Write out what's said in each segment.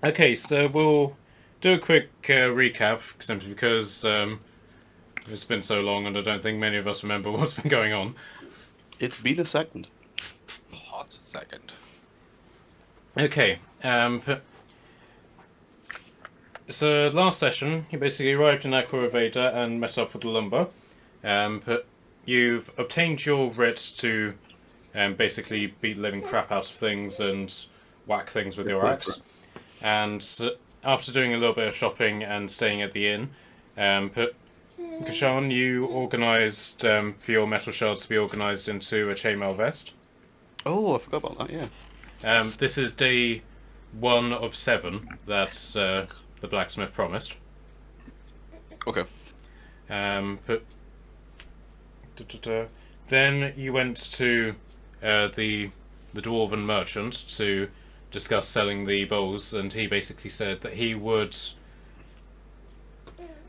Okay, so we'll do a quick recap, simply because it's been so long and I don't think many of us remember what's been going on. It's been a second. Hot second. Okay, so last session, you basically arrived in Aqua Evadia and met up with the lumber. But you've obtained your writ to basically beat the living crap out of things and whack things with your axe. And after doing a little bit of shopping and staying at the inn, Kashan, you organised for your metal shards to be organised into a chainmail vest. Oh, I forgot about that, yeah. This is day 1 of 7 that the blacksmith promised. Okay. Then you went to the dwarven merchant to discuss selling the bowls, and he basically said that he would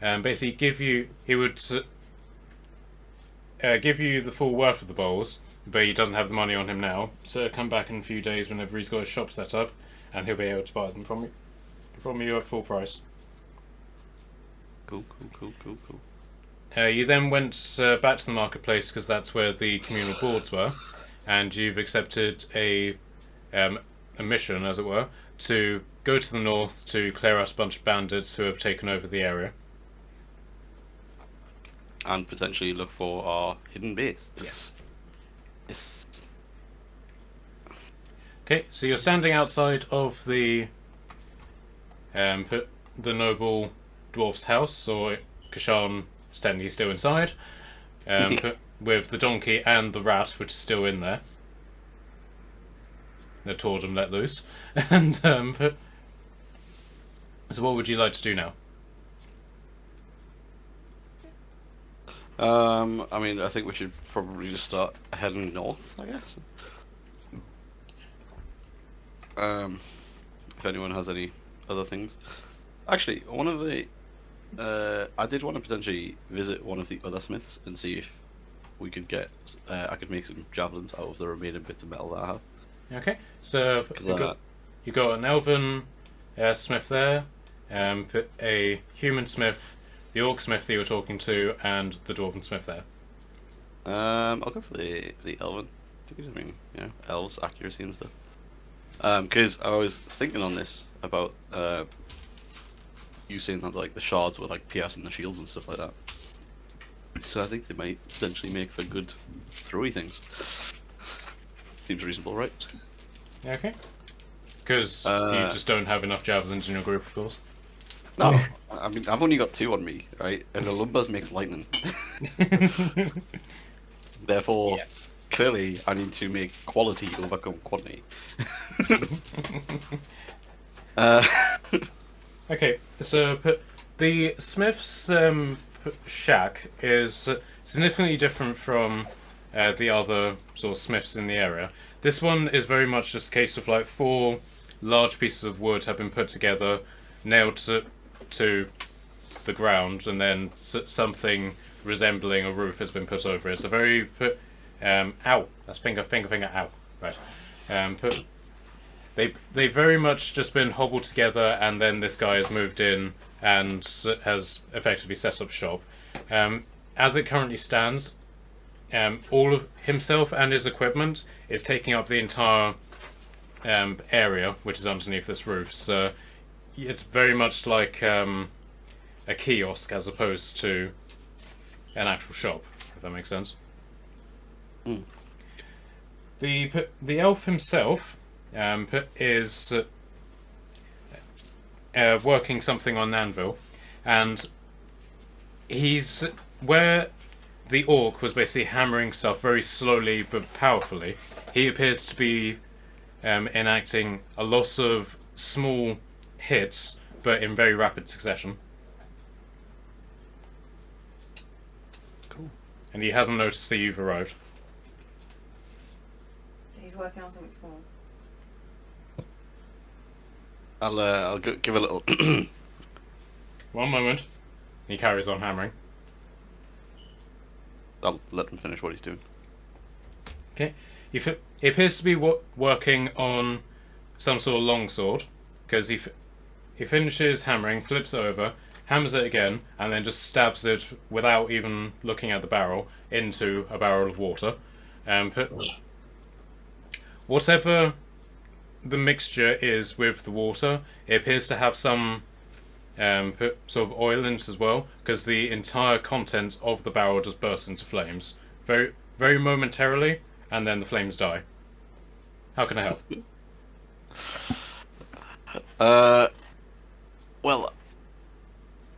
basically give you the full worth of the bowls, but he doesn't have the money on him now. So come back in a few days whenever he's got his shop set up, and he'll be able to buy them from you at full price. Cool. You then went back to the marketplace because that's where the communal boards were, and you've accepted a mission, as it were, to go to the north to clear out a bunch of bandits who have taken over the area. And potentially look for our hidden base. Yes. Yes. Okay, so you're standing outside of the noble dwarf's house, or Kashan standing still inside, with the donkey and the rat, which is still in there. The Tordum let loose. And so what would you like to do now? I mean, I think we should probably just start heading north, I guess. If anyone has any other things. Actually, one of the... I did want to potentially visit one of the other smiths and see if we could get... I could make some javelins out of the remaining bits of metal that I have. Okay, so you got an elven smith there, a human smith, the orc smith that you were talking to, and the dwarven smith there. I'll go for the elven. I mean, you know, elves, accuracy and stuff. Because I was thinking on this about you saying that like the shards were like piercing the shields and stuff like that. So I think they might potentially make for good throwy things. Seems reasonable, right? Okay. Because you just don't have enough javelins in your group, of course. No, I mean I've only got 2 on me, right? And the lumbers makes lightning. Therefore, yes. Clearly I need to make quality overcome quantity. Okay, so the smith's shack is significantly different from the other sort of smiths in the area. This one is very much just a case of like 4 large pieces of wood have been put together, nailed to the ground, and then something resembling a roof has been put over it. It's a very ow, that's finger, ow, right. They very much just been hobbled together, and then this guy has moved in and has effectively set up shop. As it currently stands, all of himself and his equipment is taking up the entire area, which is underneath this roof. So it's very much like a kiosk as opposed to an actual shop, if that makes sense. Mm. The elf himself is working something on Nanville, and he's where the orc was basically hammering stuff very slowly but powerfully. He appears to be enacting a lot of small hits, but in very rapid succession. Cool. And he hasn't noticed that you've arrived. He's working on something small. I'll give a little. One moment. He carries on hammering. I'll let him finish what he's doing. Okay. He appears to be working on some sort of longsword, because He finishes hammering, flips it over, hammers it again, and then just stabs it without even looking at the barrel into a barrel of water. Whatever the mixture is with the water, it appears to have some sort of oil in it as well, because the entire contents of the barrel just bursts into flames, very, very momentarily, and then the flames die. How can I help? Well,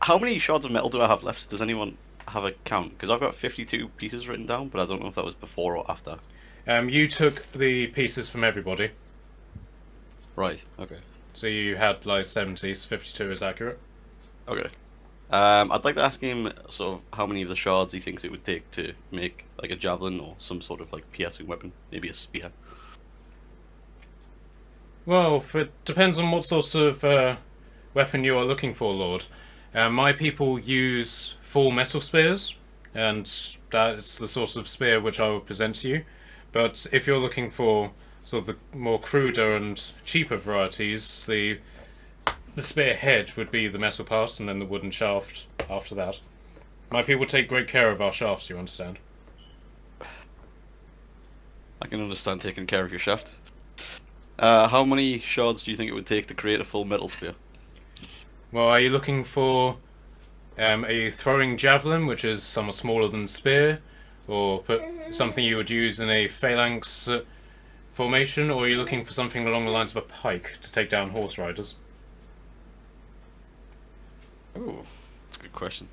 how many shards of metal do I have left? Does anyone have a count? Because I've got 52 pieces written down, but I don't know if that was before or after. You took the pieces from everybody, Right, okay. so you had like 70, so 52 is accurate. Okay. I'd like to ask him sort of how many of the shards he thinks it would take to make like a javelin or some sort of like piercing weapon, maybe a spear. Well, it depends on what sort of weapon you are looking for, Lord. My people use full metal spears, and that's the sort of spear which I will present to you. But if you're looking for sort of the more cruder and cheaper varieties, the spear head would be the metal part, and then the wooden shaft after that. My people take great care of our shafts, you understand? I can understand taking care of your shaft. How many shards do you think it would take to create a full metal spear? Well, are you looking for a throwing javelin, which is somewhat smaller than spear, or something you would use in a phalanx formation, or are you looking for something along the lines of a pike to take down horse riders? Oh, that's a good question.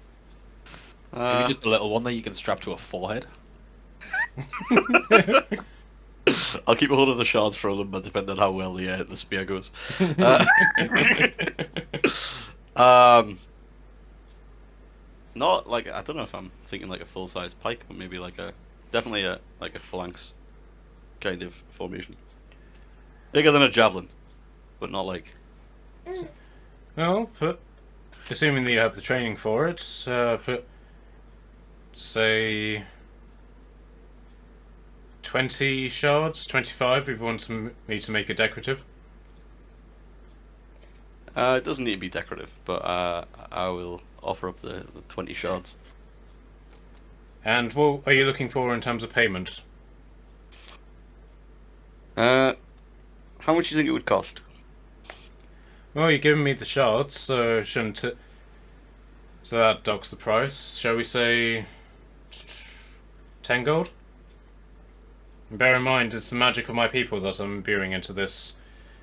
Maybe just a little one that you can strap to a forehead. I'll keep a hold of the shards for a little bit, depending on how well the spear goes. Not like, I don't know if I'm thinking like a full size pike, but maybe like definitely a phalanx kind of formation. Bigger than a javelin, but not like. Well, assuming that you have the training for it, say 20 shards, 25 if you want me to make it decorative. It doesn't need to be decorative, but I will offer up the 20 shards. And what are you looking for in terms of payment? How much do you think it would cost? Well, you're giving me the shards, so shouldn't it... So that docks the price. Shall we say 10 gold? And bear in mind, it's the magic of my people that I'm imbuing into this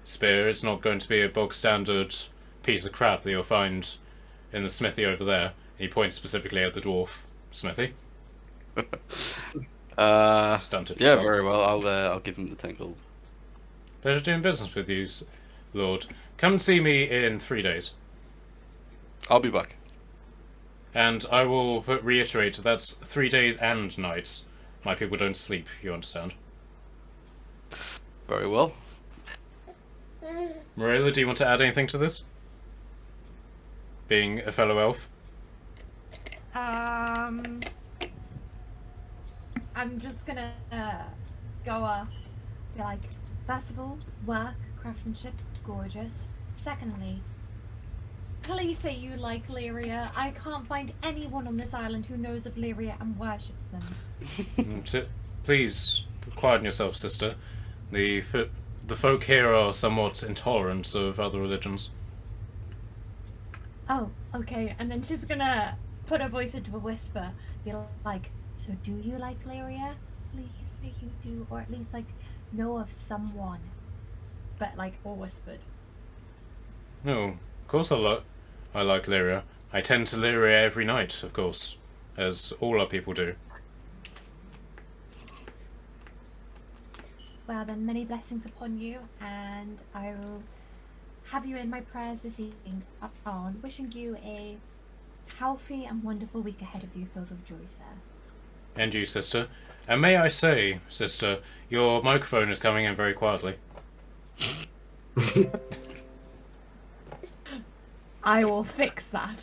spear. It's not going to be a bog standard piece of crap that you'll find in the smithy over there. He points specifically at the dwarf smithy. Stunted. Yeah, frog. very well. I'll give him the 10 gold. Pleasure doing business with you, Lord. Come and see me in 3 days. I'll be back. And I will reiterate, that's 3 days and nights. My people don't sleep, you understand. Very well. Morella, do you want to add anything to this? Being a fellow elf? I'm just gonna go be like, first of all, work, craftsmanship, gorgeous. Secondly, please say you like Lyria. I can't find anyone on this island who knows of Lyria and worships them. Please, quieten yourself, sister. The folk here are somewhat intolerant of other religions. Oh, okay. And then she's gonna put her voice into a whisper. Be like, so do you like Lyria? Please say you do, or at least like know of someone. But like all whispered. No, of course I like Lyria. I tend to Lyria every night, of course, as all our people do. Well then, many blessings upon you, and I will have you in my prayers this evening on, wishing you a healthy and wonderful week ahead of you, filled with joy, sir. And you, sister. And may I say, sister, your microphone is coming in very quietly. I will fix that.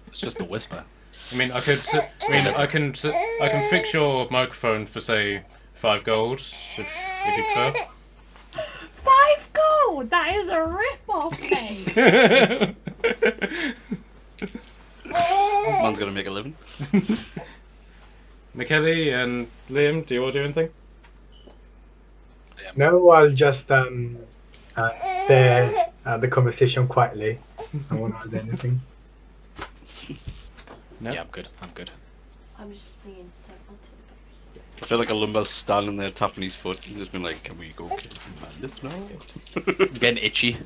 It's just a whisper. I mean, I can fix your microphone for say 5 gold, if you prefer. 5 gold! no, that is a rip-off, mate. Man's gonna make a living. McKelly and Liam, do you all do anything? No, I'll just stare at the conversation quietly. I won't add anything. No? Yeah, I'm good. I'm good. I'm just seeing temple timbers. I feel like Alumba's standing there tapping his foot and just being like, "Can we go kill some bandits now?" I'm getting itchy.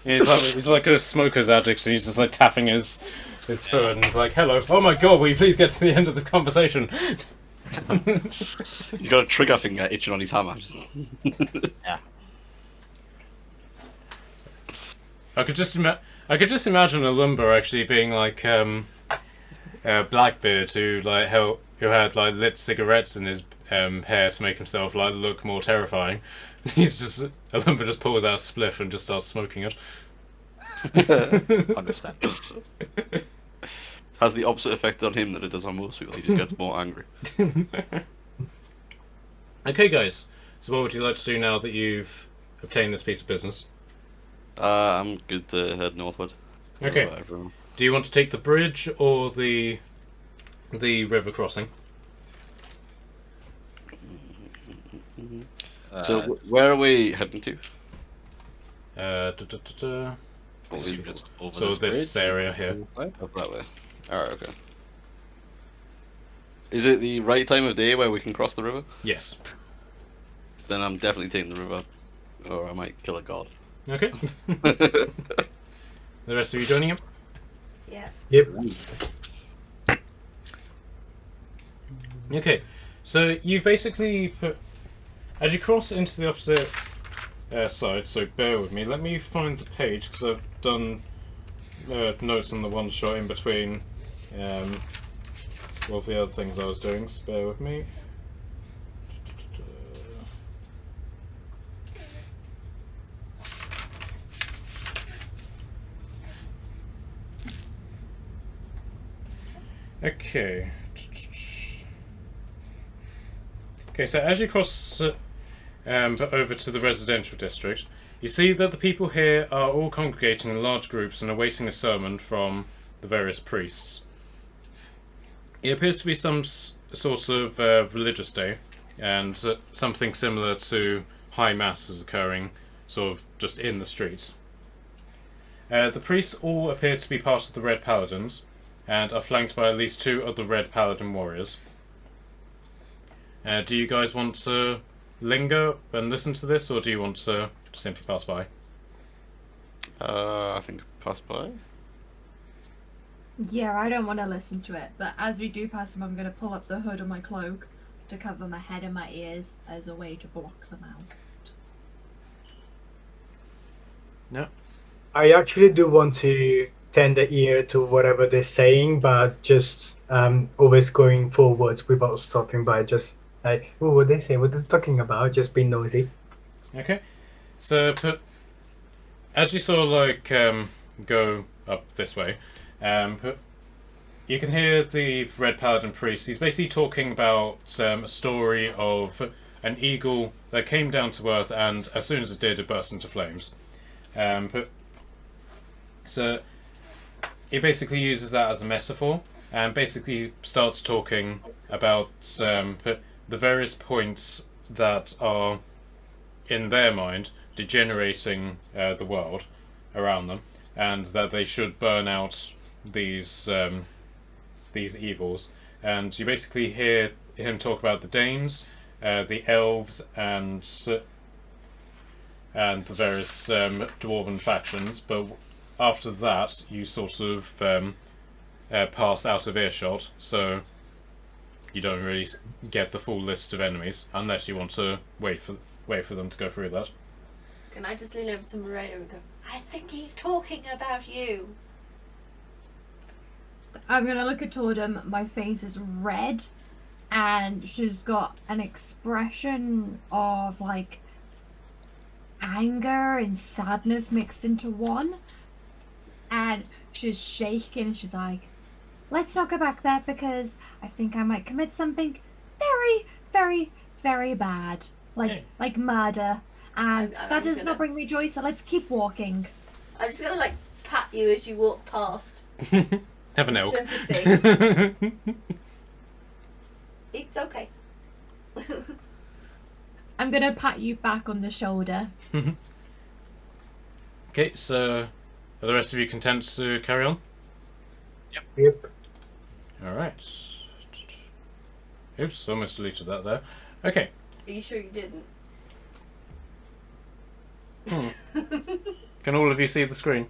He's like a smoker's addict, and he's just like tapping his foot, and he's like, "Hello, oh my god, will you please get to the end of this conversation?" He's got a trigger finger itching on his hammer. Yeah. I could just imagine a lumber actually being like Blackbeard who had like lit cigarettes in his hair to make himself like look more terrifying. He's just a lumber just pulls out a spliff and just starts smoking it. 100%. Has the opposite effect on him that it does on most people. He just gets more angry. Okay, guys. So what would you like to do now that you've obtained this piece of business? I'm good to head northward. Okay. Whatever. Do you want to take the bridge or the river crossing? So where are we heading to? Assume just over So this bridge. area here. Up that way. Alright, okay. Is it the right time of day where we can cross the river? Yes. Then I'm definitely taking the river, or I might kill a god. Okay. The rest of you joining him? Yeah. Yep. Okay. So you've basically put, as you cross into the opposite side. So bear with me. Let me find the page because I've done notes on the one shot in between. All of the other things I was doing. So bear with me. Okay. Okay, so as you cross over to the residential district, you see that the people here are all congregating in large groups and awaiting a sermon from the various priests. It appears to be some sort of religious day, and something similar to High Mass is occurring, sort of just in the streets. The priests all appear to be part of the Red Paladins, and are flanked by at least 2 other Red Paladin warriors. Do you guys want to linger and listen to this, or do you want to simply pass by? I think pass by. Yeah, I don't want to listen to it, but as we do pass them, I'm going to pull up the hood of my cloak to cover my head and my ears as a way to block them out. No. I actually do want to tend the ear to whatever they're saying, but just always going forwards without stopping by. Just like, oh, what they say, what they're talking about, just being nosy. Okay. So, as you sort of like go up this way, you can hear the Red Paladin priest. He's basically talking about a story of an eagle that came down to earth, and as soon as it did, it burst into flames. So he basically uses that as a metaphor, and basically starts talking about the various points that are, in their mind, degenerating the world around them, and that they should burn out these evils. And you basically hear him talk about the Danes, the elves, and the various dwarven factions. But after that, you sort of pass out of earshot, so you don't really get the full list of enemies unless you want to wait for them to go through that. Can I just lean over to Moreno and go, I think he's talking about you. I'm going to look at Tordum. My face is red, and she's got an expression of like anger and sadness mixed into one. And she's shaking. She's like, let's not go back there because I think I might commit something very, very, very bad. Like murder. And I'm that does gonna- not bring me joy, so let's keep walking. I'm just gonna like pat you as you walk past. Have an elk. Sympathy. It's okay. I'm gonna pat you back on the shoulder. Okay, so are the rest of you content to carry on? Yep. Alright. Oops, almost deleted that there. Okay. Are you sure you didn't? Can all of you see the screen?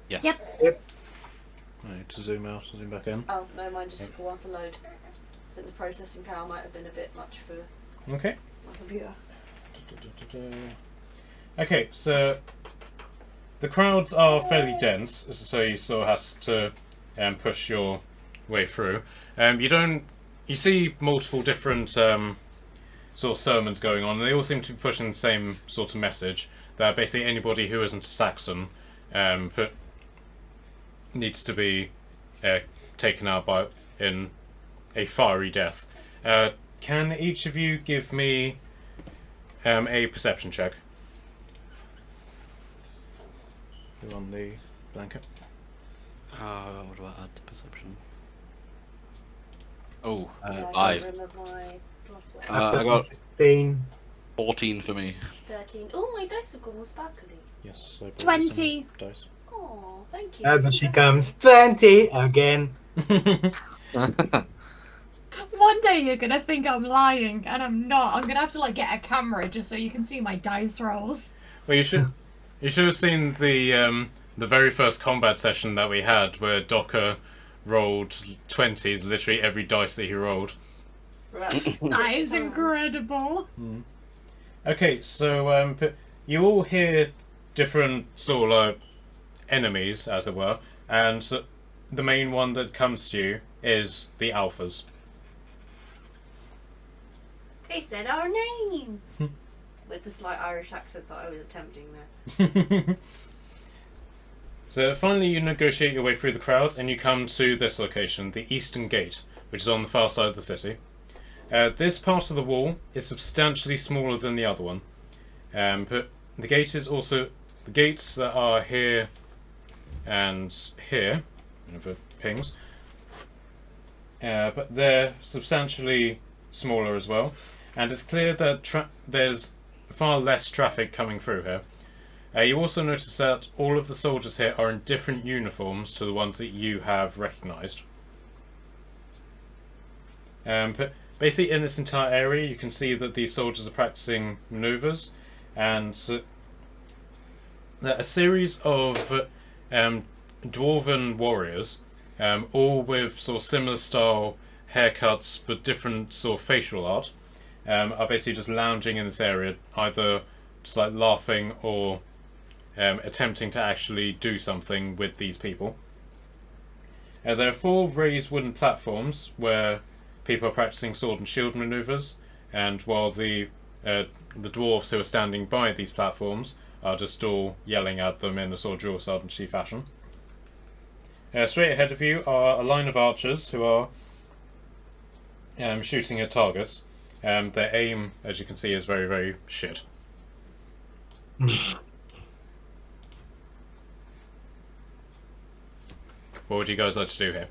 Yes. Yep. I need to zoom out and zoom back in. Oh no, mine just took a while to load. I think the processing power might have been a bit much for Okay. my computer. Okay, so the crowds are fairly dense, so you sort of have to push your way through. You see multiple different sort of sermons going on, and they all seem to be pushing the same sort of message, that basically anybody who isn't a Saxon needs to be taken out in a fiery death. Can each of you give me a perception check? Who on the blanket? What do I add to perception? Oh, Yeah, I 5. don't remember my plus one. I got 16. 14 for me. 13. Oh, my dice have gone all sparkly. Yes, I brought 20. some dice. Oh, thank you. And she comes 20 again. One day you're gonna think I'm lying, and I'm not. I'm gonna have to like get a camera just so you can see my dice rolls. Well, you should have seen the very first combat session that we had, where Docker rolled 20s, literally every dice that he rolled. Right. That is incredible. Okay, so you all hear different sort of enemies, as it were, and the main one that comes to you is the Alphas. They said our name! With the slight Irish accent that I was attempting there. So finally you negotiate your way through the crowd and you come to this location, the Eastern Gate, which is on the far side of the city. This part of the wall is substantially smaller than the other one. But the gate is also... The gates that are here and here, for pings, but they're substantially smaller as well. And it's clear that there's far less traffic coming through here. You also notice that all of the soldiers here are in different uniforms to the ones that you have recognised. But basically in this entire area you can see that these soldiers are practicing manoeuvres, and a series of dwarven warriors, all with sort of similar style haircuts but different sort of facial art, are basically just lounging in this area, either just like laughing or attempting to actually do something with these people. There are 4 raised wooden platforms where people are practicing sword and shield manoeuvres, and while the dwarves who are standing by these platforms are just all yelling at them in a sort of drill sergeant-y fashion. Straight ahead of you are a line of archers who are shooting at targets. Their aim, as you can see, is very, very shit. What would you guys like to do here?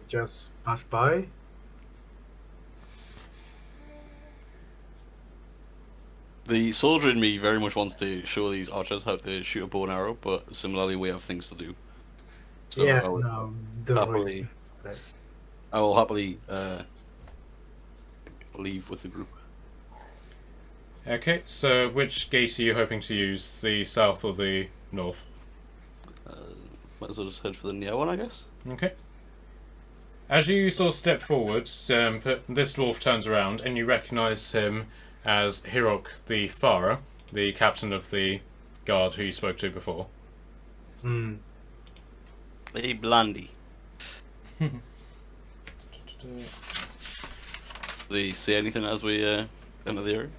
Just pass by. The soldier in me very much wants to show these archers how to shoot a bow and arrow, but similarly we have things to do. So yeah, I will no, don't happily, worry. I will happily leave with the group. Okay, so which gate are you hoping to use? The south or the north? Might as well just head for the near one, I guess. Okay. As you sort of step forward, this dwarf turns around and you recognise him as Hirok the Farer, the captain of the guard who you spoke to before. Hmm. Hey, Blandy. Does he say anything as we enter the area?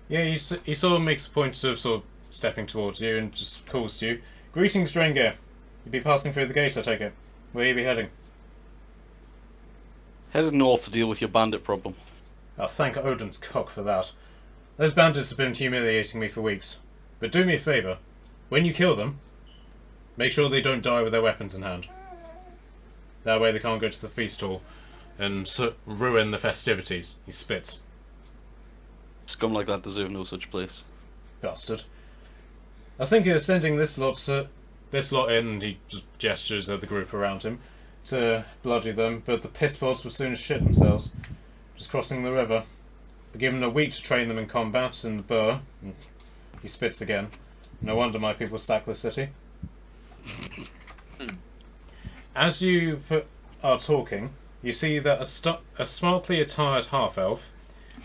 Yeah, he sort of makes a point of sort of stepping towards you and just calls to you. Greetings, stranger. You'll be passing through the gate, I take it. Where you be heading? Headed north to deal with your bandit problem. I'll thank Odin's cock for that. Those bandits have been humiliating me for weeks. But do me a favour. When you kill them, make sure they don't die with their weapons in hand. That way they can't go to the feast hall and ruin the festivities. He spits. Scum like that deserve no such place. Bastard. I was thinking of sending this lot in, and he just gestures at the group around him, to bloody them, but the pisspots will soon as shit themselves. Just crossing the river. But given a week to train them in combat in the burr. He spits again. No wonder my people sack the city. As you are talking, you see that a smartly attired half-elf,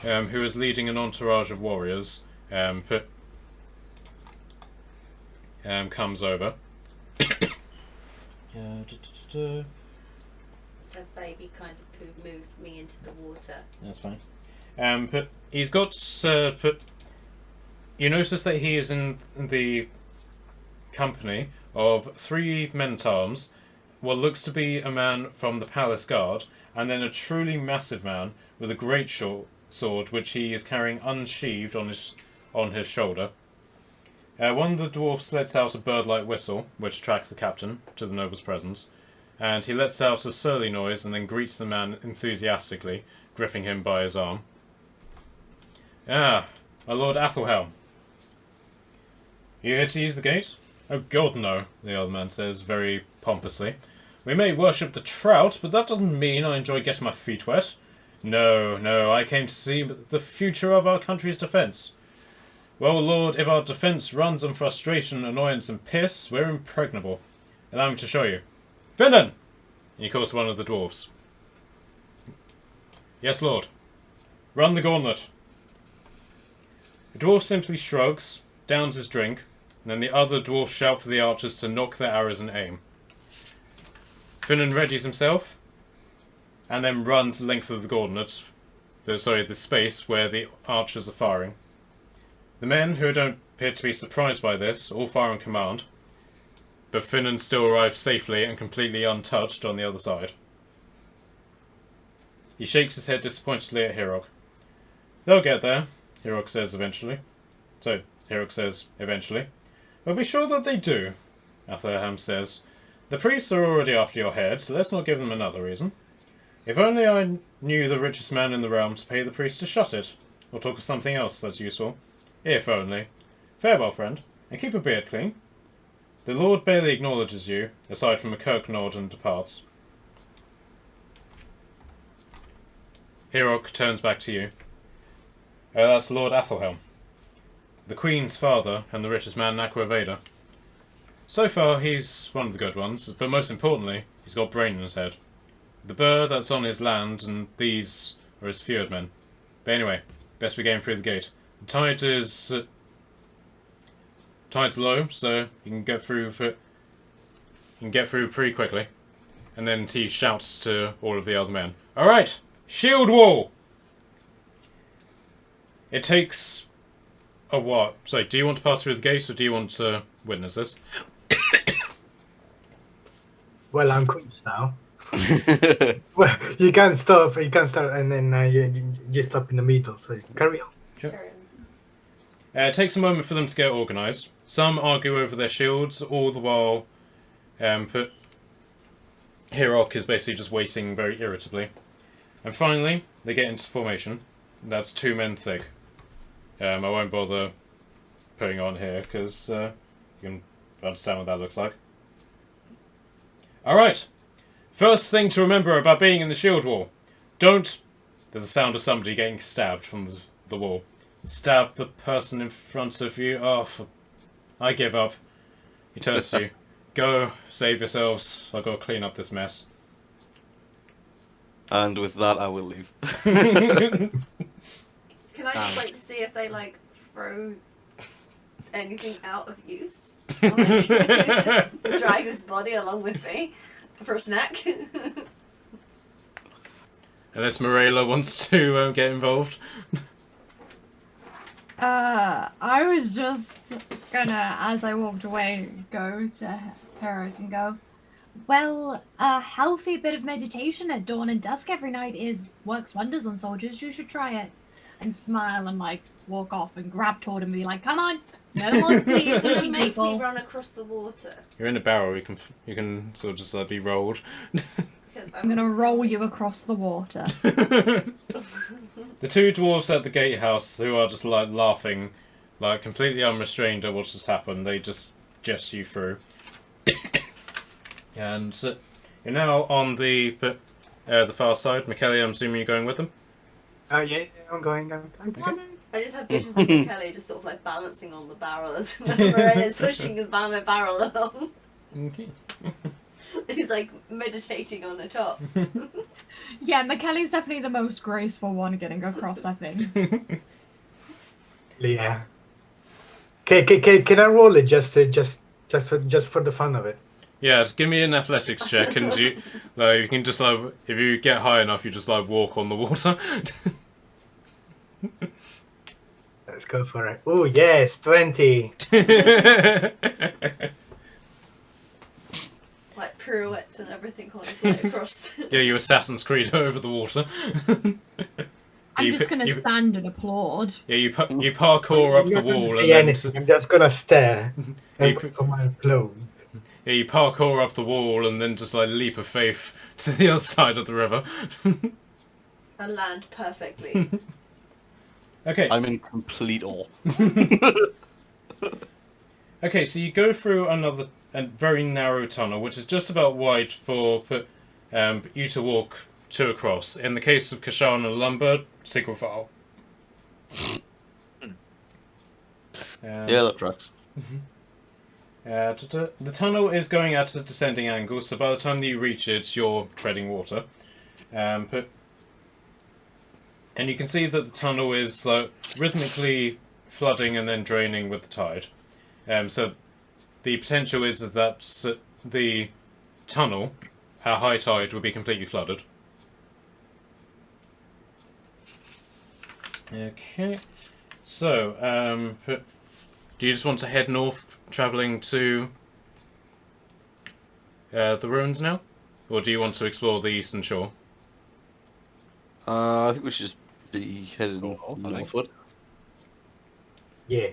who is leading an entourage of warriors, comes over. The baby kind of moved me into the water. That's fine. But he's got. You notice that he is in the company of 3 men-at-arms, what looks to be a man from the palace guard, and then a truly massive man with a great short sword, which he is carrying unsheathed on his shoulder. One of the dwarfs lets out a bird-like whistle, which attracts the captain to the noble's presence, and he lets out a surly noise and then greets the man enthusiastically, gripping him by his arm. Ah, my Lord Athelhelm. You here to use the gate? Oh God, no, the old man says, very pompously. We may worship the trout, but that doesn't mean I enjoy getting my feet wet. No, I came to see the future of our country's defence. Well, Lord, if our defence runs on frustration, annoyance and piss, we're impregnable. Allow me to show you. Finnan! He calls one of the dwarves. Yes, Lord. Run the gauntlet. The dwarf simply shrugs, downs his drink, and then the other dwarfs shout for the archers to knock their arrows and aim. Finnan readies himself, and then runs the length of the gauntlet, the space where the archers are firing. The men, who don't appear to be surprised by this, all fire on command, but Finnan still arrives safely and completely untouched on the other side. He shakes his head disappointedly at Hirok. They'll get there, Hirok says eventually. We'll be sure that they do, Athelhelm says. The priests are already after your head, so let's not give them another reason. If only I knew the richest man in the realm to pay the priest to shut it, or talk of something else that's useful. If only. Farewell, friend, and keep your beard clean. The Lord barely acknowledges you, aside from a kirk nod, and departs. Hirok turns back to you. That's Lord Athelhelm, the Queen's father and the richest man in Aqua Evadia. So far, he's one of the good ones, but most importantly, he's got brain in his head. The burr that's on his land, and these are his feared-men. But anyway, best we get him through the gate. The tide's low, so you can get through. Pretty quickly, and then he shouts to all of the other men. All right, shield wall. It takes a while. So, do you want to pass through the gate, or do you want to witness this? Well, I'm confused now. Well, you can't stop, and then you stop in the middle, so carry on. Sure. It takes a moment for them to get organised. Some argue over their shields, all the while Hirok is basically just waiting very irritably. And finally, they get into formation. That's 2 men thick. I won't bother putting on here, because you can understand what that looks like. Alright, first thing to remember about being in the shield wall. Don't... There's a sound of somebody getting stabbed from the wall. Stab the person in front of you. Oh, I give up. He turns to you. Go, save yourselves. I've got to clean up this mess. And with that, I will leave. Can I just wait to see if they, like, throw anything out of use? Or, like, just drag his body along with me for a snack? Unless Morella wants to get involved. I was just gonna, as I walked away, go to Herod and go, Well, a healthy bit of meditation at dawn and dusk every night works wonders on soldiers. You should try it. And smile and like walk off and grab Todd and be like, "Come on, no more You're gonna bleeding make me people." run across the water. You're in a barrel. You can sort of just be rolled. 'Cause I'm gonna roll you across the water. The two dwarves at the gatehouse who are just laughing, completely unrestrained at what's just happened. They just gesture you through, and you're now on the far side. McKelly, I'm assuming you're going with them. Yeah, I'm going. I'm coming. I just have visions of Kelly just sort of like balancing on the barrel as Moran is pushing the barrel along. Okay. He's like meditating on the top. Yeah, McKelly's definitely the most graceful one getting across, I think. Yeah. Can I roll it just for the fun of it? Yeah, just give me an athletics check, and you can just if you get high enough, you just walk on the water. Let's go for it. Oh yes, 20. Like pirouettes and everything on his way across. Yeah, you Assassin's Creed over the water. I'm just gonna stand and applaud. Yeah, you parkour up I'm the not gonna wall, say and then anything. I'm just gonna stare and You- put on my clothes. yeah, you parkour up the wall, and then just leap of faith to the other side of the river. And land perfectly. Okay. I'm in complete awe. Okay, so you go through another very narrow tunnel, which is just about wide for you to walk two across. In the case of Kashan and Lumber, single file. Yeah, that tracks. The tunnel is going at a descending angle, so by the time that you reach it, you're treading water. And you can see that the tunnel is rhythmically flooding and then draining with the tide. So the potential is that the tunnel at high tide will be completely flooded. Okay. So, do you just want to head north, travelling to the ruins now? Or do you want to explore the eastern shore? I think we should just be heading I think. northward. Yeah.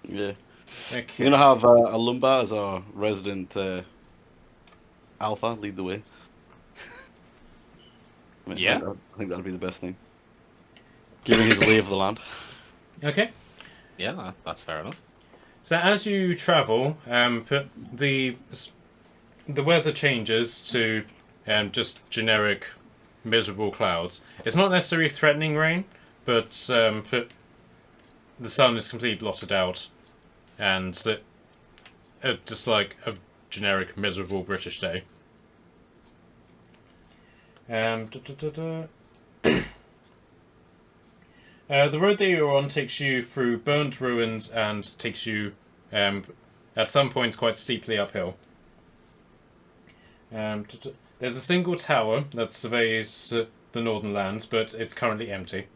Yeah. Okay. We're gonna have a Lumbar as our resident alpha lead the way. Yeah. I think that'd be the best thing. Giving his lay of the land. Okay. Yeah, that's fair enough. So as you travel, the weather changes to just generic miserable clouds. It's not necessarily threatening rain, but the sun is completely blotted out, and just like a generic miserable British day. The road that you're on takes you through burnt ruins and takes you, at some points, quite steeply uphill. There's a single tower that surveys the northern lands, but it's currently empty.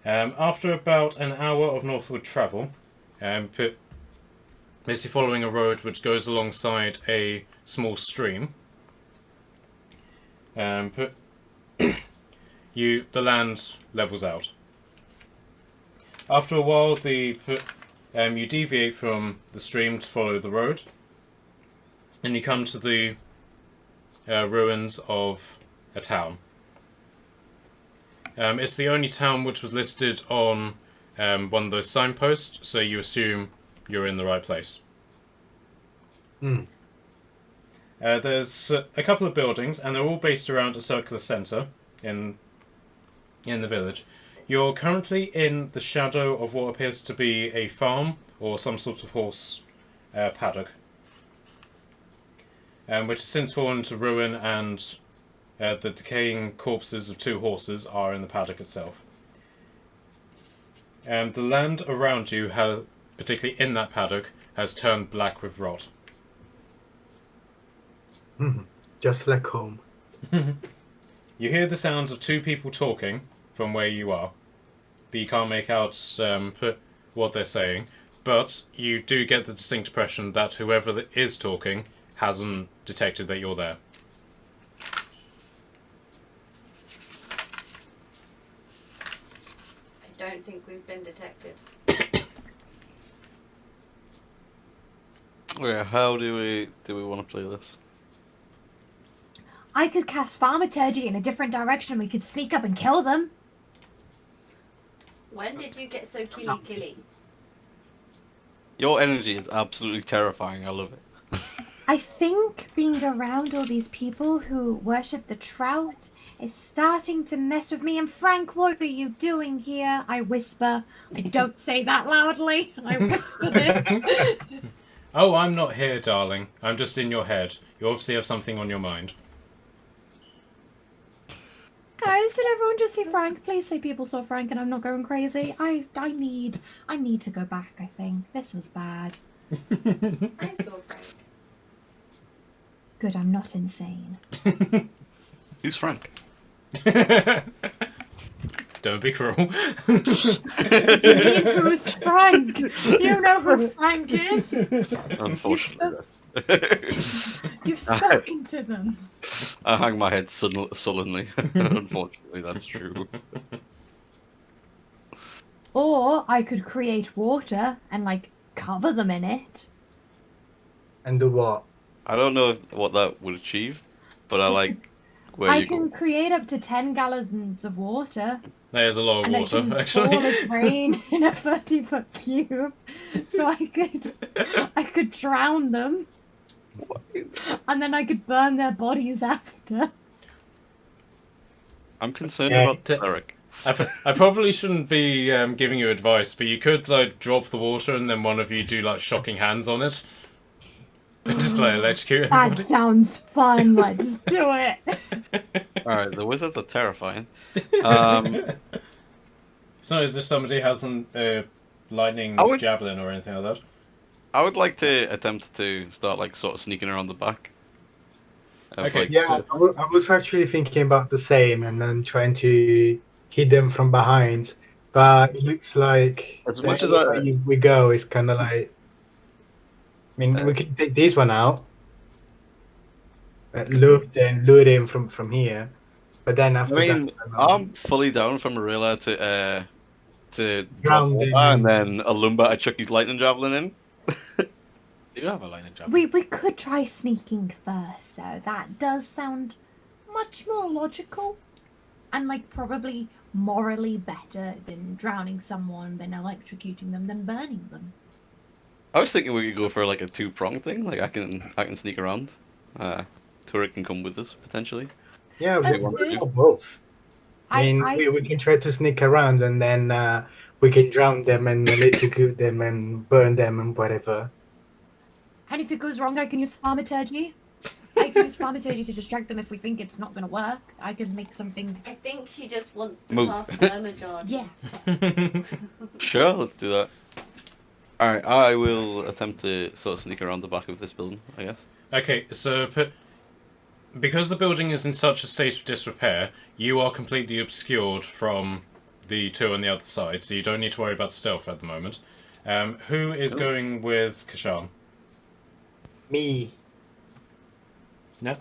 After about an hour of northward travel, basically following a road which goes alongside a small stream, the land levels out. After a while, you deviate from the stream to follow the road, and you come to the ruins of a town. It's the only town which was listed on one of those signposts, so you assume you're in the right place. There's a couple of buildings, and they're all based around a circular centre in the village. You're currently in the shadow of what appears to be a farm or some sort of horse paddock, which has since fallen to ruin, and the decaying corpses of two horses are in the paddock itself. The land around you, particularly in that paddock, has turned black with rot. Just like home. You hear the sounds of two people talking from where you are, but you can't make out what they're saying. But you do get the distinct impression that whoever is talking hasn't detected that you're there. I don't think we've been detected. Okay, how do we want to play this? I could cast thaumaturgy in a different direction. We could sneak up and kill them. When did you get so killy? Your energy is absolutely terrifying. I love it. I think being around all these people who worship the trout is starting to mess with me. And Frank, what are you doing here? I whisper. I don't say that loudly. I whisper it. Oh, I'm not here, darling. I'm just in your head. You obviously have something on your mind. Guys, did everyone just see Frank? Please say people saw Frank and I'm not going crazy. I need to go back, I think. This was bad. I saw Frank. Good, I'm not insane. Who's Frank? Don't be cruel. What do you mean, who's Frank? You know who Frank is? Unfortunately. You've spoken to them. I hang my head sullenly. Unfortunately, that's true. Or I could create water and, like, cover them in it. And do what? I don't know what that would achieve, but I like where I you can go. create up to 10 gallons of water. There's a lot of And water, I can actually. fall as rain in a 30-foot cube. So I could drown them. And then I could burn their bodies after. I'm concerned Yeah. about the cleric. I probably shouldn't be giving you advice, but you could like drop the water and then one of you do like shocking hands on it. And just like electrocute That everybody. sounds fun. Let's do it. Alright, the wizards are terrifying. It's not as if somebody hasn't lightning I would- javelin or anything like that. I would like to attempt to start like sort of sneaking around the back. Of, Okay, like, Yeah, so- I was actually thinking about the same, and then trying to hit them from behind. But it looks like As much the as I- way we go is kind of like. I mean, we can take this one out, lure him from here, but then after I mean, that, I'm fully down for Marilla to drop Drown water them. and then a Lumba chuck his lightning javelin in. Do you have a lightning javelin? We could try sneaking first, though. That does sound much more logical. And, like, probably morally better than drowning someone, than electrocuting them, than burning them. I was thinking we could go for like a two-pronged thing. Like I can sneak around. Turret can come with us potentially. yeah, we That's can good. do both. I mean, I we can try to sneak around, and then we can drown them and electrocute them and burn them and whatever. And if it goes wrong, I can use thaumaturgy. I can use thaumaturgy to distract them if we think it's not going to work. I can make something... I think she just wants to Move. cast Thermagard. Yeah. Sure, let's do that. Alright, I will attempt to sort of sneak around the back of this building, I guess. Okay, so because the building is in such a state of disrepair, you are completely obscured from the two on the other side, so you don't need to worry about stealth at the moment. Who is going with Kashan? Me. No.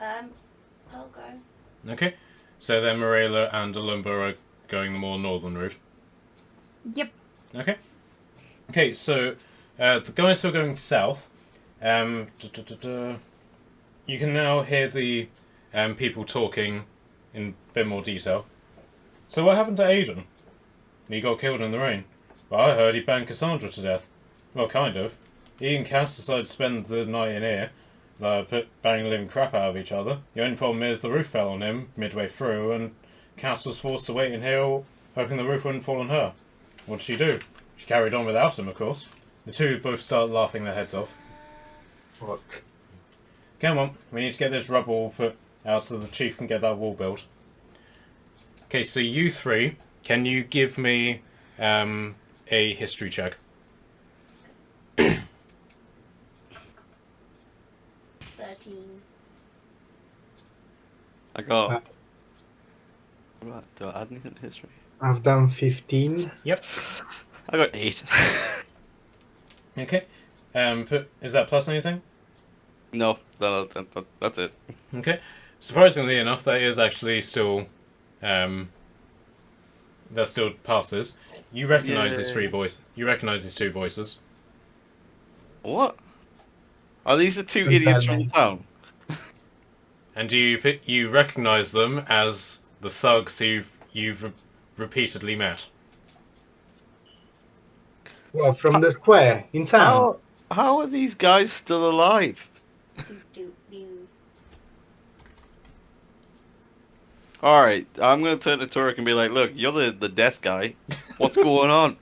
I'll go. Okay, so then Morela and Alumba are going the more northern route. Yep. Okay. Okay, so the guys who are going south, you can now hear the people talking in a bit more detail. So what happened to Aiden? He got killed in the rain. Well, I heard he banged Cassandra to death. Well, kind of. He and Cass decided to spend the night in here, banging the living crap out of each other. The only problem is the roof fell on him midway through, and Cass was forced to wait in here, hoping the roof wouldn't fall on her. What did she do? She carried on without him, of course. The two both start laughing their heads off. What? Come on, we need to get this rubble put out so the chief can get that wall built. Okay, so you three, can you give me a history check? 13. I got... Right, do I add anything to history? I've done 15. Yep. I got 8. Okay. Is that plus anything? No, that's it. Okay. Surprisingly enough, that is actually still, that still passes. You recognise these You recognise these two voices. What? Are these the two Don't idiots tell from me. the town? And you recognise them as the thugs you've repeatedly met. Well, from the square in town. How are these guys still alive? Alright, I'm gonna turn to Turek and be like, look, you're the death guy. What's going on?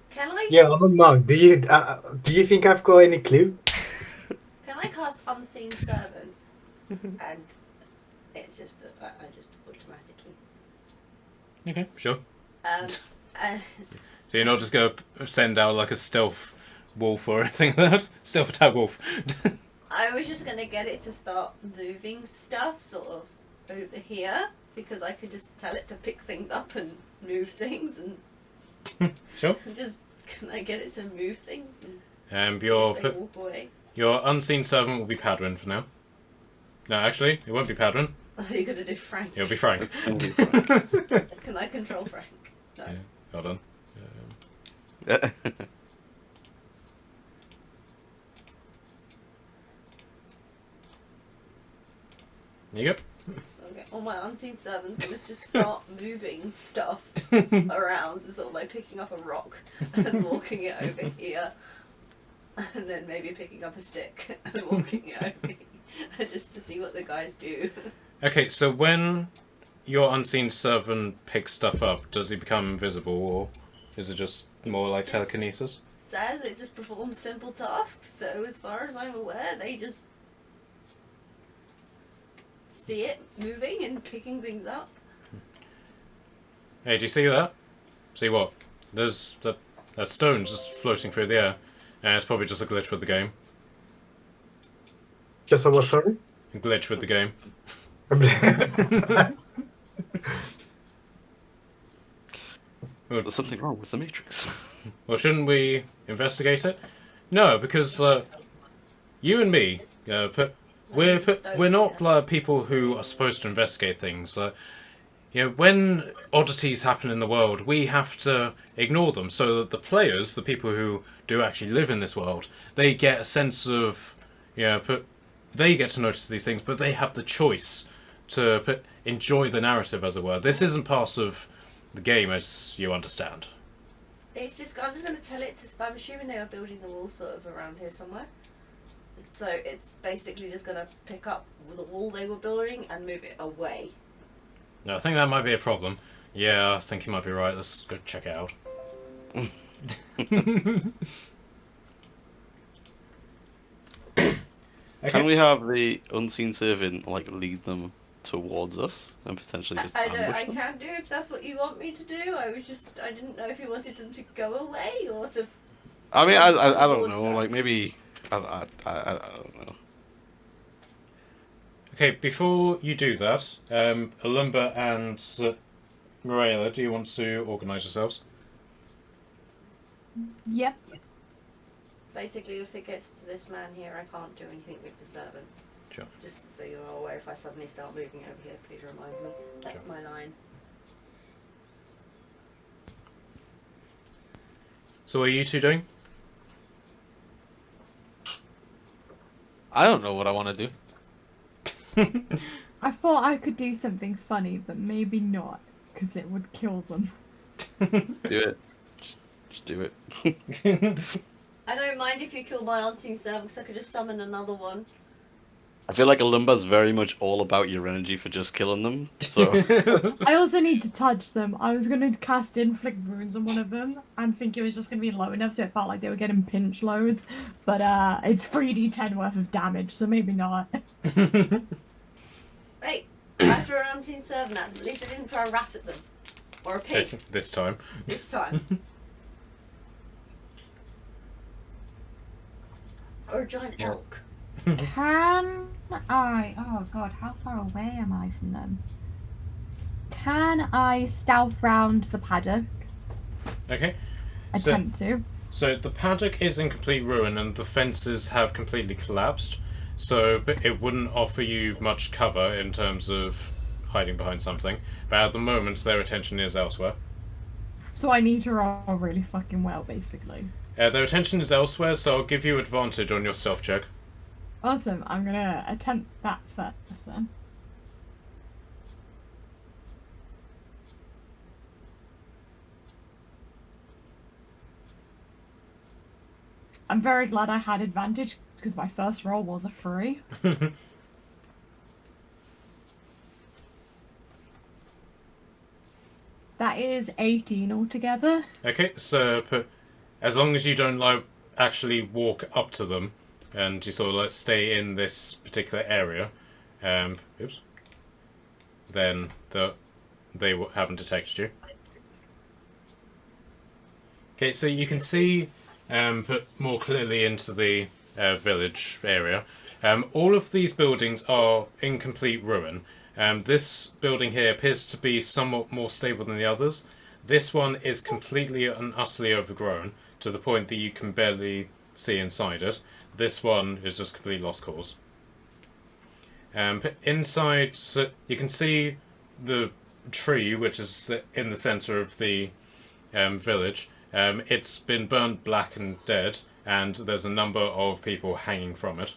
Can I? Yeah, I'm a monk. Do you think I've got any clue? Can I cast Unseen Servant? And it's just I just automatically. Okay, sure. Uh, So you're not just going to send out like a stealth wolf or anything like that? Stealth attack wolf. I was just gonna get it to start moving stuff, sort of over here, because I could just tell it to pick things up and move things, and Sure. just can I get it to move things? And Your see if they walk away. your unseen servant will be Padwin for now. No, actually, it won't be Padwin. Are you gonna do Frank? It'll be Frank. Can I control Frank? No. Yeah, well done. There you go. Okay. All my unseen servants gonna just start moving stuff around, so sort of like picking up a rock and walking it over here, and then maybe picking up a stick and walking it over here, just to see what the guys do. Okay, so when your unseen servant picks stuff up, does he become invisible, or is it just more like telekinesis? Says it just performs simple tasks, so as far as I'm aware, they just see it moving and picking things up. Hey, do you see that? See what? There's that stone's just floating through the air. And it's probably just a glitch with the game. Just a what, sorry? A glitch with the game. There's something wrong with the Matrix. Well, shouldn't we investigate it? No, because you and me, we're not people who are supposed to investigate things. When oddities happen in the world, we have to ignore them so that the players, the people who do actually live in this world, they get a sense of, they get to notice these things, but they have the choice to enjoy the narrative, as it were. This isn't part of the game, as you understand. It's just, I'm just going to tell it to, I'm assuming they were building the wall sort of around here somewhere. So it's basically just going to pick up the wall they were building and move it away. No, I think that might be a problem. Yeah, I think you might be right. Let's go check it out. Okay. Can we have the unseen servant lead them towards us and potentially just I ambush them? can do if that's what you want me to do. I didn't know if you wanted them to go away or to. I mean, I don't towards know. us. Maybe I don't know. Okay, before you do that, Alumba and Morella, do you want to organise yourselves? Yep. Basically, if it gets to this man here, I can't do anything with the servant. Sure. Just so you're aware, if I suddenly start moving over here, please remind me. That's Sure. my line. So what are you two doing? I don't know what I want to do. I thought I could do something funny, but maybe not, because it would kill them. Do it. Just do it. I don't mind if you kill my unseen servant, because I could just summon another one. I feel like Alumba's very much all about your energy for just killing them. So I also need to touch them. I was going to cast inflict wounds on one of them and think it was just going to be low enough so it felt like they were getting pinch loads. But it's 3d10 worth of damage, so maybe not. Hey, I threw an unseen servant at them. At least I didn't throw a rat at them. Or a pig. This time. This time. Or a giant elk. Can I... Oh god, how far away am I from them? Can I stealth round the paddock? Okay. Attempt to. So the paddock is in complete ruin and the fences have completely collapsed, so it wouldn't offer you much cover in terms of hiding behind something, but at the moment their attention is elsewhere. So I need to roll really fucking well, basically. Their attention is elsewhere, so I'll give you advantage on your stealth check. Awesome. I'm gonna attempt that first then. I'm very glad I had advantage because my first roll was a 3. That is 18 altogether. Okay, so as long as you don't like actually walk up to them, and you sort of like stay in this particular area, oops, then they haven't detected you. Okay, so you can see put more clearly into the village area. All of these buildings are in complete ruin. This building here appears to be somewhat more stable than the others. This one is completely and utterly overgrown to the point that you can barely see inside it. This one is just completely lost cause. Inside, so you can see the tree, which is in the centre of the village. It's been burnt black and dead, and there's a number of people hanging from it.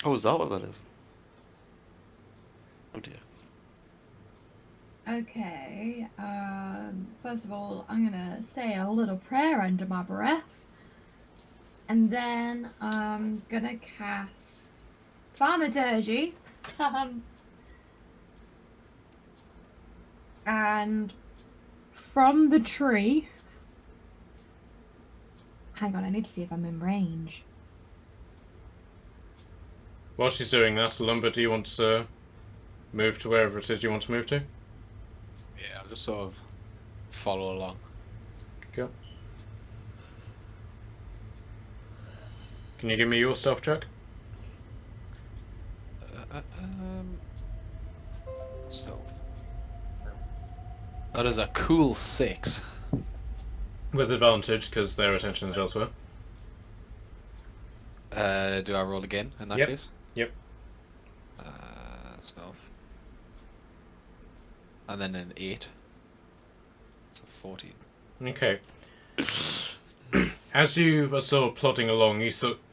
Oh, is that what that is? Oh dear. Okay, first of all, I'm gonna say a little prayer under my breath. And then I'm gonna cast Thaumaturgy. And from the tree... Hang on, I need to see if I'm in range. While she's doing that, Lumber, do you want to move to wherever it is you want to move to? Yeah, I'll just sort of follow along. Cool. Can you give me your stealth check? Stealth. That is a cool 6. With advantage, because their attention is elsewhere. Do I roll again in that Yep. case? Yep. Stealth. And then an 8. So 14. Okay. As you are sort of plodding along, you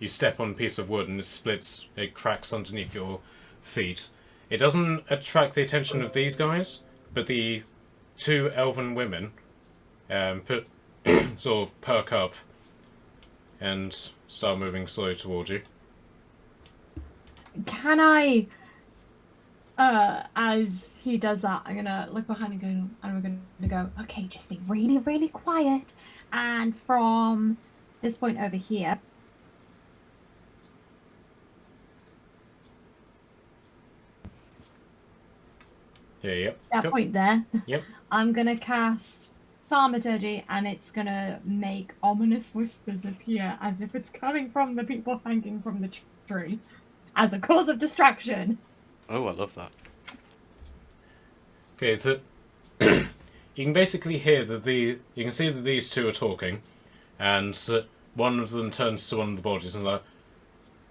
step on a piece of wood and it splits, it cracks underneath your feet. It doesn't attract the attention of these guys, but the 2 elven women sort of perk up and start moving slowly towards you. Can I, as he does that, I'm gonna look behind and we're gonna go, okay, just stay really, really quiet. And from this point over here, Yeah, yep. that Go. point there, Yep. I'm gonna cast Thaumaturgy, and it's gonna make ominous whispers appear as if it's coming from the people hanging from the tree, as a cause of distraction. Oh, I love that. Okay, so you can basically hear that you can see that these 2 are talking, and one of them turns to one of the bodies and like,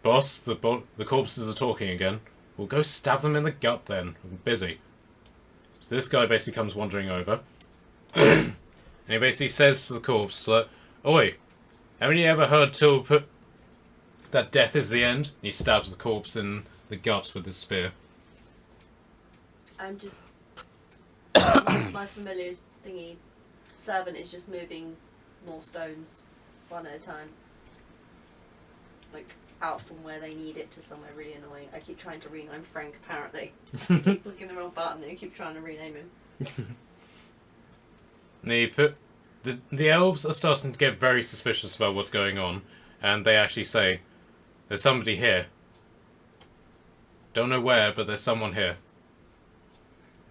"Boss, the corpses are talking again. We'll go stab them in the gut then. I'm busy." So this guy basically comes wandering over, and he basically says to the corpse, like, "Oi, haven't you ever heard that death is the end?" And he stabs the corpse in the gut with his spear. I'm just. My familiar thingy servant is just moving more stones one at a time. Like, out from where they need it to somewhere really annoying. I keep trying to rename Frank, apparently. I keep clicking the wrong button and I keep trying to rename him. The elves are starting to get very suspicious about what's going on, and they actually say, "There's somebody here. Don't know where, but there's someone here."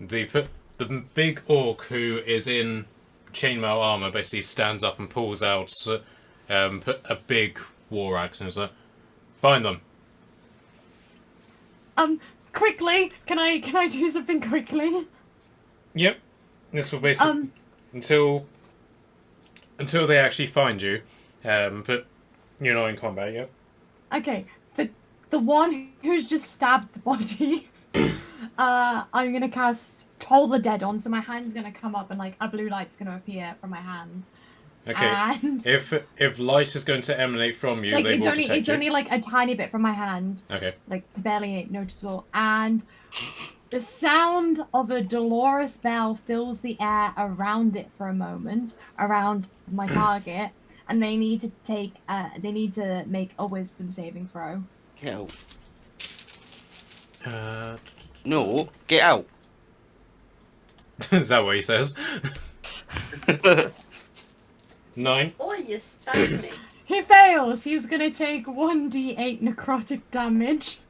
The big orc who is in chainmail armor basically stands up and pulls out a big war axe and is like, "Find them." Quickly, can I do something quickly? Yep. This will basically until until they actually find you. But you're not in combat yet. Okay, the one who's just stabbed the body, I'm gonna cast Toll the Dead on, so my hand's gonna come up and like a blue light's gonna appear from my hands. Okay. And If light is going to emanate from you, like they will detect it's you. only like a tiny bit from my hand, Okay. like barely noticeable, and the sound of a dolorous bell fills the air around it for a moment, around my target, and they need to make a wisdom saving throw. Get out. Uh, No, get out. is that what he says? 9. Or you stabbed me. He fails. He's gonna take 1d8 necrotic damage.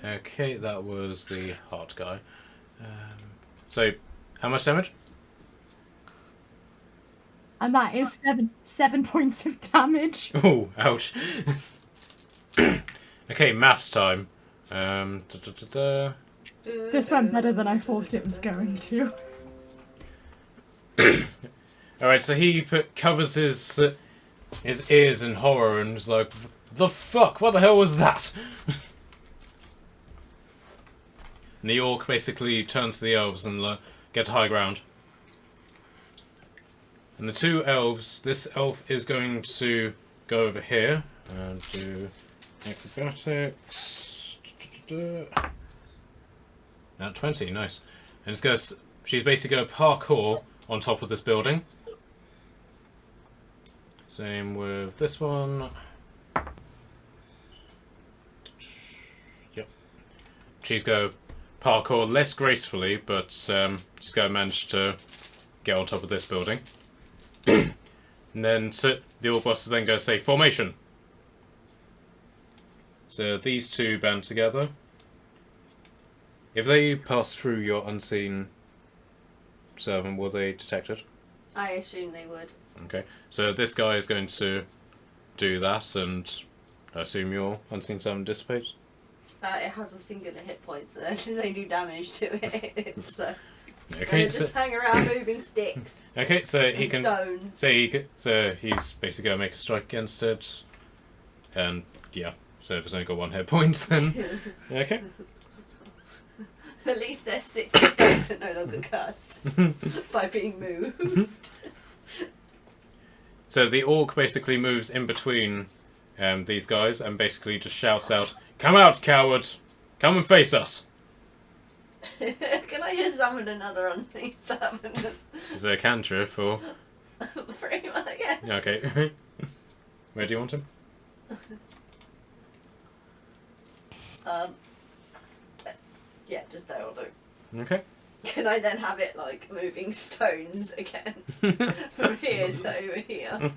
Okay, that was the heart guy. So, how much damage? And that is 7 points of damage. Oh, ouch. Okay, maths time. This went better than I thought it was going to. Alright, so he covers his ears in horror and is like, the fuck? What the hell was that? And the orc basically turns to the elves and get to high ground. And the two elves, this elf is going to go over here and do acrobatics. Now 20, nice. And she's basically going to parkour on top of this building. Same with this one. Yep. She's going to parkour less gracefully, but she's going to manage to get on top of this building. And then the orc boss is then going to say, formation. So these two band together. If they pass through your unseen servant, will they detect it? I assume they would. Okay, so this guy is going to do that, and I assume your unseen servant dissipates? It has a singular hit point, so they do damage to it. So Okay, and just hang around moving sticks. Okay, so he and can. stones. So he's basically going to make a strike against it, and yeah, so it's only got 1 hit point then. Okay. At least their sticks and stones are no longer cursed by being moved. So the orc basically moves in between these guys and basically just shouts out, "Come out, coward! Come and face us!" Can I just summon another unseen servant? Is there a cantrip or? Pretty much, yeah. Okay. Where do you want him? Yeah, just there will do. Okay. Can I then have it like moving stones again from here to over here?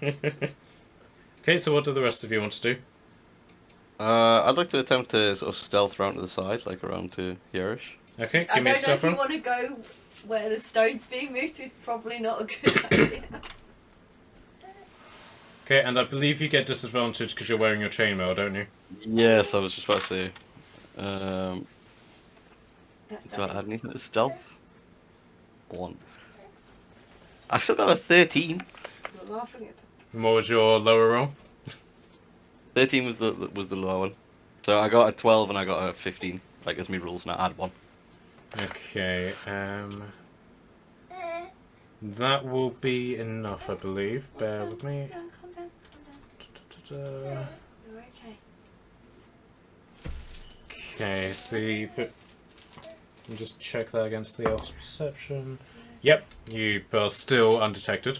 Okay, so what do the rest of you want to do? I'd like to attempt to sort of stealth around to the side, like around to Yerish. Okay, I give me a don't know if stuff you roll. want to go where the stone's being moved to. Is probably not a good idea. Okay, and I believe you get disadvantage because you're wearing your chainmail, don't you? Yes, I was just about to say. That's Do I okay. add anything to stealth? 1. I still got a 13. I'm laughing at. And what was your lower roll? 13 was the lower one. So I got a 12 and I got a 15. Like as me rules, and I add 1. Okay, that will be enough, I believe. Bear with me. Calm down. Da-da-da. You're okay. Okay, let me just check that against the elf's perception. Yep, you are still undetected.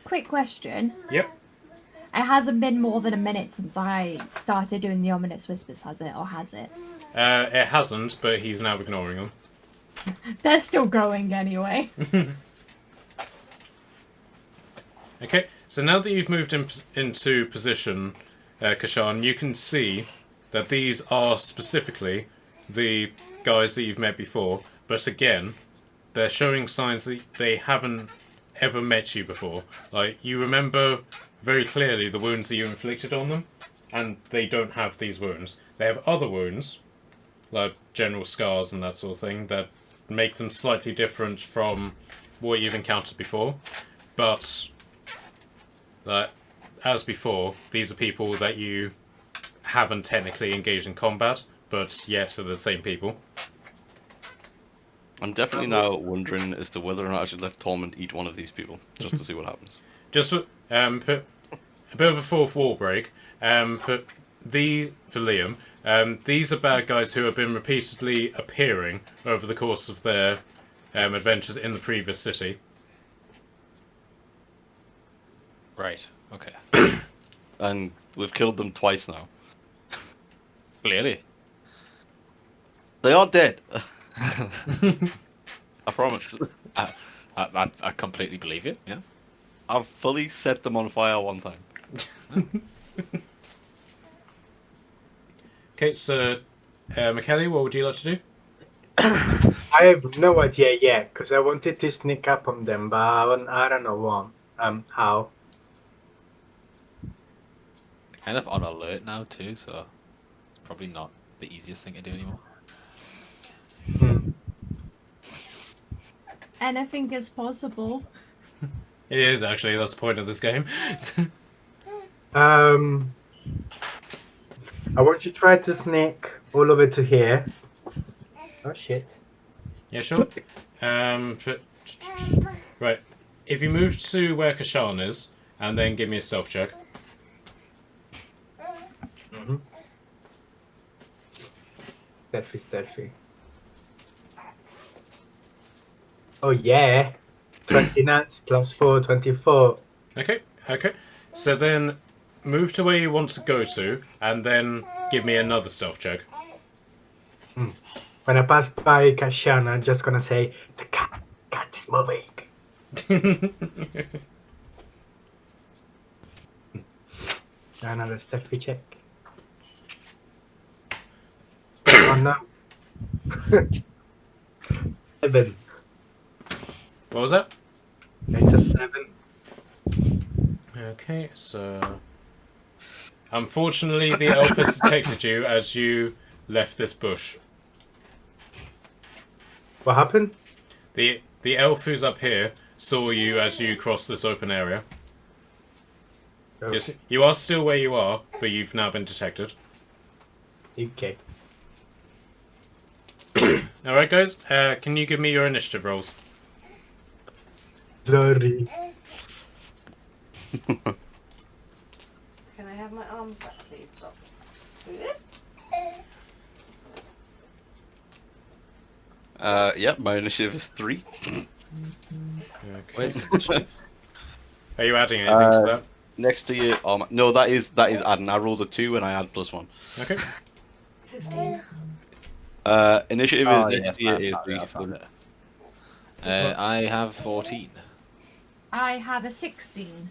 Quick question. Yep. It hasn't been more than a minute since I started doing the ominous whispers, has it? Or has it? It hasn't, but he's now ignoring them. They're still going anyway. Okay, so now that you've moved into position, Kashan, you can see that these are specifically the guys that you've met before, but again, they're showing signs that they haven't ever met you before. Like, you remember very clearly the wounds that you inflicted on them, and they don't have these wounds. They have other wounds, like general scars and that sort of thing, that make them slightly different from what you've encountered before. But, as before, these are people that you haven't technically engaged in combat, but yet are the same people. I'm definitely now wondering as to whether or not I should let Torment eat one of these people, just to see what happens. Just put a bit of a fourth wall break. For Liam, these are bad guys who have been repeatedly appearing over the course of their adventures in the previous city. Right. Okay. And we've killed them twice now. Clearly. They are dead. I promise. I completely believe you. Yeah. I've fully set them on fire one time. Okay, so McKelly, what would you like to do? I have no idea yet because I wanted to sneak up on them, but I don't know what. How? Kind of on alert now too, so it's probably not the easiest thing to do anymore. Anything is possible. It is actually. That's the point of this game. I want to try to sneak all over to here. Oh shit. Yeah, sure. Right. If you move to where Kashan is, and then give me a stealth check. Stealthy. Oh yeah. 29 plus 4, 24. Okay. So then move to where you want to go to, and then give me another stealth check. When I pass by Kashan, I'm just gonna say, the cat is moving. Another stealthy check. Oh no. 7. What was that? It's a 7. Okay, so unfortunately the elf has detected you as you left this bush. What happened? The elf who's up here saw you as you crossed this open area. Oh, Yes, you are still where you are, but you've now been detected. okay. Alright guys, can you give me your initiative rolls? Sorry. Can I have my arms back, please, Doc? Yeah, my initiative is 3. Okay. Where's initiative? Are you adding anything to that? Next to you, no, that is adding. I rolled a 2 and I add +1. Okay. 15. Initiative Oh, is yes, next to you I is found it, I 3. found it. I have 14. I have a 16.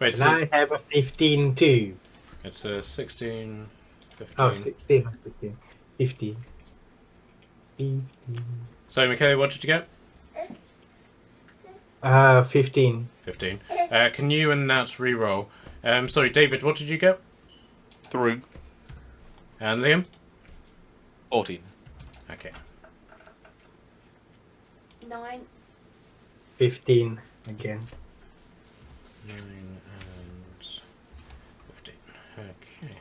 Wait, And so I have a 15 too. it's a 16, 15. Oh, 16, 15. 15. 15. So, Michaela, what did you get? 15. 15. Can you and Nat re-roll? Sorry, David, what did you get? 3. And Liam? 14. Okay. 9. 15 again. 9 and 15. Okay.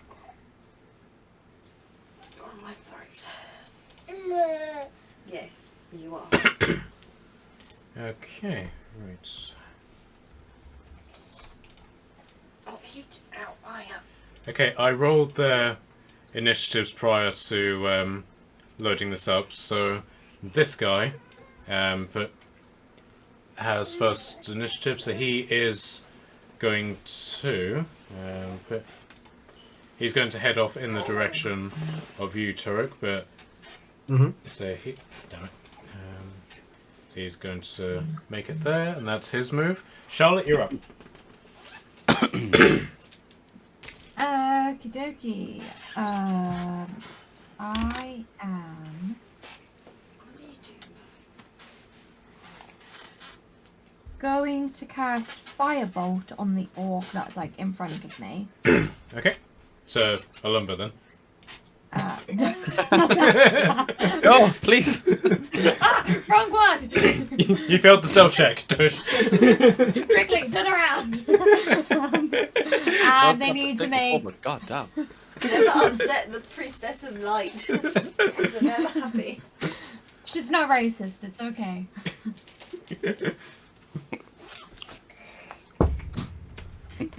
You're on my throat. Yes, you are. Okay, right. Oh, you. Ow, I am. Okay, I rolled the initiatives prior to loading this up, so this guy has first initiative, so he is going to he's going to head off in the direction of you, Turek, but so he damn it. So he's going to make it there, and that's his move. Charlotte, you're up. Okie dokie. I am What do you do? going to cast Firebolt on the orc that's like in front of me. Okay, so a lumber then. Oh, please! Wrong one! You failed the cell check. Quickly, turn around! And they need to Oh make... my god, damn. Never upset the priestess of light. She's never happy. She's not racist, it's okay.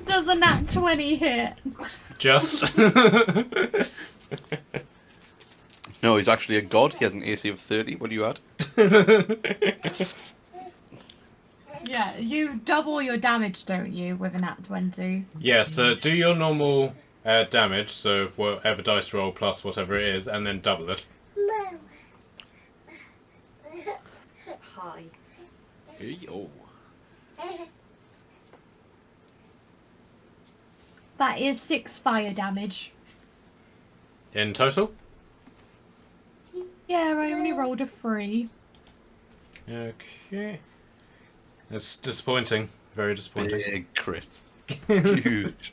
Does a nat 20 hit? Just. No, he's actually a god. He has an AC of 30. What do you add? Yeah, you double your damage, don't you, with a nat 20? Yeah, so do your normal damage, so whatever dice roll plus whatever it is, and then double it. Hi. Oh. That is 6 fire damage. In total? Yeah, I only rolled a 3. Okay. That's disappointing. Very disappointing. Big crit. Huge.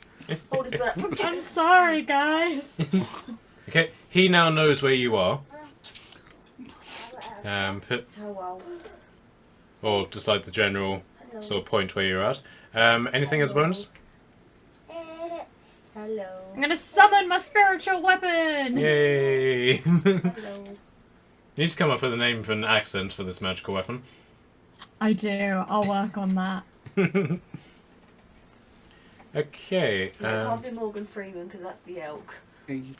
Hold his butt up. I'm sorry, guys. Okay, he now knows where you are. Oh wow. Or just like the general sort of point where you're at. Anything as a bonus? Hello. I'm gonna summon my spiritual weapon! Yay! You Hello. need to come up with a name for an accent for this magical weapon. I do, I'll work on that. Okay. It can't be Morgan Freeman because that's the elk.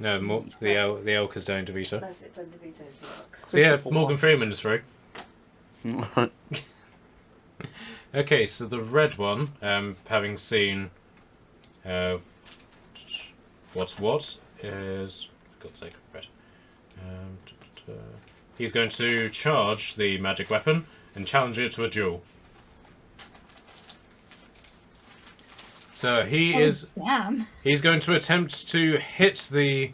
No, the elk is down to Vito. That's it, Don DeVito's the elk. So yeah, Christopher Morgan Walken. Freeman is free. Okay, so the red one, having seen what's what, is... For God's sake, red. He's going to charge the magic weapon and challenge it to a duel. So he's going to attempt to hit the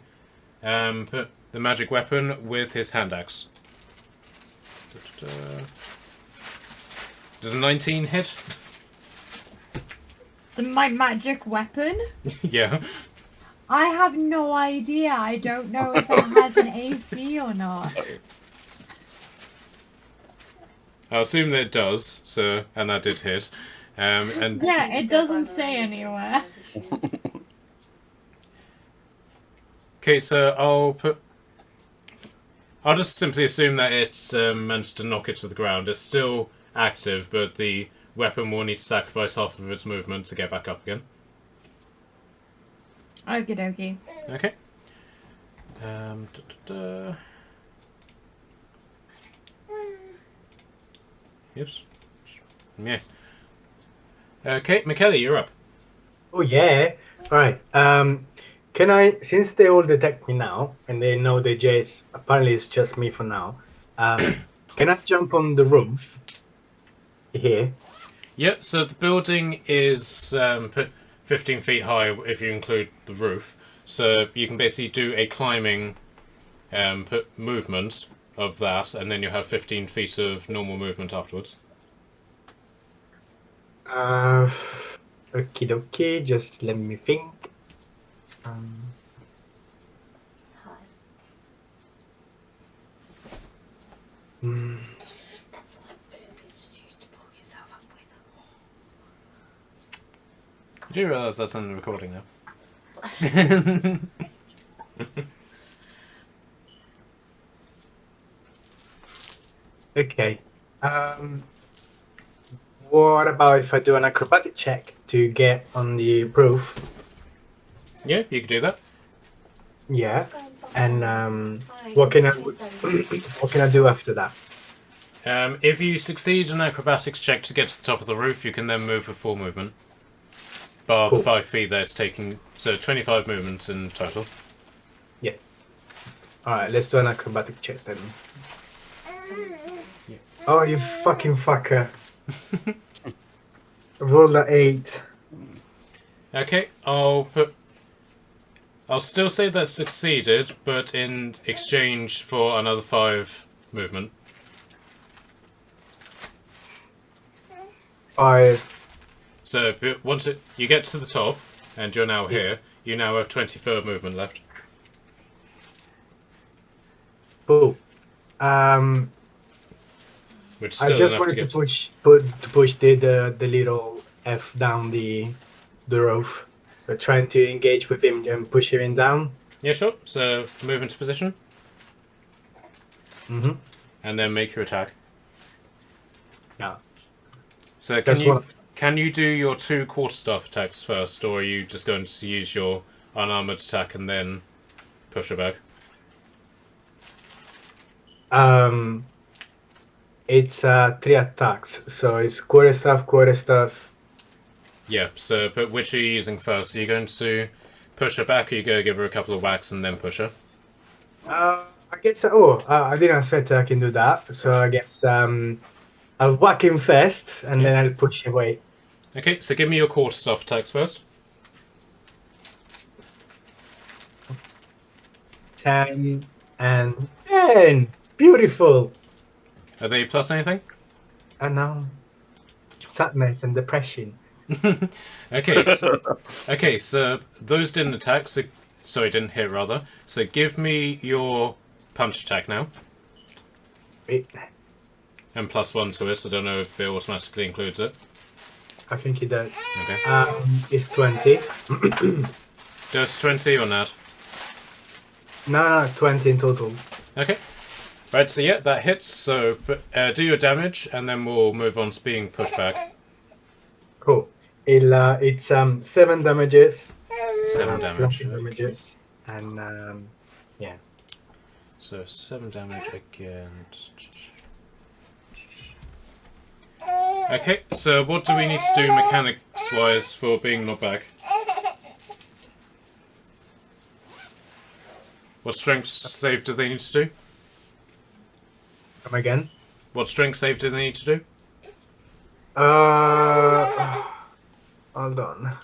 magic weapon with his hand axe. Does a 19 hit? My magic weapon? Yeah. I have no idea. I don't know if it has an AC or not. I'll assume that it does, so, and that did hit. And Yeah, it doesn't say anywhere. okay, so I'll just simply assume that it's managed to knock it to the ground. It's still active, but the weapon will need to sacrifice half of its movement to get back up again. Okie dokie. Okay. Yes. Yeah. Okay, McKelly, you're up. Oh yeah. Right. Can I, since they all detect me now and they know the Jace, apparently it's just me for now. Can I jump on the roof here? Yep, so the building is 15 feet high if you include the roof. So you can basically do a climbing movement of that, and then you have 15 feet of normal movement afterwards. Okie dokie, just let me think. Hi. That's what boobies used to pull yourself up with. You do realise that's on the recording now? Okay. What about if I do an acrobatic check to get on the roof? Yeah, you could do that. Yeah. And Hi. what can I Please don't. what can I do after that? If you succeed an acrobatics check to get to the top of the roof, you can then move with full movement. Bar Cool. the 5 feet that's taking, so 25 movements in total. Yes. Alright, let's do an acrobatic check then. Oh, you fucking fucker. Roll the 8. Okay, I'll still say that succeeded, but in exchange for another 5 movement. 5. So once you get to the top, and you're now here, you now have 23rd movement left. Cool. Which I still just enough to wanted to get. push the little F down the roof. But trying to engage with him and push him down. Yeah, sure. So move into position Mm-hmm. and then make your attack. Yeah. So That's what. can you do your 2 quarterstaff attacks first, or are you just going to use your unarmored attack and then push her back? It's 3 attacks, so it's quarterstaff. Yeah. So, but which are you using first? Are you going to push her back, or you go give her a couple of whacks and then push her? I guess. Oh, I didn't expect I can do that. So I guess I'll whack him first, and then I'll push away. Okay. So give me your quarterstaff attacks first. 10 and 10. Beautiful. Are they plus anything? And now sadness and depression. Okay. So those didn't attack. So sorry, didn't hit rather. So give me your punch attack now, Wait, and +1 to it. I don't know if it automatically includes it. I think he does. Okay. It's 20. Does 20 or not? No, 20 in total. Okay. Right, so yeah, that hits. So do your damage, and then we'll move on to being pushed back. Cool. It's 7 damages. 7 damage. Flashy damages. And yeah. So 7 damage again. Okay, so what do we need to do mechanics-wise for being knocked back? What strength save do they need to do? Come again? What strength save do they need to do? Hold on.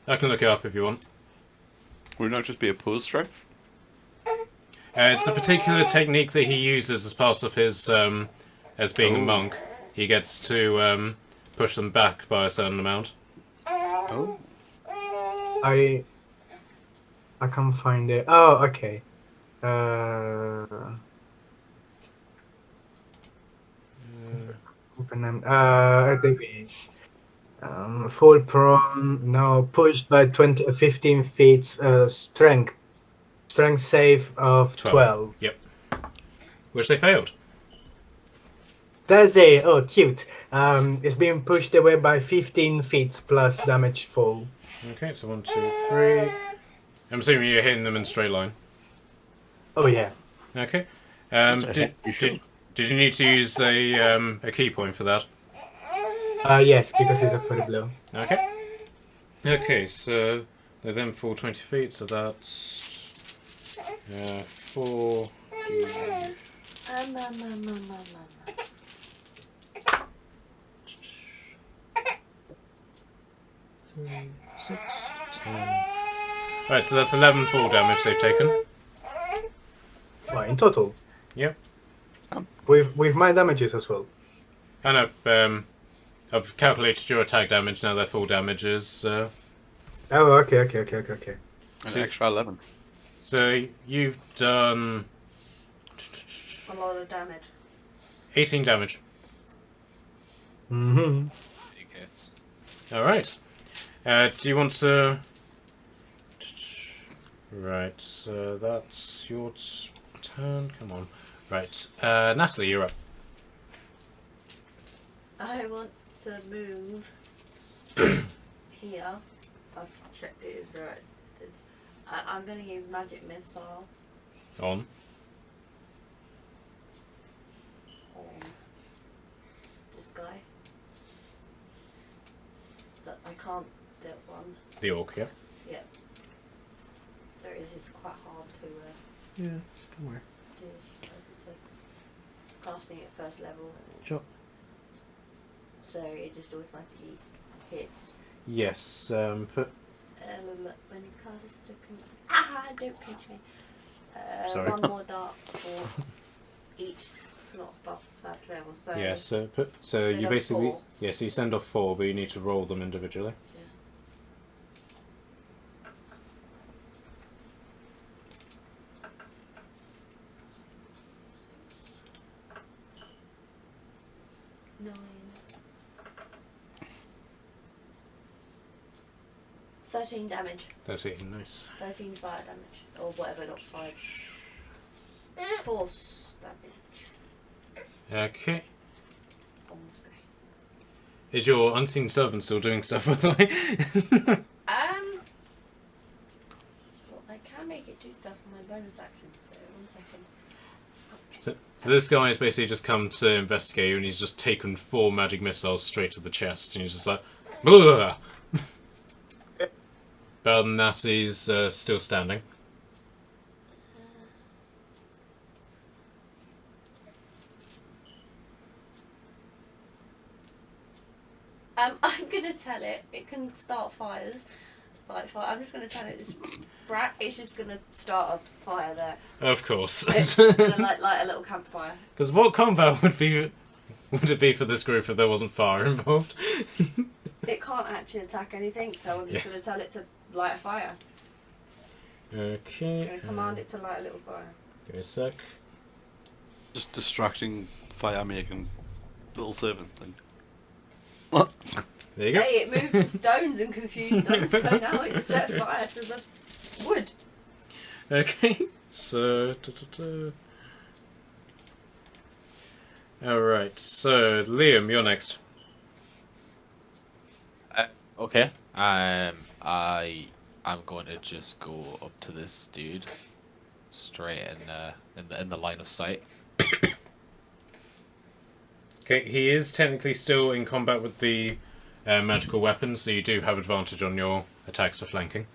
I can look it up if you want. Would it not just be opposed strength? It's a particular technique that he uses as part of his, as being a monk. He gets to push them back by a certain amount. Oh. I can't find it. Oh, okay. Open them. There it is. Fall prone. No, pushed by 15 feet. Strength save of 12. Yep. Which they failed. That's it. Oh, cute. It's being pushed away by 15 feet plus damage fall. Okay, so 1, 2, 3. I'm assuming you're hitting them in a straight line. Oh yeah. Okay. You should. Did you need to use a key point for that? Yes, because it's a fully blow. Okay. Okay, so they then fall 20 feet, so that's 4. 3, 6, 10. Right, so that's 11 full damage they've taken. Well, in total. Yep. With my damages as well. I know. I've calculated your attack damage. Now their full damage is. Oh, okay. An extra 11. So you've done A lot of damage. 18 damage. Mm-hmm. Big hits. All right. Do you want to? Right. So that's your turn. Come on. Right. Natalie, you're up. I want to move here. I've checked it is the right distance. I'm going to use magic missile On. on this guy. But I can't do one. The orc. Yeah. Yeah. So it's quite hard to Yeah. Don't worry. do. So casting at first level. Sure. So it just automatically hits. Yes. Put. When you cast a second. Ah! Don't pinch me. Sorry. One more dart for each slot above first level. So Yeah. So put. So you that's basically. 4. Yeah. So you send off 4, but you need to roll them individually. 9. 13 damage. 13, nice. 13 fire damage. Or whatever, not fire. Force damage. Okay. On the screen. Is your unseen servant still doing stuff, by the way? Well, I can make it do stuff on my bonus action, so 1 second. So this guy has basically just come to investigate you, and he's just taken 4 magic missiles straight to the chest, and he's just like, blah. Better than that, he's still standing. I'm gonna tell it can start fires. Like fire. I'm just gonna tell it this brat is just gonna start a fire there. Of course. It's just gonna light a little campfire. Because what combat would it be for this group if there wasn't fire involved? It can't actually attack anything, so I'm just gonna tell it to light a fire. Okay. I'm gonna command it to light a little fire. Give me a sec. Just distracting fire making little servant thing. What? There you go. Hey, it moved the stones and confused them, so now it's set fire to the wood. Okay. So. Alright, so Liam, you're next. Okay. I'm going to just go up to this dude, straight in the line of sight. Okay, he is technically still in combat with the magical weapons, so you do have advantage on your attacks for flanking.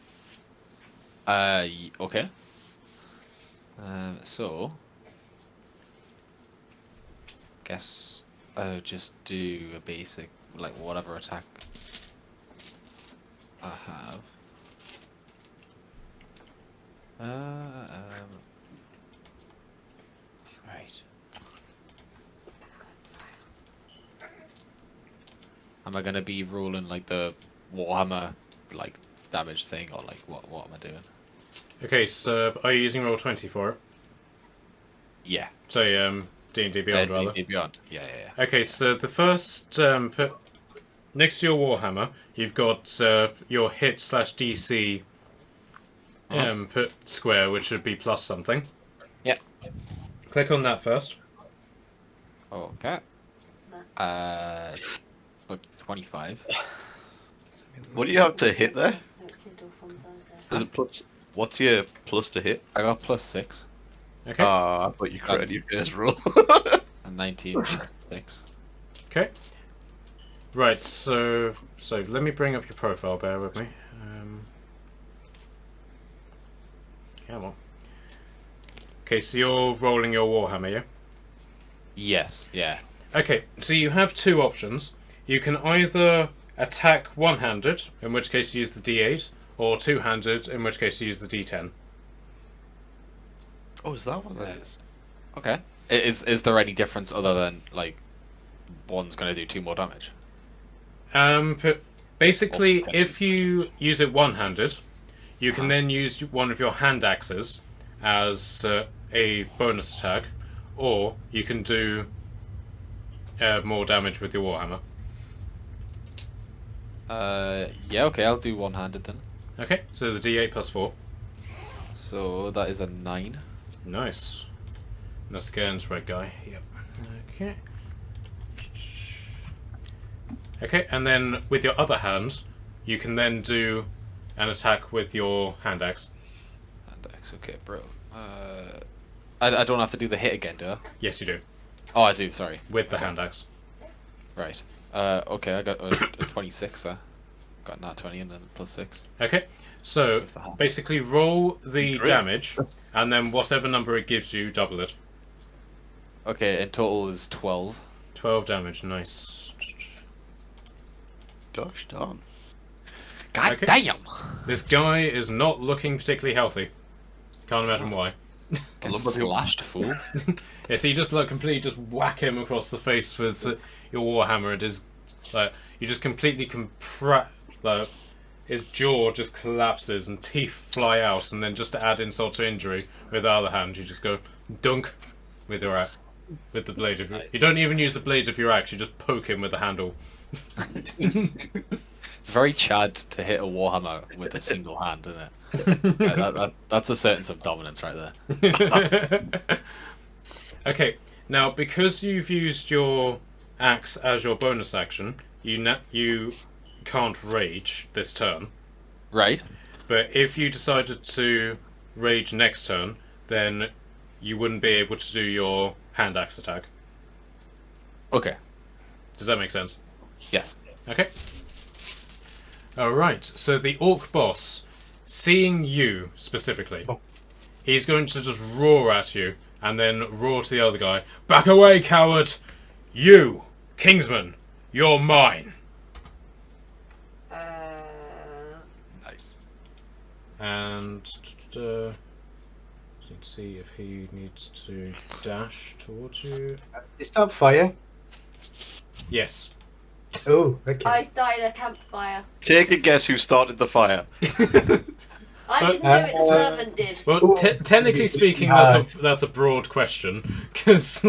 Okay. So, guess I'll just do a basic, like, whatever attack I have. Right. Am I gonna be rolling like the Warhammer like damage thing, or like what am I doing? Okay, so are you using Roll20 for it? Yeah. So, D&D Beyond, rather. D&D Beyond. Yeah. Okay, so the first, next to your Warhammer, you've got your hit/DC square, which should be plus something. Yeah. Click on that first. Okay. Look, 25. What do you have to hit there? Next to the door from Thursday. Is it plus? What's your plus to hit? I got +6. Okay. I thought you created your first roll. And 19 plus 6. Okay. Right, so let me bring up your profile, bear with me. Come on. Okay, so you're rolling your Warhammer, yeah? Yes, yeah. Okay, so you have 2 options. You can either attack one-handed, in which case you use the D8, or two-handed, in which case you use the D10. Oh, is that what that is? Okay. Is there any difference other than like one's gonna do 2 more damage? Basically, if you use it one-handed, you can then use one of your hand axes as a bonus attack, or you can do more damage with your Warhammer. Yeah, okay, I'll do one-handed then. Okay, so the D8 plus 4. So that is a 9. Nice. That's against red guy. Yep. Okay. Okay, and then with your other hand, you can then do an attack with your hand axe. Hand axe, okay, bro. I don't have to do the hit again, do I? Yes, you do. Oh, I do, sorry. With the hand axe. Right. Okay, I got a 26 there. Got nat 20 and then +6. Okay, so With the hand. basically roll the Great. damage, and then whatever number it gives you, double it. Okay, in total is 12. 12 damage, nice. Gosh darn. God Okay. damn! This guy is not looking particularly healthy. Can't imagine why. Get love that he- slashed, fool. Yeah, so you just like completely just whack him across the face with your Warhammer. It is like you just completely like his jaw just collapses and teeth fly out, and then just to add insult to injury, with the other hand you just go dunk with your with the blade of your... You don't even use the blade of your axe, you just poke him with the handle. It's very Chad to hit a warhammer with a single hand, isn't it? That's asserting some dominance right there. Okay, now because you've used your axe as your bonus action, you can't rage this turn. Right. But if you decided to rage next turn, then you wouldn't be able to do your hand axe attack. Okay. Does that make sense? Yes. Okay. Alright, so the orc boss, seeing you specifically, he's going to just roar at you, and then roar to the other guy, "Back away, coward! You, Kingsman, you're mine!" Nice. And let's see if he needs to dash towards you. Is that fire? Yes. Oh, okay. I started a campfire. Take a guess who started the fire. I didn't do it, the servant did. Well, Ooh. technically speaking, that's a broad question, because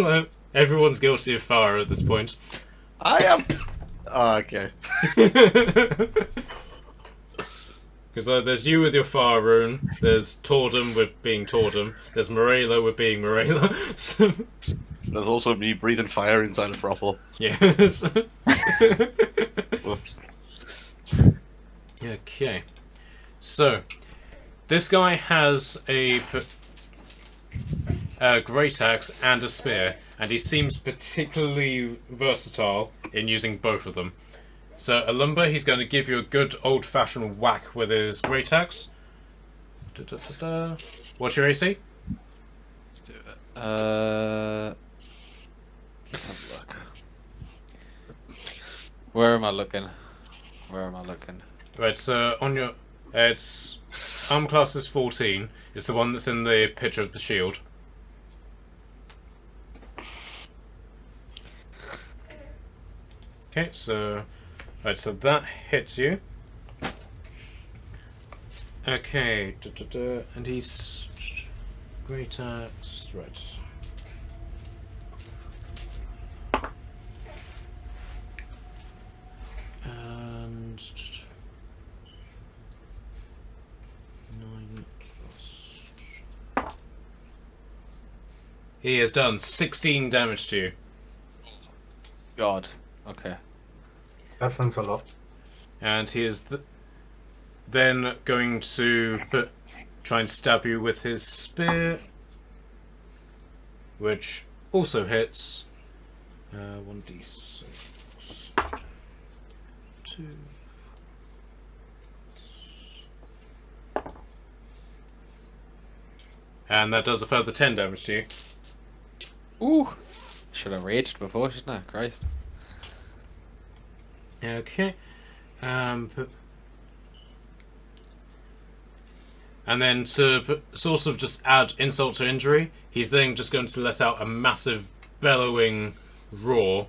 everyone's guilty of fire at this point. I am. Oh, okay. Because there's you with your fire rune, there's Tordem with being Tordem, there's Morela with being Morela. So, There's also me breathing fire inside a brothel. yes. Whoops. Okay. So, this guy has a great axe and a spear, and he seems particularly versatile in using both of them. So, Alumba, he's going to give you a good old-fashioned whack with his great axe. What's your AC? Let's do it. Let's have a look. Where am I looking? Right, so on your... it's... arm class is 14. It's the one that's in the picture of the shield. Okay, so... right, so that hits you. Okay, and he's... great axe... right. And... 9 plus... He has done 16 damage to you. God. Okay. That sounds a lot. And he is then going to try and stab you with his spear, which also hits. 1d6. 2. And that does a further 10 damage to you. Ooh. Should have raged before, shouldn't I? Christ. Okay. And then to sort of just add insult to injury, he's then just going to let out a massive bellowing roar,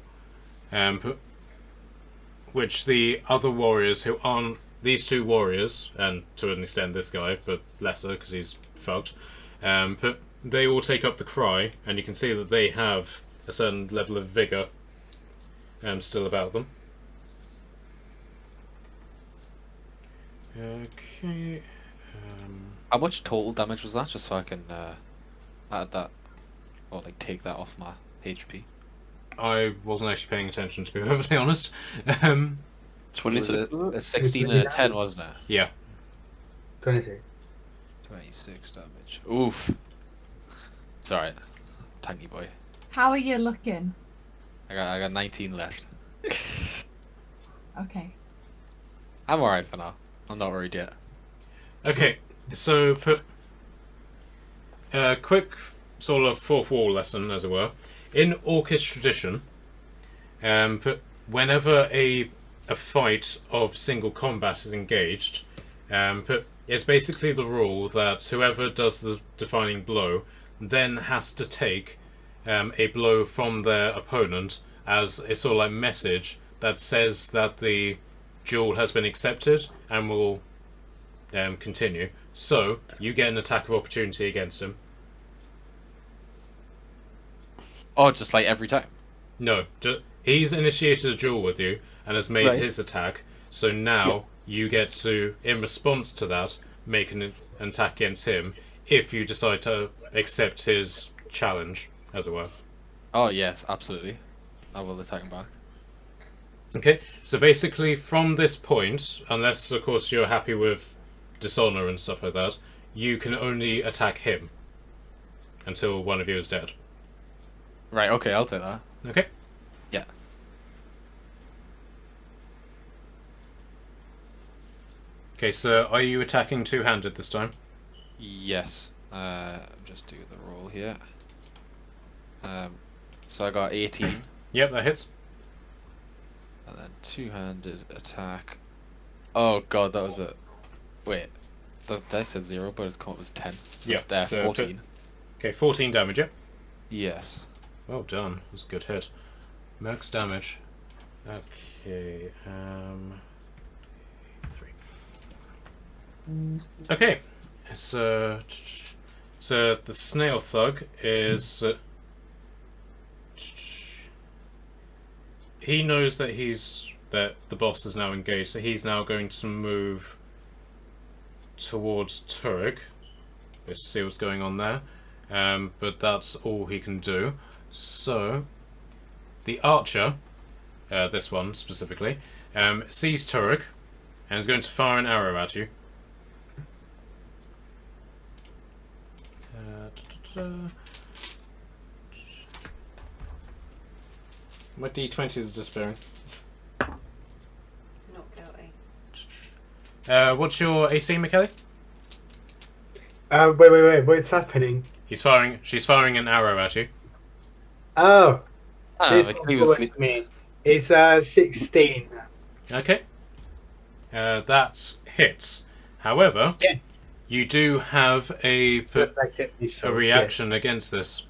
which the other warriors who aren't these two warriors, and to an extent this guy, but lesser because he's fucked, but they all take up the cry, and you can see that they have a certain level of vigour still about them. Okay. How much total damage was that? Just so I can add that, or like take that off my HP. I wasn't actually paying attention, to be perfectly honest. Was 26. it a 16 and a 10, wasn't it? Yeah. 26. 26 damage. Oof. It's alright. Tiny boy. How are you looking? I got 19 left. Okay. I'm alright for now. I'm not worried yet. Okay, so put a quick sort of fourth wall lesson, as it were. In Orcish tradition, whenever a fight of single combat is engaged, it's basically the rule that whoever does the defining blow then has to take a blow from their opponent as a sort of like message that says that the duel has been accepted and will continue. So you get an attack of opportunity against him. Oh, just like every time. No, he's initiated a duel with you and has made Right. his attack. So now you get to, in response to that, make an attack against him if you decide to accept his challenge, as it were. Oh yes, absolutely. I will attack him back. Okay, so basically from this point, unless of course you're happy with dishonor and stuff like that, you can only attack him until one of you is dead. Right. Okay, I'll take that. Okay? Yeah. Okay, so are you attacking two-handed this time? Yes. Just do the roll here. So I got 18, Yep, that hits. and then two-handed attack. Oh god, that was a. Wait, the dice said 0, but his count was 10. So Yeah, so 14. Okay, 14 damage, yep. Yes. Well done. That was a good hit. Max damage. Okay, 3. Okay, so the snail thug is. He knows that that the boss is now engaged, so he's now going to move towards Turek. Let's see what's going on there. But that's all he can do. So, the archer, this one specifically, sees Turek and is going to fire an arrow at you. My d20s are despairing. Not guilty. What's your AC, McKelly? Wait, what's happening? She's firing an arrow at you. Oh, this Like, one he was towards sleep- me. It's 16. Okay. That hits. However, Yeah. you do have a Reflected missiles, reaction yes. against this.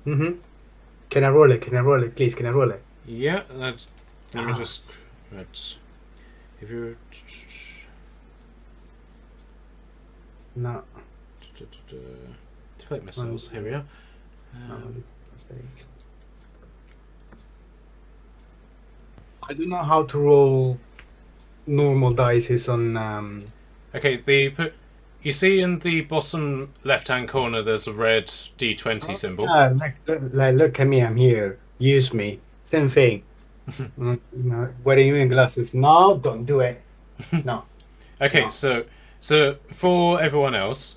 Can I roll it? Can I roll it? Please, can I roll it? Yeah, that's. Let me Ah. just. That's. If you. No. Deflect missiles. Here we are. I don't know how to roll normal dice on. Okay, you see in the bottom left-hand corner, there's a red D20 symbol. Look at me, I'm here. Use me. Same thing. No, wearing you in glasses. No, don't do it. No. Okay, No. so for everyone else,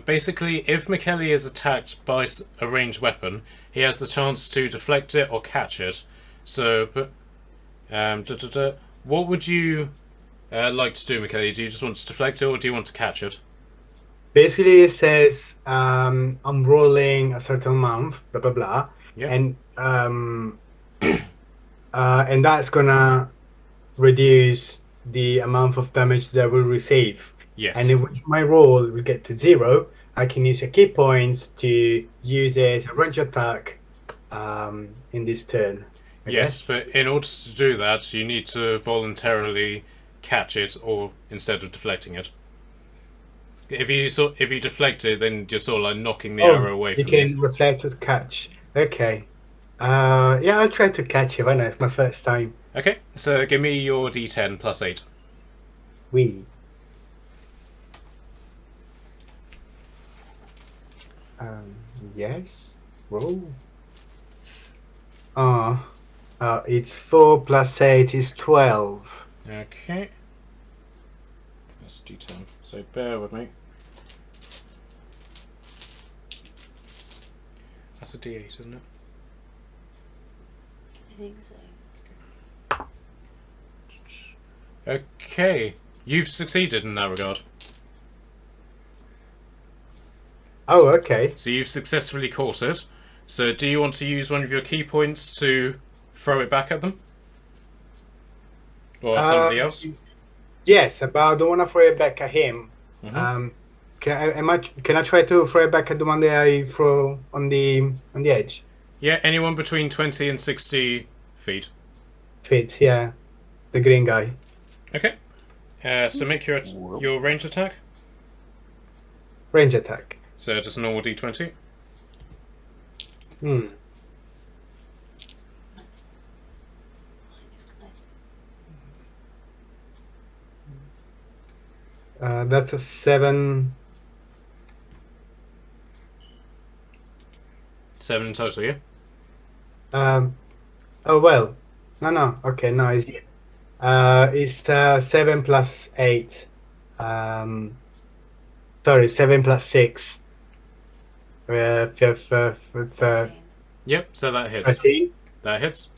basically, if McKelly is attacked by a ranged weapon, he has the chance to deflect it or catch it. So, what would you like to do, McKelly? Do you just want to deflect it, or do you want to catch it? Basically, it says I'm rolling a certain amount, blah blah blah, Yeah. and that's gonna reduce the amount of damage that I will receive. Yes. And if my roll will get to 0, I can use a key points to use it as a range attack in this turn. I Yes, guess. but in order to do that, you need to voluntarily catch it, or instead of deflecting it. If you deflect it, then you're sort of like knocking the arrow away you from can you. reflect or catch. Okay. Yeah, I'll try to catch it. Why not? It's my first time. Okay, so give me your D10 plus 8. We. Yes. Roll. It's 4 plus 8 is 12. Okay. That's D10. So bear with me. That's a D8, isn't it? I think so. Okay. You've succeeded in that regard. Oh, okay. So you've successfully caught it. So do you want to use one of your key points to throw it back at them? Or somebody else? Yes, but I don't want to throw it back at him. Mhm. Can I try to throw it back at the one that I throw on the edge? Yeah, anyone between 20 and 60 feet. Fits, yeah. The green guy. Okay. So make your range attack. Range attack. So just a normal D20. That's a 7. 7 in total, yeah? Oh well. No. Okay, no, it's 7 plus 8. Sorry, 7 plus 6. With 14. Yep, so that hits. 13. That hits.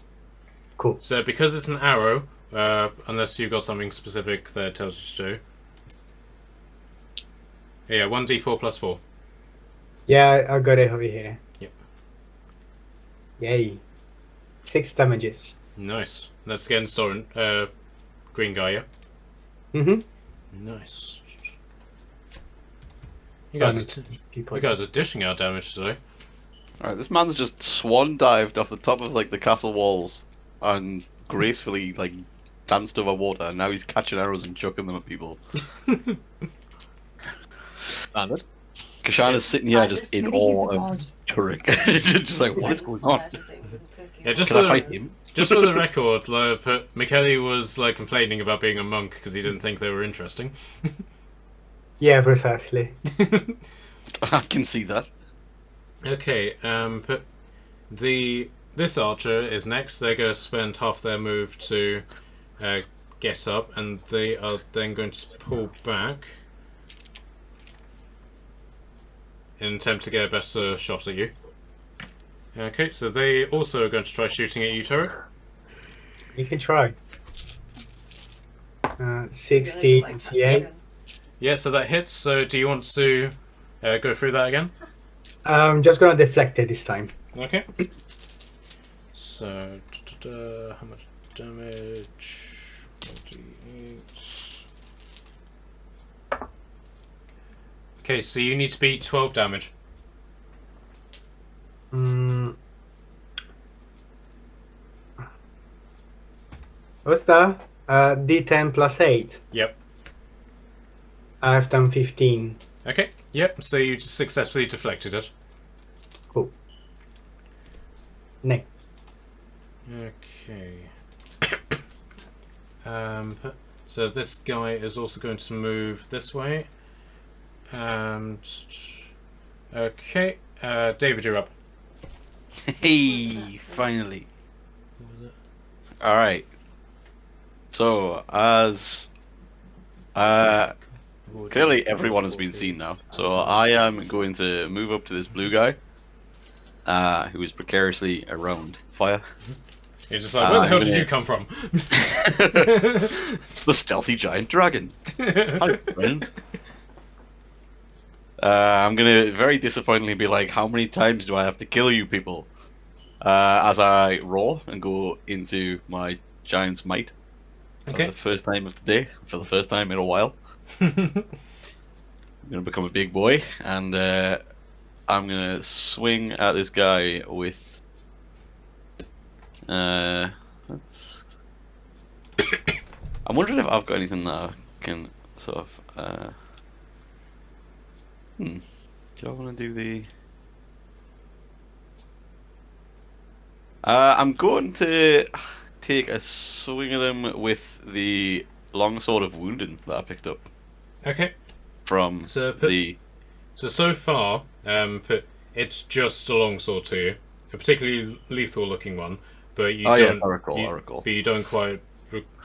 Cool. So because it's an arrow, unless you've got something specific that tells you to do. Yeah, 1d4 plus 4. Yeah, I got it over here. Yep. Yay. 6 damages. Nice. That's against Soren, green guy, yeah? Mm-hmm. Nice. You guys, Keep you guys are dishing out damage today. Alright, this man's just swan dived off the top of like the castle walls and gracefully like danced over water, and now he's catching arrows and chucking them at people. Standard. Kashana's sitting here just in Maybe he's awe a of god. Turek. Just like, what is going on? Yeah, just Can I for, fight him? just for the record, like, Michele was like complaining about being a monk because he didn't think they were interesting. Yeah, precisely. I can see that. Okay, but this archer is next. They're going to spend half their move to get up, and they are then going to pull back in an attempt to get a better shot at you. Okay, so they also are going to try shooting at you, Turek. You can try. 16 CA. Yeah, so that hits. So do you want to go through that again? I'm just gonna deflect it this time. Okay. So, how much damage? 48. Okay, so you need to beat 12 damage. What's that? D10 plus 8. Yep. I've done 15. Okay, yep, so you just successfully deflected it. Cool. Next. Okay. So this guy is also going to move this way. And okay, David, you're up. Hey, finally. Alright. So, as clearly everyone has been seen now, so I am going to move up to this blue guy, who is precariously around fire. He's just like, where the hell did gonna- you come from? The stealthy giant dragon. Hi, friend. I'm gonna very disappointingly be like, how many times do I have to kill you people? As I roar and go into my giant's might. For Okay. the first time of the day, for the first time in a while. I'm gonna become a big boy, and I'm gonna swing at this guy with. That's. I'm wondering if I've got anything that I can sort of. Do I want to do the? I'm going to take a swing at him with the longsword of wounding that I picked up Okay. from So the. So far, it's just a longsword to you, a particularly lethal-looking one. But you Oh, yeah, don't. I recall, you, I recall. But you don't quite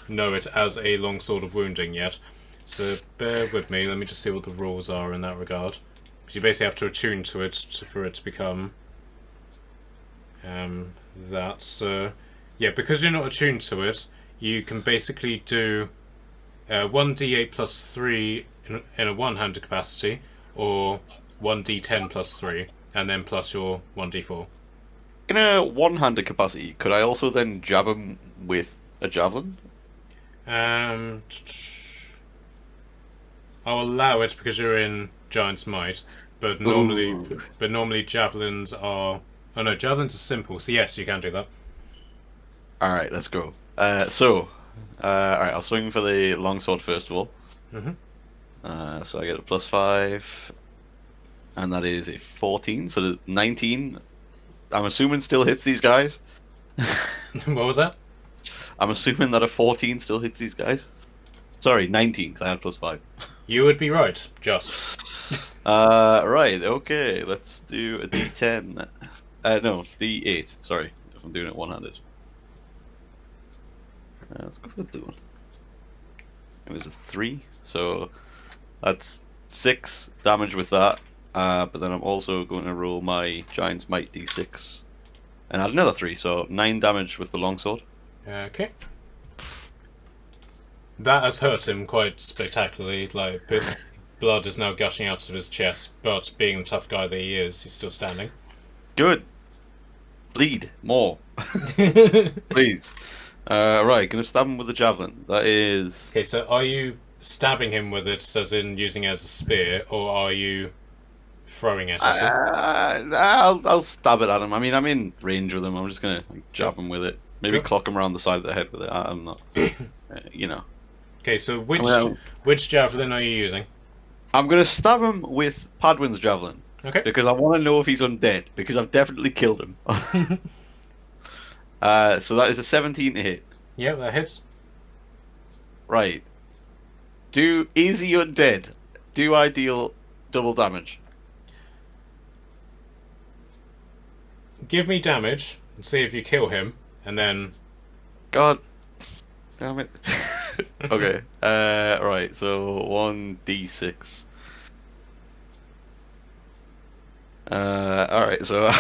know it as a longsword of wounding yet. So bear with me. Let me just see what the rules are in that regard. Because you basically have to attune to it for it to become. Yeah, because you're not attuned to it, you can basically do 1d8 plus 3 in a one-handed capacity, or 1d10 plus 3, and then plus your 1d4. In a one-handed capacity, could I also then jab him with a javelin? I'll allow it because you're in Giant's Might, but normally javelins are. Oh no, javelins are simple. So yes, you can do that. All right, let's go. All right, I'll swing for the longsword first of all. So I get a +5, and that is a 14. So the 19. I'm assuming still hits these guys. What was that? I'm assuming that a 14 still hits these guys. Sorry, 19, because I had +5. You would be right, just. Right, okay, let's do a D10. No, D8, sorry, if I'm doing it one-handed. Let's go for the blue one. It was a 3, so that's 6 damage with that. But then I'm also going to roll my Giant's Might D6 and add another 3, so 9 damage with the longsword. Okay. That has hurt him quite spectacularly. Like, blood is now gushing out of his chest, but being the tough guy that he is, he's still standing. Good. Bleed more, please. Right, gonna stab him with a javelin. That is. Okay, so are you stabbing him with it, as in using it as a spear, or are you throwing it at him? I'll stab it at him. I mean, I'm in range with him. I'm just gonna jab him with it. Maybe Sure. clock him around the side of the head with it. I'm not. You know. Okay, so Well- which javelin are you using? I'm gonna stab him with Padwin's javelin Okay. because I want to know if he's undead because I've definitely killed him. So that is a 17 to hit. Yeah, that hits. Right. Is he undead? Do I deal double damage? Give me damage and see if you kill him, and then God damn it. Okay. Right, so 1d6. Alright, so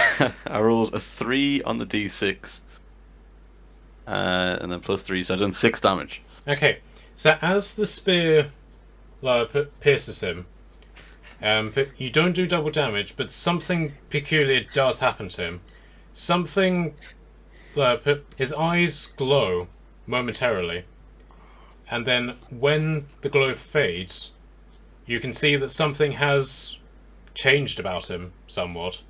I rolled a 3 on the d6. And then plus 3, so I've done 6 damage. okay. So as the spear pierces him, but you don't do double damage, but something peculiar does happen to him. Something, his eyes glow momentarily, and then when the glow fades, you can see that something has changed about him somewhat.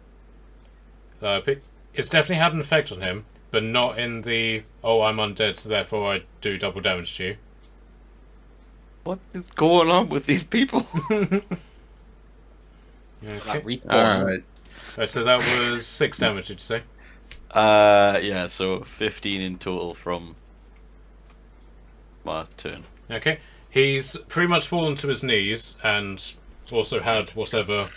But it's definitely had an effect on him, but not in the, oh, I'm undead, so therefore I do double damage to you. What is going on with these people? Okay. Like reborn. Alright. So that was 6 damage, did you say? Yeah, so 15 in total from my turn. Okay. He's pretty much fallen to his knees and also had whatever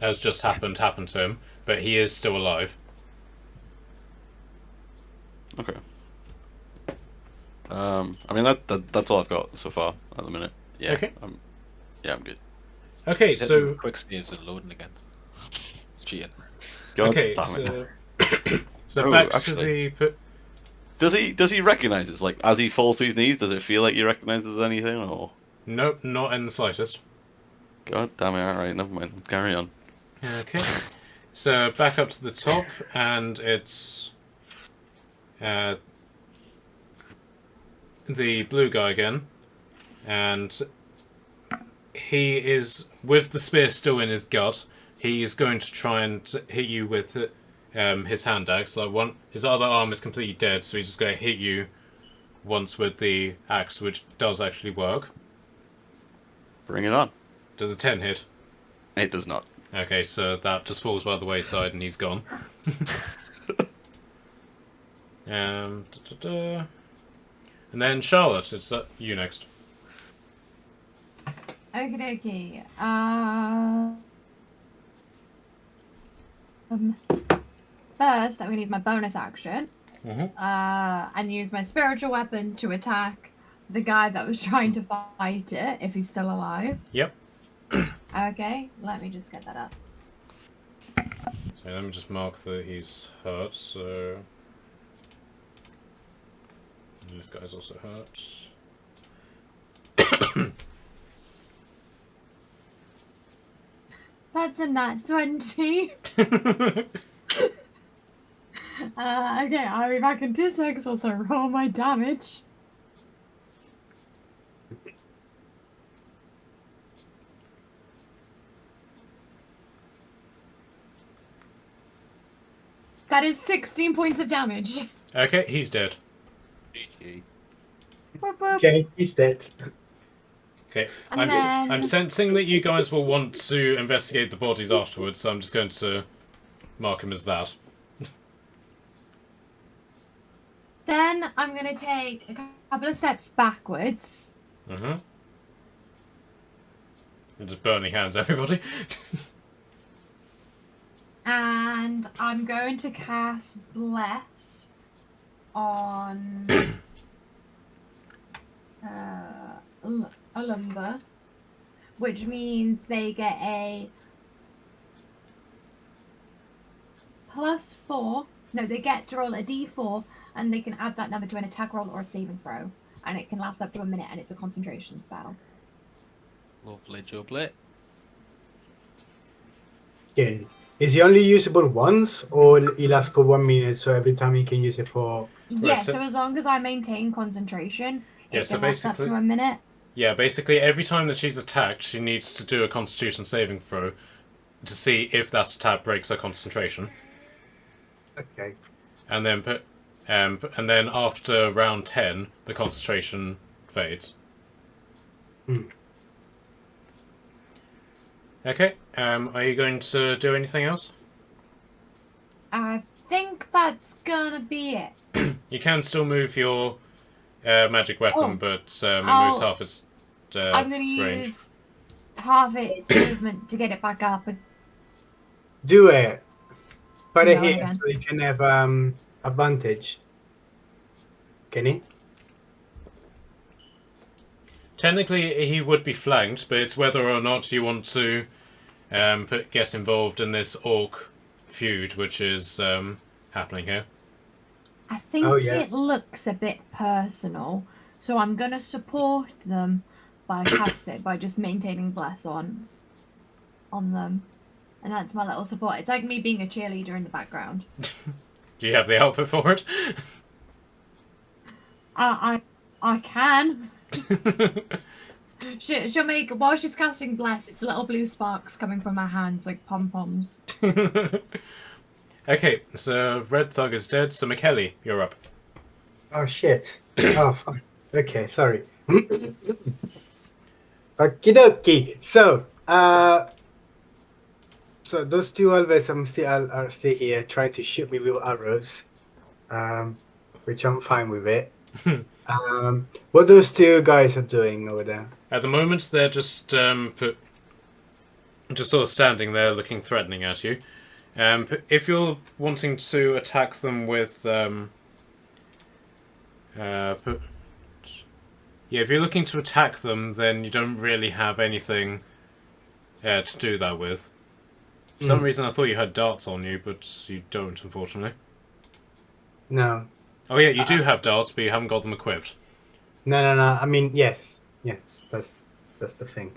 has just happened to him, but he is still alive. Okay. I mean that's all I've got so far at the minute. Yeah. Okay. I'm good. Okay, Hit so quick saves and loading again. It's cheating. God okay, damn it. so Oh, back actually- to the Does he recognize us? Like as he falls to his knees, does it feel like he recognizes anything or? nope, not in the slightest. God damn it! All right, never mind. Carry on. Okay, so back up to the top, and it's the blue guy again, and he is with the spear still in his gut. He is going to try and hit you with his hand axe. Like his other arm is completely dead, so he's just going to hit you once with the axe, which does actually work. Bring it on. Does a 10 hit? It does not. Okay, so that just falls by the wayside and he's gone. And then Charlotte, it's you next. Okie dokie. First, I'm going to use my bonus action and use my spiritual weapon to attack the guy that was trying to fight it, if he's still alive. Yep. Okay, let me just get that up. So let me just mark that he's hurt, so... And this guy's also hurt. That's a nat 20. Okay, I'll be back in 2 seconds whilst I roll my damage. That is 16 points of damage. Okay, he's dead. GG. Boop, boop. Okay, he's dead. Okay, And I'm then- sensing that you guys will want to investigate the bodies afterwards, so I'm just going to mark him as that. Then I'm going to take a couple of steps backwards. Mm-hmm. They're just burning hands, everybody. And I'm going to cast Bless on Alumba, which means they get a +4. No, they get to roll a d4, and they can add that number to an attack roll or a saving throw. And it can last up to a minute, and it's a concentration spell. Lovely jubbly. Yeah. Is he only usable once, or he lasts for 1 minute, so every time you can use it for... Yeah, Right, so- so as long as I maintain concentration, Yeah, it so can last up basically- to a minute. Yeah, basically every time that she's attacked, she needs to do a Constitution saving throw to see if that attack breaks her concentration, Okay. and then after round 10, the concentration fades. Hmm. Okay. Are you going to do anything else? I think that's gonna be it. You can still move your magic weapon, Oh, but it moves I'll- half its I'm gonna range. use half its movement to get it back up. And Do it. Put it No, here again. so you can have advantage. Can he? Technically, he would be flanked, but it's whether or not you want to get involved in this orc feud, which is happening here. I think Oh, yeah. it looks a bit personal, so I'm gonna support them by by just maintaining bless on them, and that's my little support. It's like me being a cheerleader in the background. Do you have the outfit for it? I can. She'll make while she's casting bless. It's little blue sparks coming from her hands like pom poms. Okay, so Red Thug is dead, so McKelly, you're up. Oh shit. Oh fuck. Okay, sorry. Okie dokie. So those two always are still here trying to shoot me with arrows, which I'm fine with it. What those two guys are doing over there? At the moment, they're just sort of standing there, looking threatening at you. If you're wanting to attack them with, if you're looking to attack them, then you don't really have anything to do that with. For some reason, I thought you had darts on you, but you don't, unfortunately. No. Oh yeah, you do have darts, but you haven't got them equipped. No. I mean, yes. That's the thing.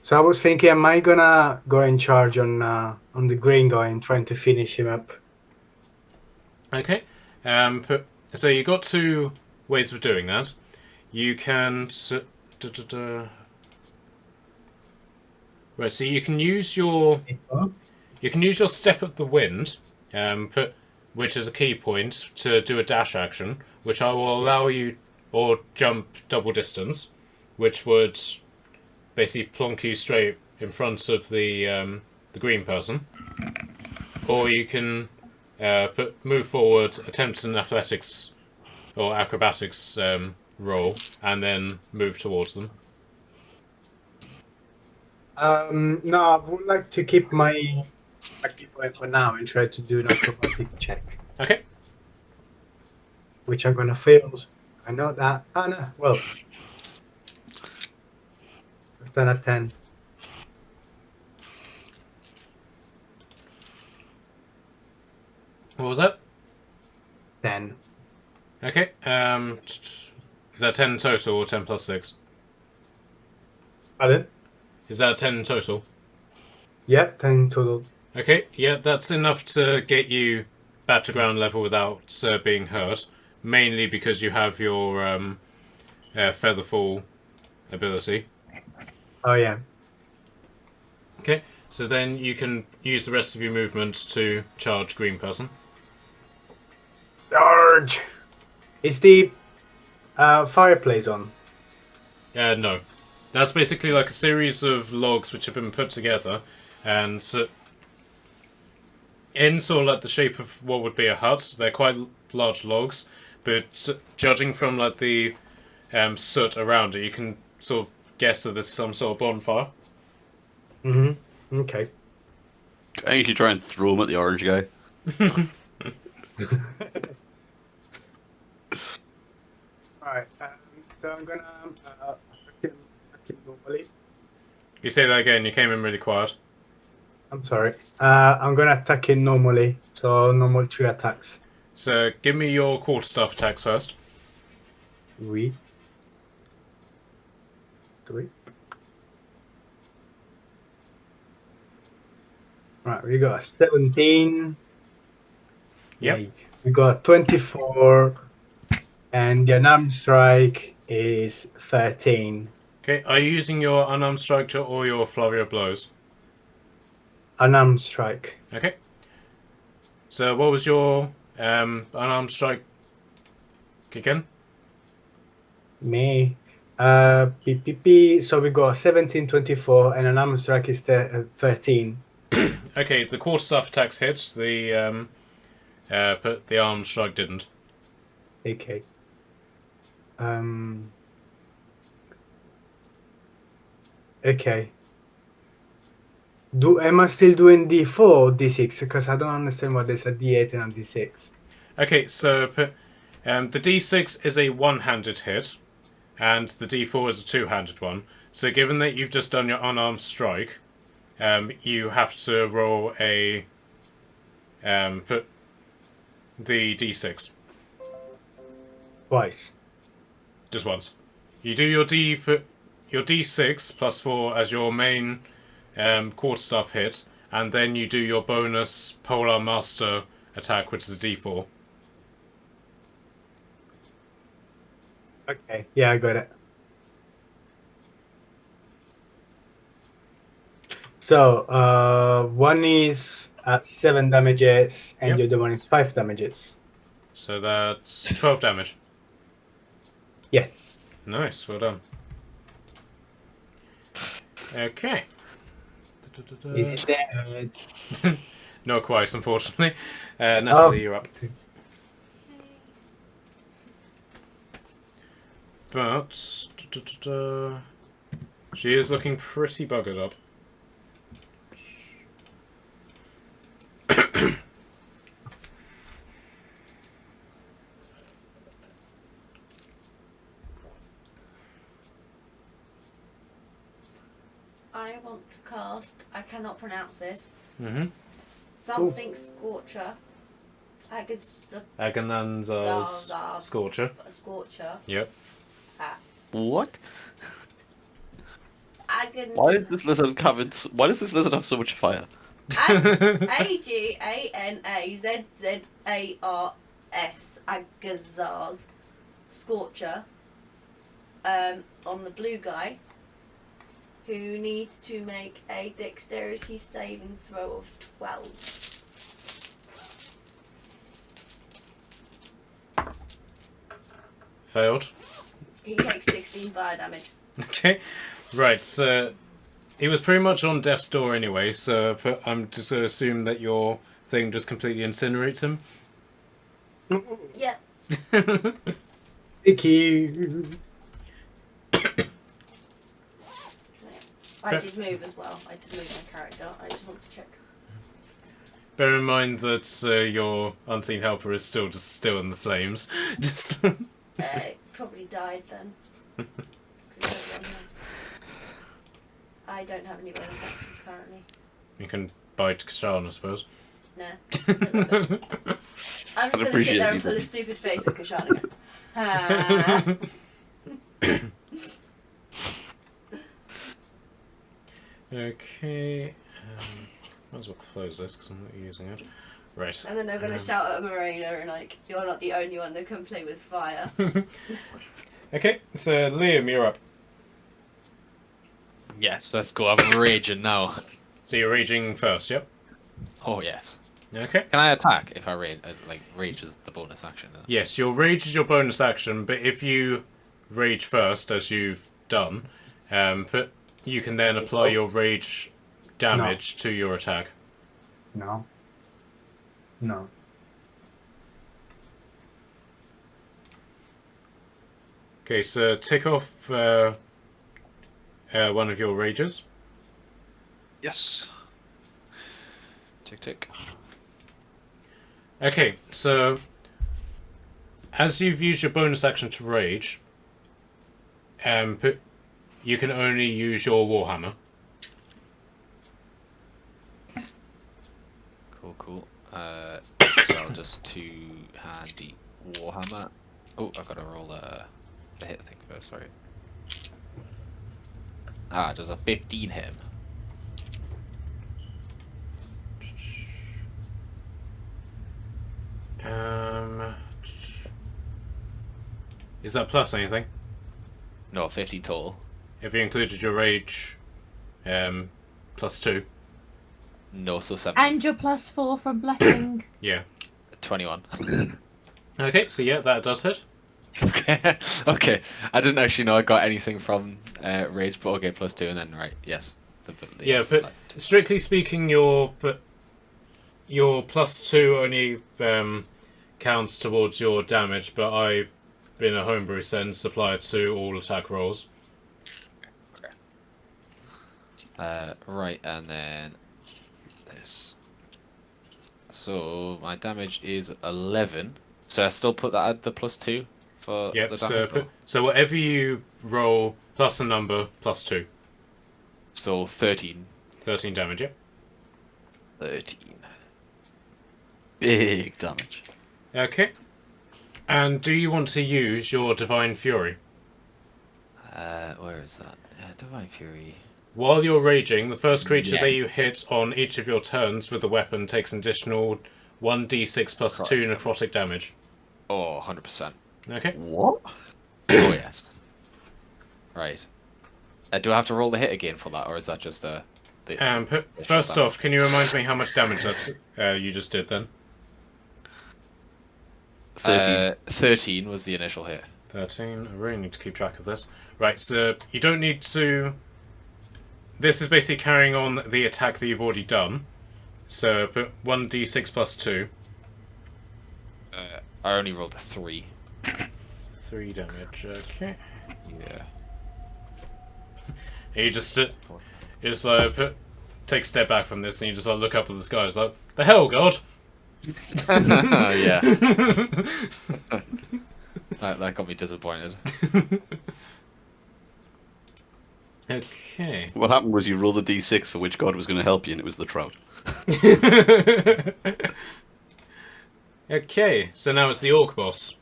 So I was thinking, am I gonna go in charge on the green guy and trying to finish him up? Okay. So you got two ways of doing that. You can right. So you can use your step of the wind, which is a key point to do a dash action, which I will allow you, or jump double distance, which would basically plonk you straight in front of the green person, or you can move forward, attempt an athletics or acrobatics roll, and then move towards them. No, I would like to keep my active point for now and try to do an acrobatic check, Okay. which I'm gonna fail. I know that. Oh no, well, I've done a 10. What was that? 10. Okay. Is that 10 total or 10 plus 6? Pardon? Is that 10 total? Yeah, 10 total. Okay, yeah, that's enough to get you back to ground level without being hurt. Mainly because you have your featherfall ability. Oh yeah. Okay, so then you can use the rest of your movement to charge green person. Charge! Is the fireplace on? No. That's basically like a series of logs which have been put together, and in sort of like the shape of what would be a hut. They're quite large logs, but judging from like the soot around it, you can sort of guess that this is some sort of bonfire. Mm-hmm. Okay. I think you should try and throw him at the orange guy. Alright, so I'm gonna attack him normally. You say that again. You came in really quiet. I'm sorry. I'm gonna attack him normally. So normal 3 attacks. So give me your quarterstaff attacks first. 3. Right, we got 17. Yep. Yay. We got 24. And the unarmed strike is 13. Okay, are you using your unarmed strike or your flurry of blows? Unarmed strike. Okay. So what was your unarmed strike again? Me. So we got 17, 24, and unarmed strike is 13. Okay, the quarterstaff attacks hit. But the armed strike didn't. Okay. Okay. Am I still doing D4 or D6? Because I don't understand what there's a D8 and a D6. Okay, so the D6 is a one-handed hit, and the D4 is a two-handed one. So given that you've just done your unarmed strike, you have to roll a put the D6 Twice. just once. You do your D6 plus 4 as your main quarterstaff hit, and then you do your bonus Polar Master attack, which is a D4. Okay. Yeah, I got it. So, one is at 7 damages, and Yep. the other one is 5 damages. So that's 12 damage. Yes. Nice, well done. Okay. Is it dead? Not quite, unfortunately. Natalie, Oh. you're up. But she is looking pretty buggered up. I want to cast. I cannot pronounce this. Mm-hmm. Something Scorcher. Agananza's Zar- Scorcher. Scorcher. Yep. What? Agan. Why does this lizard have so much fire? Aganazzars. Agazars. Scorcher. On the blue guy. Who needs to make a dexterity saving throw of 12. Failed. He takes 16 fire damage. Okay. Right, so he was pretty much on death's door anyway, so I'm just going to assume that your thing just completely incinerates him. Yep. Icky. I did move as well. I did move my character. I just want to check. Bear in mind that your unseen helper is still in the flames. Just It probably died then. 'Cause everyone else- I don't have any bonus actions currently. you can bite Kashan, I suppose. No. I'm just going to sit there and put a stupid face at Kashana. Okay. Might as well close this because I'm not using it. Right. And then I'm going to shout at Marina and like, you're not the only one that can play with fire. Okay, so Liam, you're up. Yes, let's go. I'm raging now. So you're raging first, yep? Oh yes. Okay. Can I attack if I rage? Rage is the bonus action. Yes, your rage is your bonus action, but if you rage first, as you've done, you can then apply your rage damage to your attack. No. Okay, so tick off one of your rages. Yes. Tick tick. Okay, so as you've used your bonus action to rage, you can only use your warhammer. Cool. So I'll just two-hand the warhammer. Oh, I gotta roll the hit thing first. Sorry. Does a 15 hit him? Is that plus anything? No, 50 total. If you included your rage, +2. No, so 7. And your +4 from blessing. Yeah. 21. Okay, so yeah, that does hit. Okay. Okay. I didn't actually know I got anything from rage, but okay, +2, and then right, yes. Yeah, yes, but strictly speaking, your +2 only counts towards your damage, but I've been a homebrew sense applied to all attack rolls. right, and then this. So my damage is 11. So I still put that at the +2 for Yep, the damage. so whatever you roll plus a number +2. So 13. 13 damage, yep. 13. Big damage. Okay. And do you want to use your Divine Fury? Where is that? Divine Fury. While you're raging, the first creature that you Yes. hit on each of your turns with the weapon takes an additional 1d6 plus 2 necrotic damage. Oh, 100%. Okay. What? Oh, yes. Right. Do I have to roll the hit again for that, or is that just the First off, can you remind me how much damage that you just did then? 13. 13 was the initial hit. 13. I really need to keep track of this. Right, so you don't need to... This is basically carrying on the attack that you've already done. So put 1d6 plus 2. I only rolled a 3. 3 damage, okay. Yeah. And you just take a step back from this and you just look up at the sky. It's like, the hell, God? Yeah. that got me disappointed. Okay. What happened was you rolled a d6 for which god was going to help you, and it was the trout. Okay, so now it's the orc boss.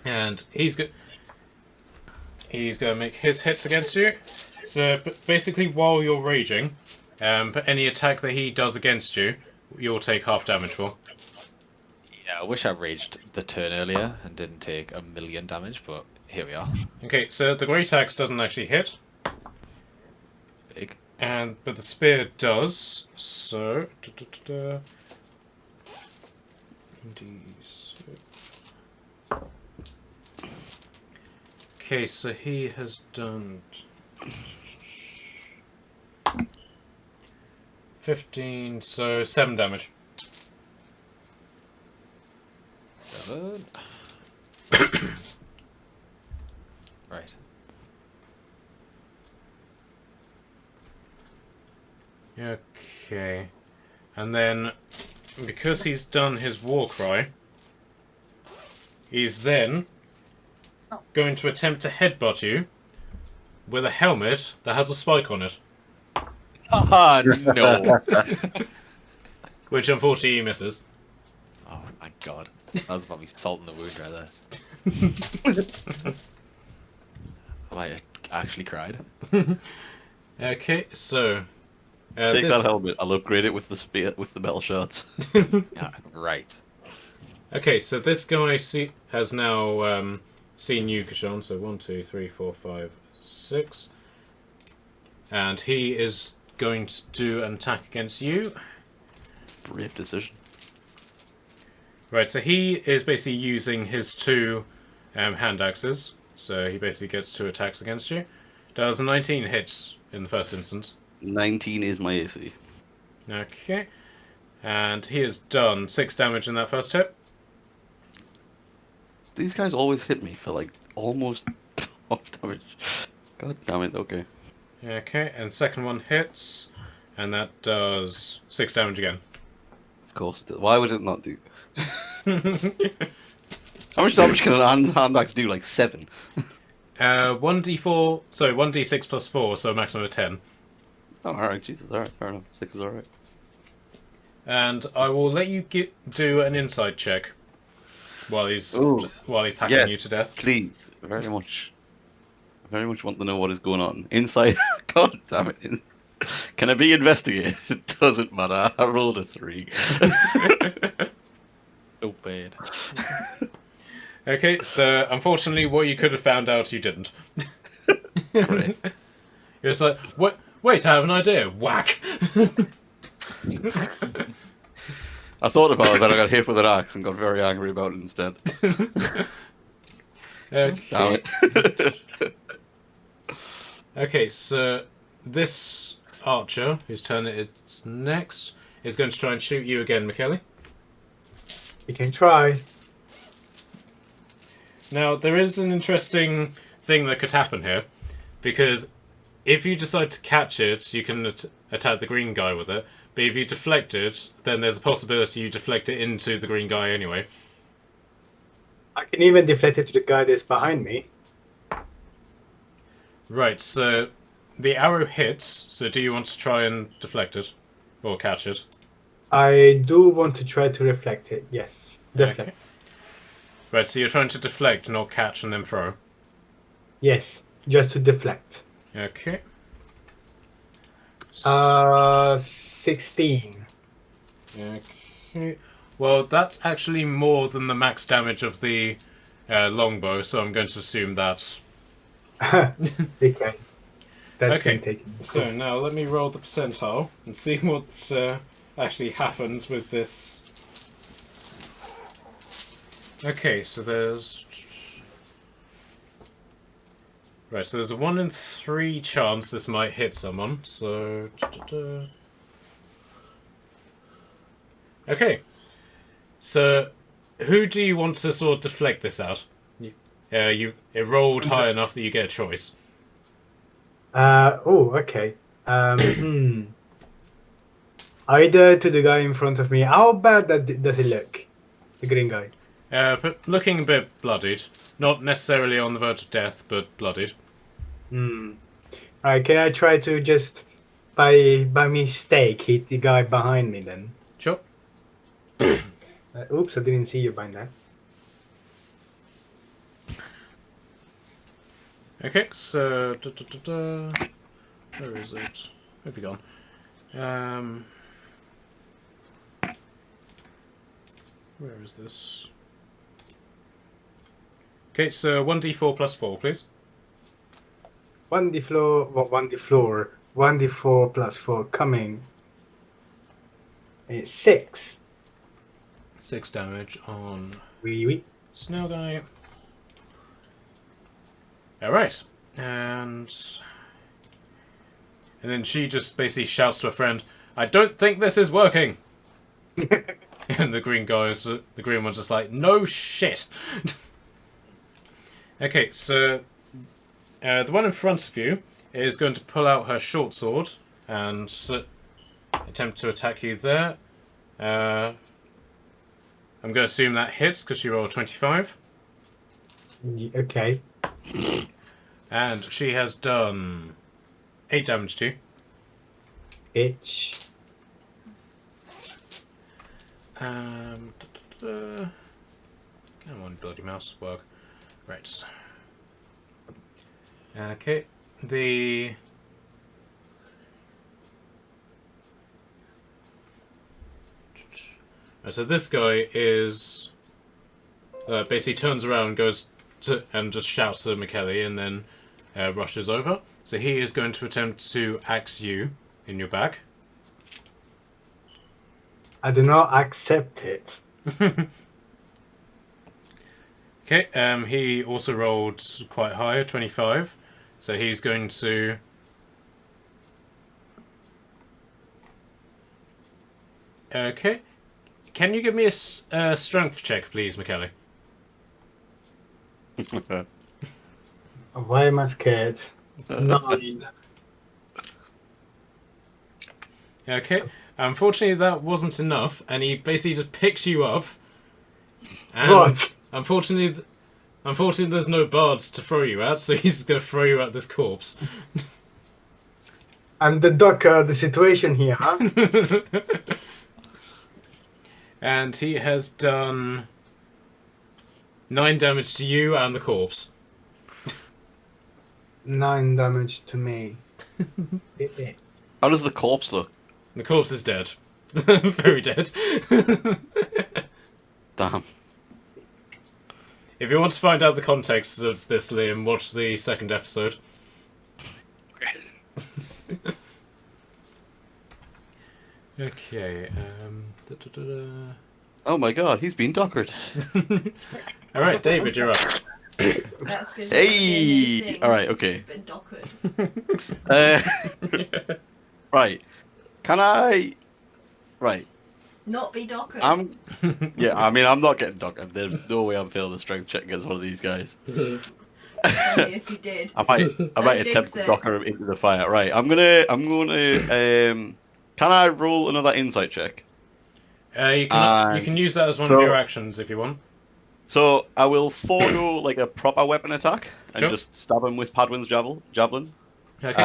And he's going to make his hits against you. So basically, while you're raging, any attack that he does against you, you'll take half damage for. Yeah, I wish I raged the turn earlier and didn't take 1,000,000 damage, but here we are. Okay, so the great axe doesn't actually hit, Big. but the spear does. So okay, so he has done 15, so 7 damage. 7. Right. Okay. And then, because he's done his war cry, he's then going to attempt to headbutt you with a helmet that has a spike on it. Ah, no. Which unfortunately he misses. Oh my god. That was probably salt in the wound right there. I might have actually cried. Okay, so... Take that helmet, I'll upgrade it with the spear, with the metal shards. Yeah, right. Okay, so this guy has now seen you, Kashan, so 1, 2, 3, 4, 5, 6. And he is going to do an attack against you. Brave decision. Right, so he is basically using his 2 hand axes. So he basically gets 2 attacks against you. Does 19 hits in the first instance. 19 is my AC. Okay. And he has done 6 damage in that first hit. These guys always hit me for like almost damage. God damn it, okay. Okay, and second one hits, and that does 6 damage again. Of course it does. Why would it not do? How much damage can an handbag do? Like 7? 1d4, sorry, 1d6 plus 4, so a maximum of 10. Oh, alright, Jesus, alright, fair enough. 6 is alright. And I will let you do an insight check while he's Ooh. hacking Yeah. you to death. Please, very much want to know what is going on. Inside, God damn it. Can it be investigated? It doesn't matter. I rolled a 3. So bad. Okay, so unfortunately, what you could have found out, you didn't. Right. You're just like, wait, I have an idea. Whack. I thought about it, then I got hit with an axe and got very angry about it instead. Damn Okay. it. Okay, so this archer, whose turn it's next, is going to try and shoot you again, McKelly. You can try. Now, there is an interesting thing that could happen here, because if you decide to catch it, you can attack the green guy with it, but if you deflect it, then there's a possibility you deflect it into the green guy anyway. I can even deflect it to the guy that's behind me. Right, so the arrow hits, so do you want to try and deflect it? Or catch it? I do want to try to reflect it, yes. Deflect. Okay. Right, so you're trying to deflect, not catch and then throw. Yes, just to deflect. Okay. 16. Okay. Well, that's actually more than the max damage of the longbow, so I'm going to assume that. Okay. That's Okay. been taken. So now let me roll the percentile and see what actually happens with this. Okay, so there's. Right, so there's a 1 in 3 chance this might hit someone, so. Okay. So, who do you want to sort of deflect this at? It rolled high enough that you get a choice. Okay. Either to the guy in front of me. How bad does it look? The green guy. But looking a bit bloodied. Not necessarily on the verge of death, but bloodied. Alright, can I try to just, by mistake, hit the guy behind me then? Sure. Oops, I didn't see you behind that. Okay, so. Where is it? Where have you gone? Where is this? Okay, so 1d4 plus 4, please. 1d4 plus 4 coming. It's 6. 6 damage on Wee. Snail Guy. Alright, and then she just basically shouts to her friend, "I don't think this is working!" And the green one's just like, "No shit!" Okay, so the one in front of you is going to pull out her short sword and attempt to attack you there. I'm going to assume that hits because she rolled 25. Okay. And she has done 8 damage to you. Bitch. Come on, bloody mouse, work. Right. Okay. So this guy is basically turns around, goes and just shouts at McKelly, and then rushes over. So he is going to attempt to axe you in your back. I do not accept it. Okay, he also rolled quite high, 25. So he's going to... Okay. Can you give me a strength check, please, McKelly? Why am I scared? 9. Okay. Unfortunately, that wasn't enough, and he basically just picks you up. And What? Unfortunately, there's no bards to throw you at, so he's going to throw you at this corpse. I'm the docker of the situation here, huh? And he has done 9 damage to you and the corpse. 9 damage to me. How does the corpse look? The corpse is dead. Very dead. Damn. If you want to find out the context of this, Liam, watch the second episode. Okay, Oh my god, he's been dockered. Alright, David, you're up. That's good. Hey! Alright, okay. Been dockered. Right. Can I... Right. Not be dockered. Yeah, I mean, I'm not getting dockered. There's no way I'm failing a strength check against one of these guys. Only if you did. I might attempt to jinx it. docker him into the fire. Right, I'm gonna, can I roll another insight check? You can use that as one of your actions if you want. So, I will forego, like, a proper weapon attack, and Sure. just stab him with Padwin's javelin. Okay.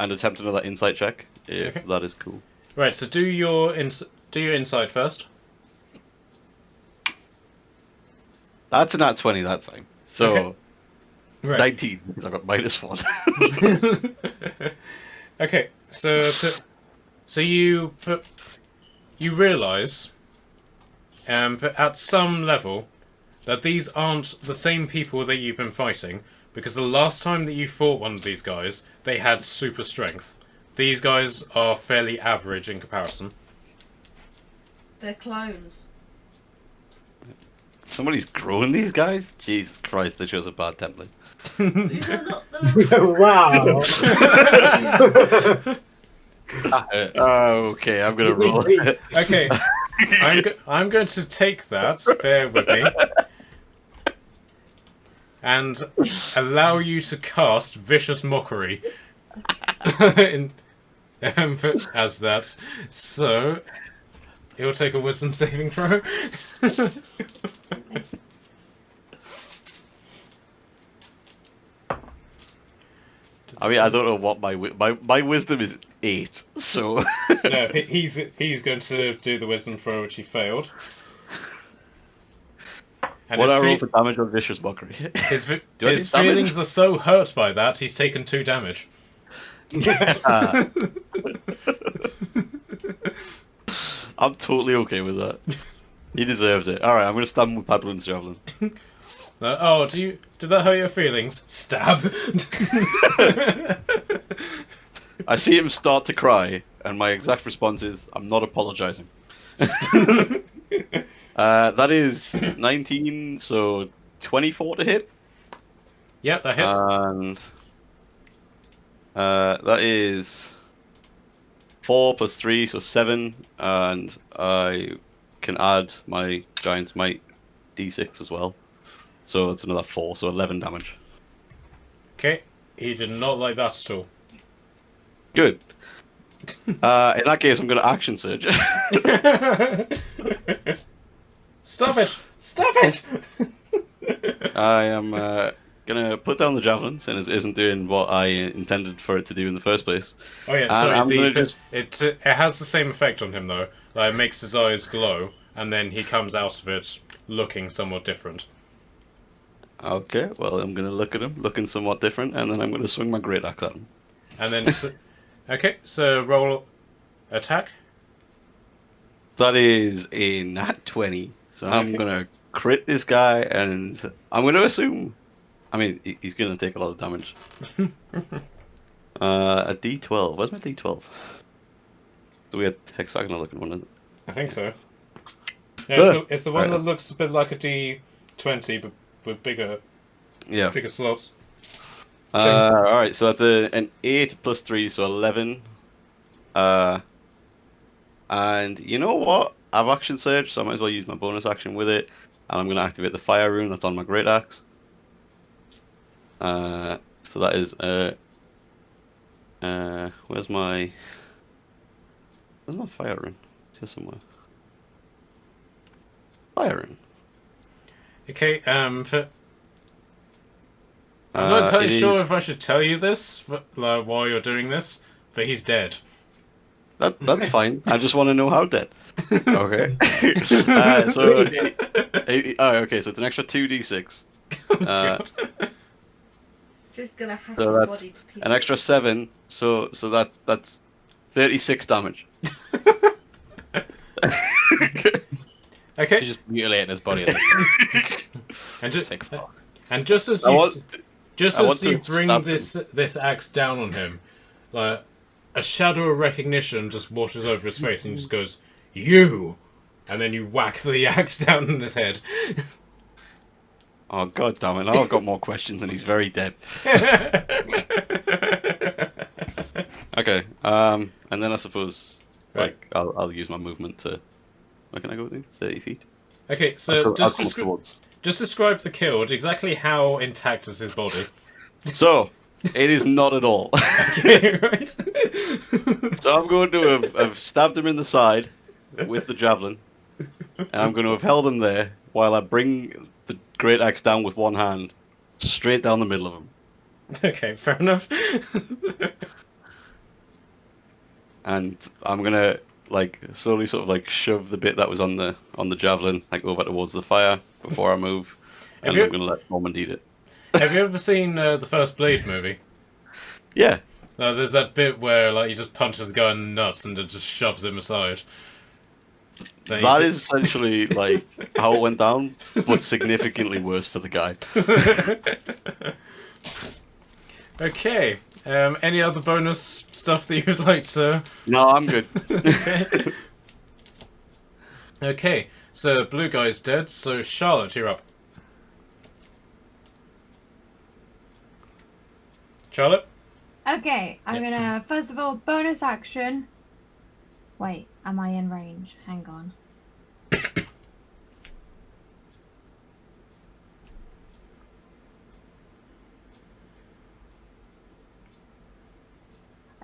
And attempt another insight check, if Okay. that is cool. Right, so do your insight first. That's a nat 20 that time. So, Okay. Right. 19, because I got -1. Okay, so you realise, but at some level, that these aren't the same people that you've been fighting, because the last time that you fought one of these guys, they had super strength. These guys are fairly average in comparison. They're clones. Somebody's grown these guys? Jesus Christ, they chose a bad template. These are not the... Wow. Okay, I'm gonna roll. Okay, I'm going to take that, bear with me, and allow you to cast Vicious Mockery as that. So, he'll take a Wisdom saving throw. I mean, I don't know what my wisdom is 8, so... No, he's going to do the Wisdom throw, which he failed. And What I roll for damage on Vicious Mockery? his Do I his take damage? feelings are so hurt by that, he's taken 2 damage. I'm totally okay with that. He deserves it. Alright, I'm gonna stab him with Padwin's javelin. Oh, did that hurt your feelings? Stab! I see him start to cry, and my exact response is, I'm not apologizing. That is 19, so 24 to hit. Yep, that hits. And that is 4 plus 3, so 7, and I can add my Giant's Might d6 as well. So it's another 4, so 11 damage. Okay, he did not like that at all. Good. In that case, I'm going to action surge. Stop it! Stop it! I am going to put down the javelin, since it isn't doing what I intended for it to do in the first place. Oh yeah, And sorry. I'm gonna just... It has the same effect on him though. Like, it makes his eyes glow, and then he comes out of it looking somewhat different. Okay, well, I'm going to look at him, looking somewhat different, and then I'm going to swing my great axe at him. And then, okay, so roll attack. That is a nat 20, so I'm Okay. going to crit this guy, and I'm going to assume... I mean, he's going to take a lot of damage. A d12. Where's my d12? The weird hexagonal looking one, isn't it? I think so. Yeah, it's the one that looks a bit like a D20, but with bigger Yeah. slots. Alright, so that's an 8 plus 3, so 11. And you know what? I've action surge, so I might as well use my bonus action with it. And I'm going to activate the fire rune that's on my great axe. So that is where's my firing? It's here somewhere. Firing. Okay, I'm not entirely It sure is- if I should tell you this while you're doing this, but he's dead. That's fine. I just want to know how dead. Okay. Okay, so it's an extra 2d6. Oh, God. Just gonna hack So his that's body to pieces. an extra 7. So that's 36 damage. Okay, He's just mutilating his body at this point. and just Sick fuck. and just as I you want bring stab him. this axe down on him, like a shadow of recognition just washes over his face and just goes, "You," and then you whack the axe down on his head. Oh god damn it! Now I've got more questions and he's very dead. Okay. And then I suppose like I'll use my movement to. Where can I go? 30 feet. Okay, so I'll come towards. just describe the killed. Exactly how intact is his body? So it is not at all. Okay, right. So I'm going to have stabbed him in the side with the javelin, and I'm going to have held him there while I bring the great axe down with one hand, straight down the middle of him. Okay, fair enough. And I'm gonna like slowly sort of like shove the bit that was on the javelin like over towards the fire before I move, and Have I'm gonna let Norman eat it. Have you ever seen the first Blade movie? Yeah. There's that bit where like he just punches the guy in the nuts and it just shoves him aside. Then That is essentially like how it went down, but significantly worse for the guy. Okay. Any other bonus stuff that you'd like to? No, I'm good. Okay. Okay. So blue guy's dead. So Charlotte, you're up. Charlotte. Okay, I'm gonna first of all bonus action. Wait, am I in range? Hang on.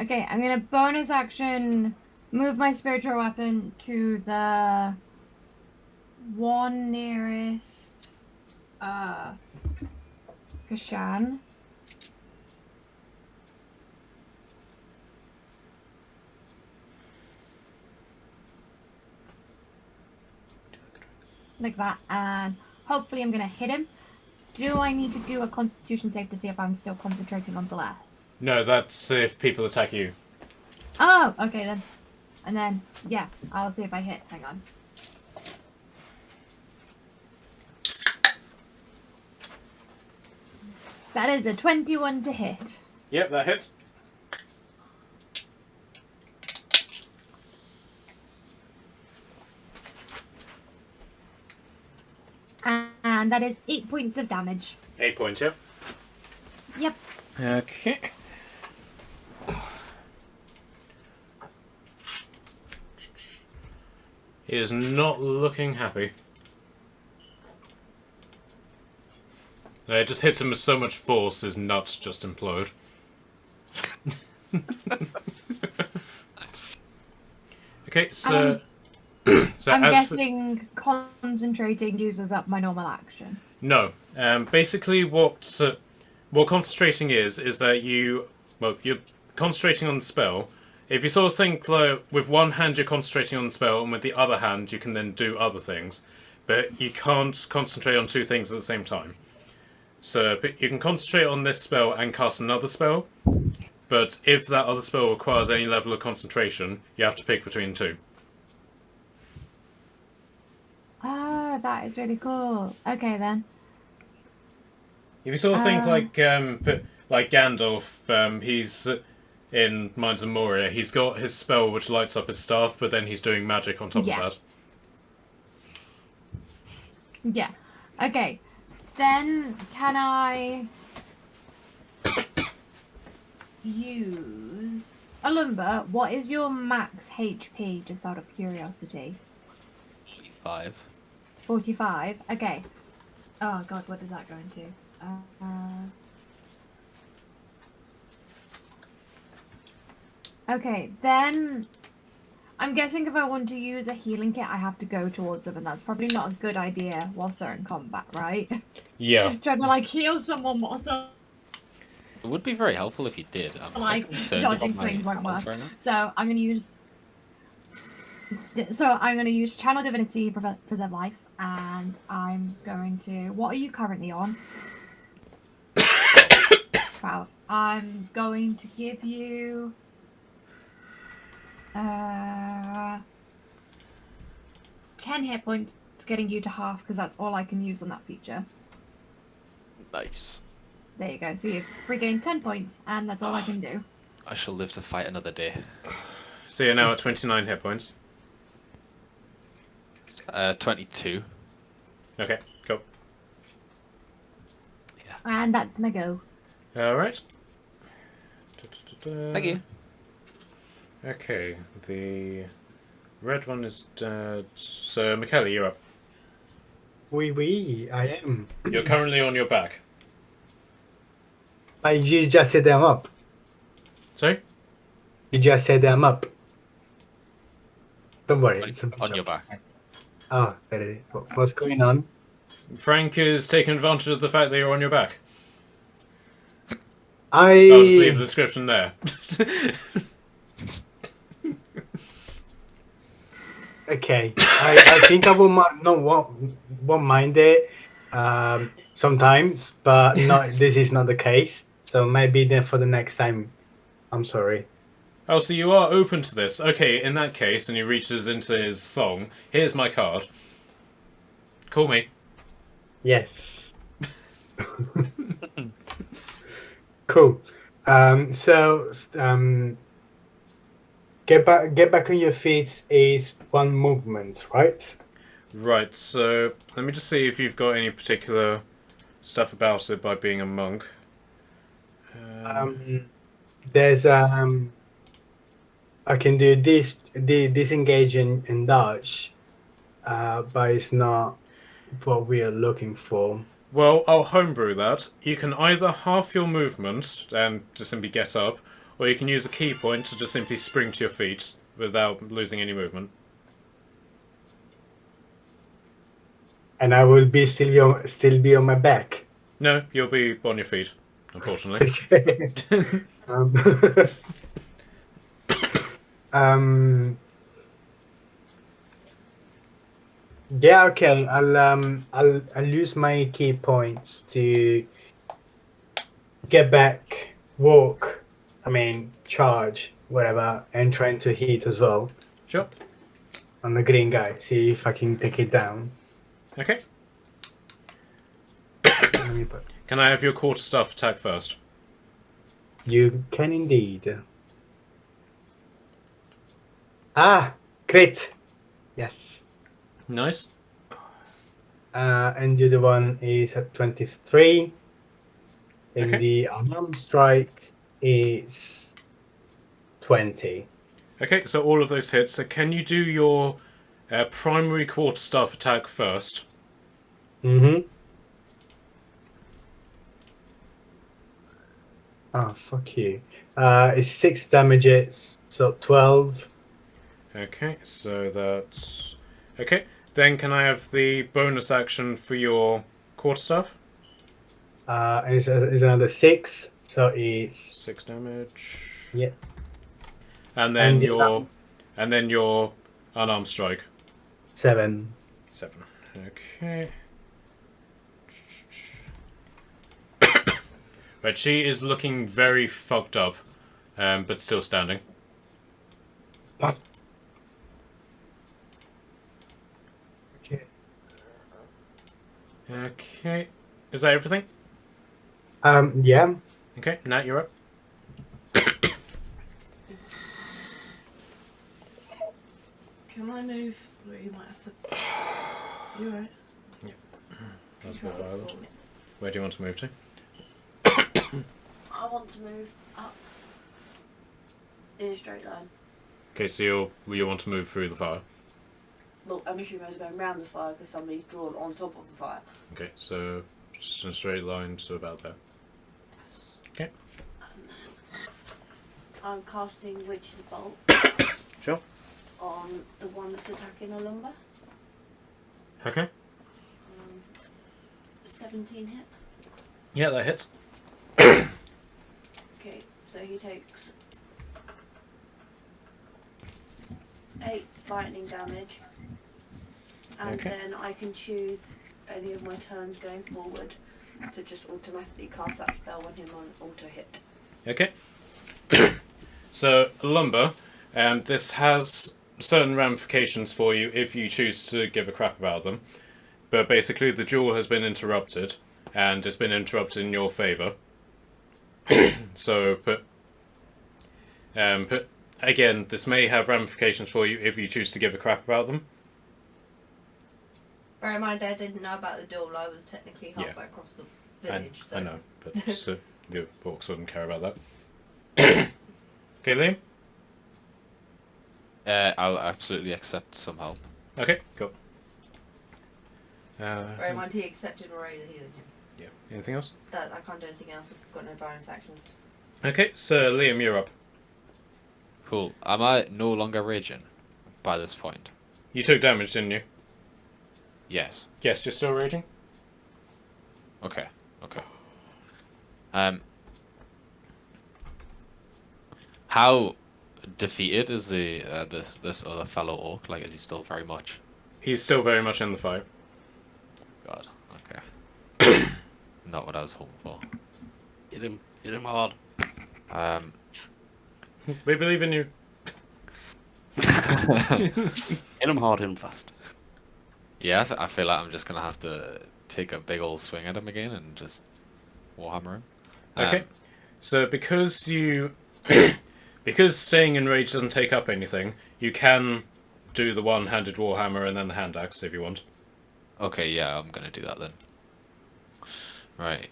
Okay, I'm gonna bonus action move my spiritual weapon to the one nearest Kashan. Like that, and hopefully I'm gonna hit him. Do I need to do a constitution save to see if I'm still concentrating on bless? No, that's if people attack you. Oh, okay then. And then, yeah, I'll see if I hit. Hang on. That is a 21 to hit. Yep, that hits. And that is 8 points of damage. 8 points, yep. Yep. Okay. He is not looking happy. No, it just hits him with so much force, his nuts just implode. Okay, so... so I'm as for- guessing concentrating uses up my normal action. No. Basically, what concentrating is that you're concentrating on the spell. If you sort of think like with one hand you're concentrating on the spell, and with the other hand you can then do other things, but you can't concentrate on two things at the same time. So but you can concentrate on this spell and cast another spell, but if that other spell requires any level of concentration, you have to pick between two. Ah, that is really cool. Okay then. If you sort of think like Gandalf, he's in Mines of Moria. He's got his spell which lights up his staff, but then he's doing magic on top Yeah. of that. Yeah. Okay. Then can I use Alumba? What is your max HP? Just out of curiosity. 5. 45. Okay. Oh god, what does that go into? Okay, then I'm guessing if I want to use a healing kit, I have to go towards them, and that's probably not a good idea whilst they're in combat, right? Yeah. Trying to like heal someone whilst they're It would be very helpful if you did. I'm quite like concerned dodging about my swings won't health work. right now. So I'm gonna use. So I'm gonna use Channel Divinity Preserve Life, and I'm going to. What are you currently on? 12. I'm going to give you 10 hit points, getting you to half because that's all I can use on that feature. Nice. There you go. So you've regained 10 points, and that's all I can do. I shall live to fight another day. So you're now at 29 hit points. 22. Okay, cool. And that's my go. Alright. Thank you. Okay, the red one is dead. So, Michaela, you're up. Oui, I am. You're currently on your back. You just set them up. Sorry? You just set them up. Don't worry. On your back. Oh, very. What's going on? Frank is taking advantage of the fact that you're on your back. I'll just leave the description there. Okay, I think I will won't mind it sometimes, but no, this is not the case. So maybe then for the next time, I'm sorry. Oh, so you are open to this. Okay, in that case, and he reaches into his thong. Here's my card. Call me. Yes. Cool. Get back on your feet is one movement, right? Right, so let me just see if you've got any particular stuff about it by being a monk. There's I can do this disengage and dodge, but it's not what we are looking for. Well, I'll homebrew that. You can either half your movement and just simply get up, or you can use a key point to just simply spring to your feet without losing any movement. And I will be still be on my back. No, you'll be on your feet, unfortunately. Yeah, okay. I'll use my key points to get back, walk. I mean, charge, whatever, and trying to hit as well Sure. on the green guy. See if I can take it down. Okay. Let me put- Can I have your quarterstaff attack first? You can indeed. Ah, crit. Yes. Nice. And the other one is at 23. And Okay. the unarmed strike is 20. Okay, so all of those hits. So can you do your primary quarterstaff attack first? Mm-hmm. Oh, fuck you. It's 6 damages, so 12. Okay, so that's... Okay, then can I have the bonus action for your quarterstaff? And it's another 6, so it's 6 damage. yeah. And then And the your unarmed strike. 7. 7. Okay. Right, she is looking very fucked up, but still standing. Okay. Okay. Is that everything? Yeah. Okay, Nat, you're up. Can I move? Or you might have to. You alright? That's more violent. Where do you want to move to? I want to move up in a straight line. Okay, so you want to move through the fire. Well, I'm assuming I was going round the fire because somebody's drawn on top of the fire. Okay, so just in a straight line to about there. Okay. I'm casting Witch's Bolt Sure. on the one that's attacking Olumba. Okay. 17 hit. Yeah, that hits. Okay, so he takes 8 lightning damage. And Okay. then I can choose any of my turns going forward to just automatically cast that spell when him on auto hit. Okay. So, Lumber, this has certain ramifications for you if you choose to give a crap about them. But basically, the duel has been interrupted, and it's been interrupted in your favour. So, again, this may have ramifications for you if you choose to give a crap about them. Bear in mind, I didn't know about the duel. I was technically halfway Yeah. across the village. I know, but the orcs wouldn't care about that. Okay, Liam? I'll absolutely accept some help. Okay, cool. Bear in mind, he accepted Moraine healing him. Yeah, anything else? That I can't do anything else. I've got no bonus actions. Okay, so Liam, you're up. Cool. Am I no longer raging by this point? You took damage, didn't you? Yes. Yes, you're still raging? Okay. Okay. How defeated is the this other fellow orc? Like, is he still very much? He's still very much in the fight. God. Okay. Not what I was hoping for. Hit him hard. We believe in you. Hit him hard, hit him fast. Yeah, I feel like I'm just gonna have to take a big old swing at him again and just warhammer him. Okay. So because you because staying in rage doesn't take up anything, you can do the one-handed warhammer and then the hand axe if you want. Okay, yeah, I'm gonna do that then. Right.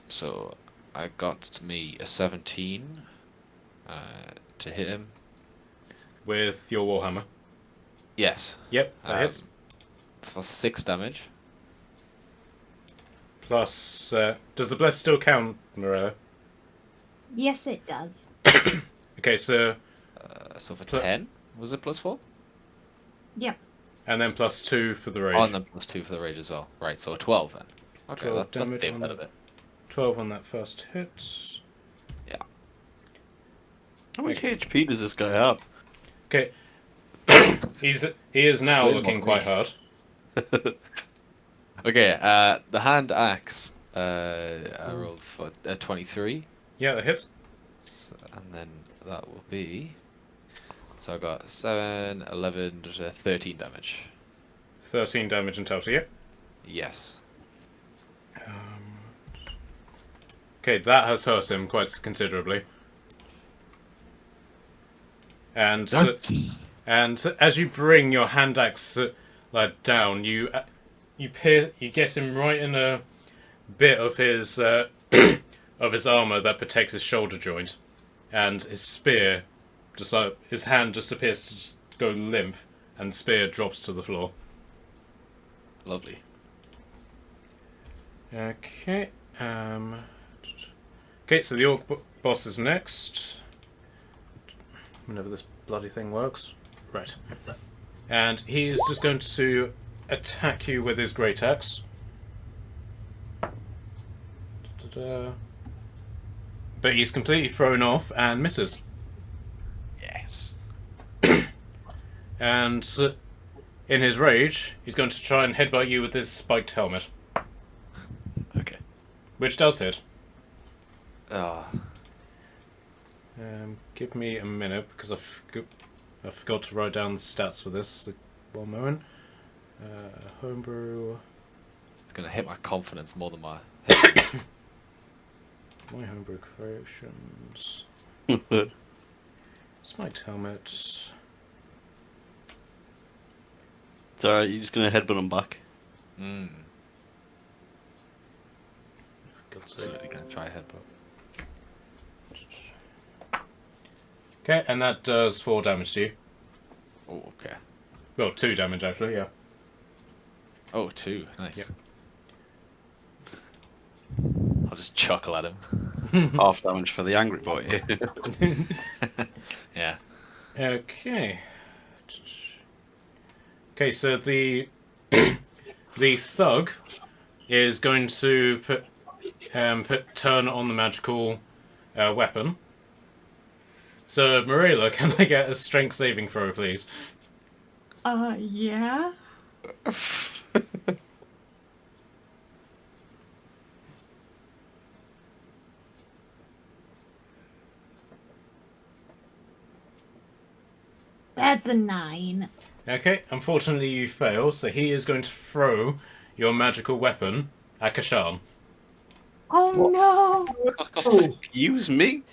So I got me a 17 to hit him. With your warhammer. Yes. Yep, that hits. For 6 damage. Plus, does the bless still count, Morello? Yes, it does. Okay, so So for 10, was it plus 4? Yep. and then plus 2 for the rage. Oh, and then plus 2 for the rage as well. Right, so a 12 then. Okay, 12 that's damage saved on that a bit. 12 on that first hit. Yeah. How much HP does this guy have? Okay. He is now Wait, looking what, quite me? hard. Okay, the hand axe, I rolled for 23. Yeah, that hits. So, and then that will be... So I got 7, 11, 13 damage. 13 damage in total, yeah. Yes. Okay, that has hurt him quite considerably. And as you bring your hand axe down, you get him right in a bit of his of his armor that protects his shoulder joint, and his spear, his hand just appears to just go limp, and the spear drops to the floor. Lovely. Okay. Okay, so the orc boss is next. Whenever this bloody thing works. Right. And he is just going to attack you with his great axe. But he's completely thrown off and misses. Yes. And in his rage, he's going to try and headbutt you with his spiked helmet. Okay. Which does hit. Ah. Give me a minute because I forgot to write down the stats for this. One moment. Homebrew. It's gonna hit my confidence more than my My homebrew creations. Spiked helmet. It's alright, you're just gonna headbutt him back. Absolutely gonna try headbutt. Okay, and that does 4 damage to you. Oh, okay. Well, 2 damage actually, yeah. Oh, 2. Nice. Yep. I'll just chuckle at him. Half damage for the angry boy. Yeah. Okay. Okay, so the the thug is going to put turn on the magical weapon. So, Marilla, can I get a strength saving throw, please? Yeah. That's a 9. Okay, unfortunately you fail, so he is going to throw your magical weapon at Kashan. Oh no! Excuse me?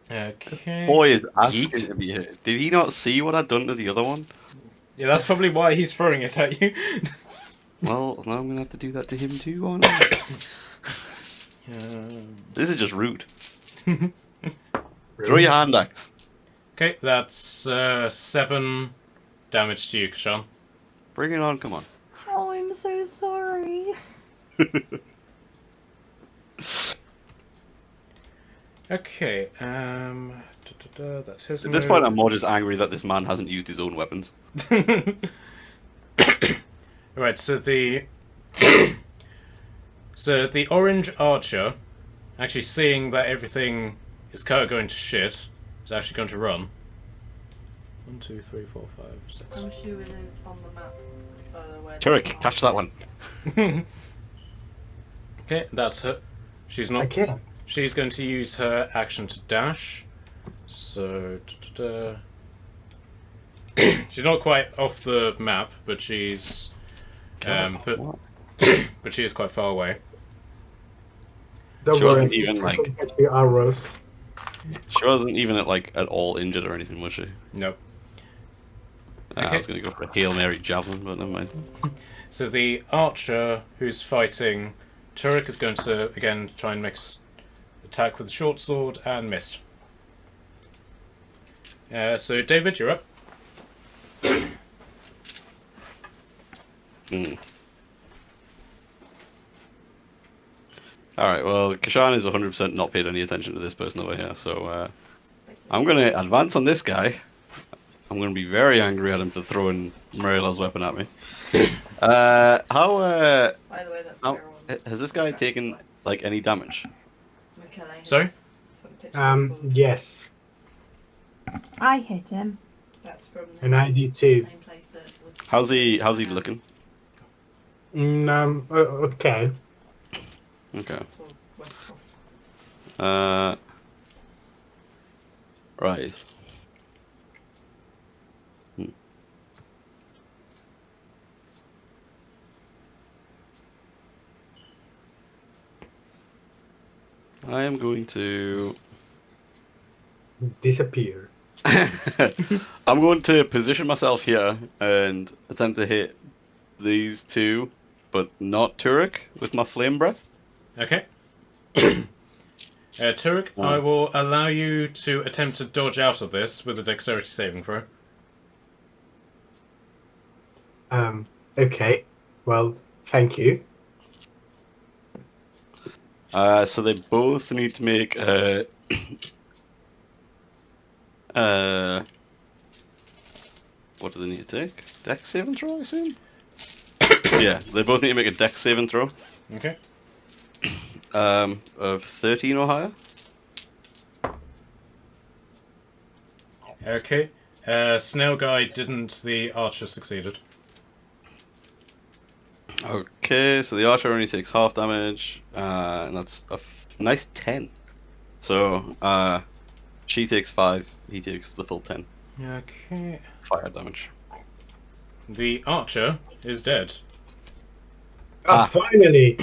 Okay. Boy is asking Yeet. to be hit. Did he not see what I'd done to the other one? Yeah, that's probably why he's throwing it at you. Well, now I'm gonna have to do that to him too, aren't I? This is just rude. Throw your hand axe. Okay, that's 7 damage to you, Kashan. Bring it on, come on. Oh, I'm so sorry. Okay, that's his At this move. point, I'm more just angry that this man hasn't used his own weapons. Right, so the orange archer, actually seeing that everything is kind of going to shit, is actually going to run. 1, 2, 3, 4, 5, 6. I'm shooting in on the map. Where Turek, catch that one. Okay, that's her. She's not. Okay. She's going to use her action to dash. So she's not quite off the map, but she's but she is quite far away. Don't She worry. wasn't even, I like- can catch the arrows. She wasn't even at all injured or anything, was she? Nope. I Okay. was going to go for a Hail Mary javelin, but never mind. So the archer who's fighting Turek is going to again try and mix attack with the short sword and missed. So David, you're up. Alright, well, Kashan is 100% not paid any attention to this person over here, so I'm going to advance on this guy. I'm going to be very angry at him for throwing Marilla's weapon at me. By the way, that's how everyone's has this guy taken, any damage? Michele has Sorry? some pictures of- Yes, I hit him. That's from and I do too. same place that with- How's he looking? Okay. Okay. So, Westcroft. Right. I am going to... Disappear. I'm going to position myself here and attempt to hit these two, but not Turek with my flame breath. Okay. Turek, I will allow you to attempt to dodge out of this with a dexterity saving throw. Okay. Well, thank you. So they both need to make what do they need to take? Dex saving throw, I assume? Yeah, they both need to make a dex saving throw. Okay. Of 13 or higher. Okay. Snail guy didn't. The archer succeeded. Okay, so the archer only takes half damage, and that's a nice 10. So, she takes 5, he takes the full 10 Okay. fire damage. The archer is dead. Finally.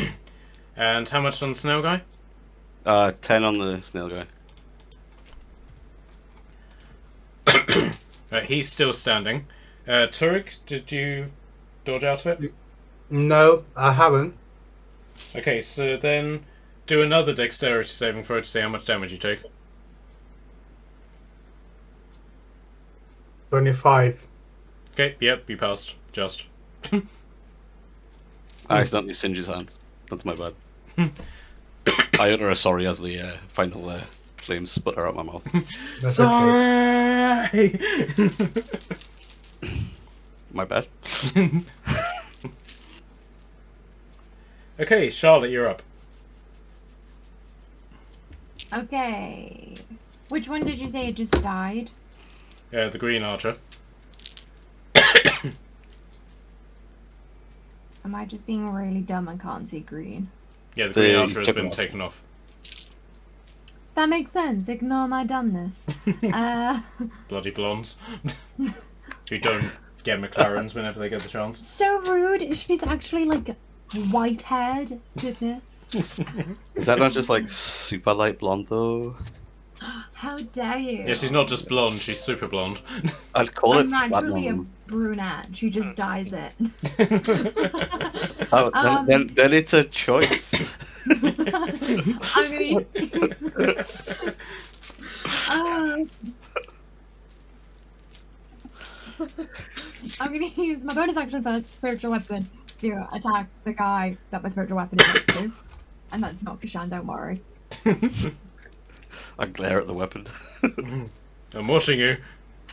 And how much on the snail guy? 10 on the snail guy. Right, he's still standing. Turek, did you dodge out of it? No, I haven't. Okay, so then do another dexterity saving throw to see how much damage you take. 25. Okay, yep, you passed. Just. I accidentally singed his hands. That's my bad. I utter a sorry as the final flames sputter out my mouth. That's okay. Sorry. My bad. Okay, Charlotte, you're up. Okay. Which one did you say just died? The Green Archer. Am I just being really dumb and can't see green? Yeah, the Green The Archer has been Juggernaut. taken off. That makes sense. Ignore my dumbness. Bloody blondes. Who don't get McLarens whenever they get the chance. So rude. She's actually like white-haired. Goodness. Is that not just like super light blonde though? How dare you? Yeah, she's not just blonde, she's super blonde. I'd call I'm it naturally a platinum. brunette. She just dyes it. Oh, then it's a choice. I mean, I'm gonna use my bonus action for spiritual weapon to attack the guy that my spiritual weapon is next to, and that's not Kashan. Don't worry. I glare at the weapon. I'm watching you.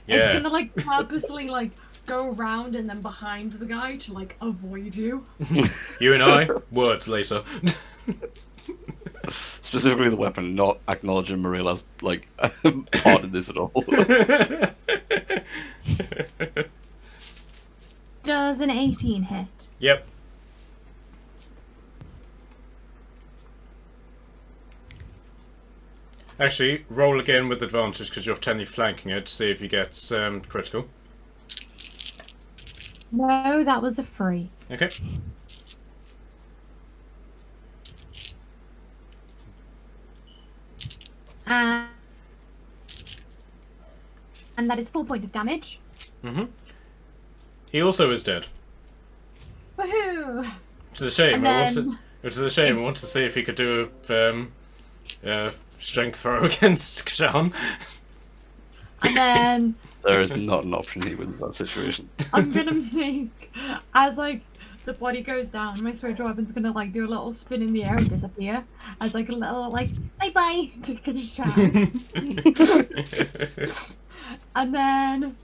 It's Yeah. gonna like purposely like go around and then behind the guy to like avoid you. You and I, word later. Specifically the weapon, not acknowledging Marilla's like part in this at all. Does an 18 hit? Yep. Actually, roll again with advantage because you're technically flanking it to see if you get critical. No, that was a 3. Okay. And that is 4 points of damage. Mm-hmm. He also is dead. Woohoo! Which is a shame. And Which is a shame. I it's- wanted to see if he could do a strength throw against Kshan. And then There is not an option here in that situation. I'm gonna make, as like the body goes down, my spiritual weapon's gonna like do a little spin in the air and disappear as like a little like bye bye to Kashan. And then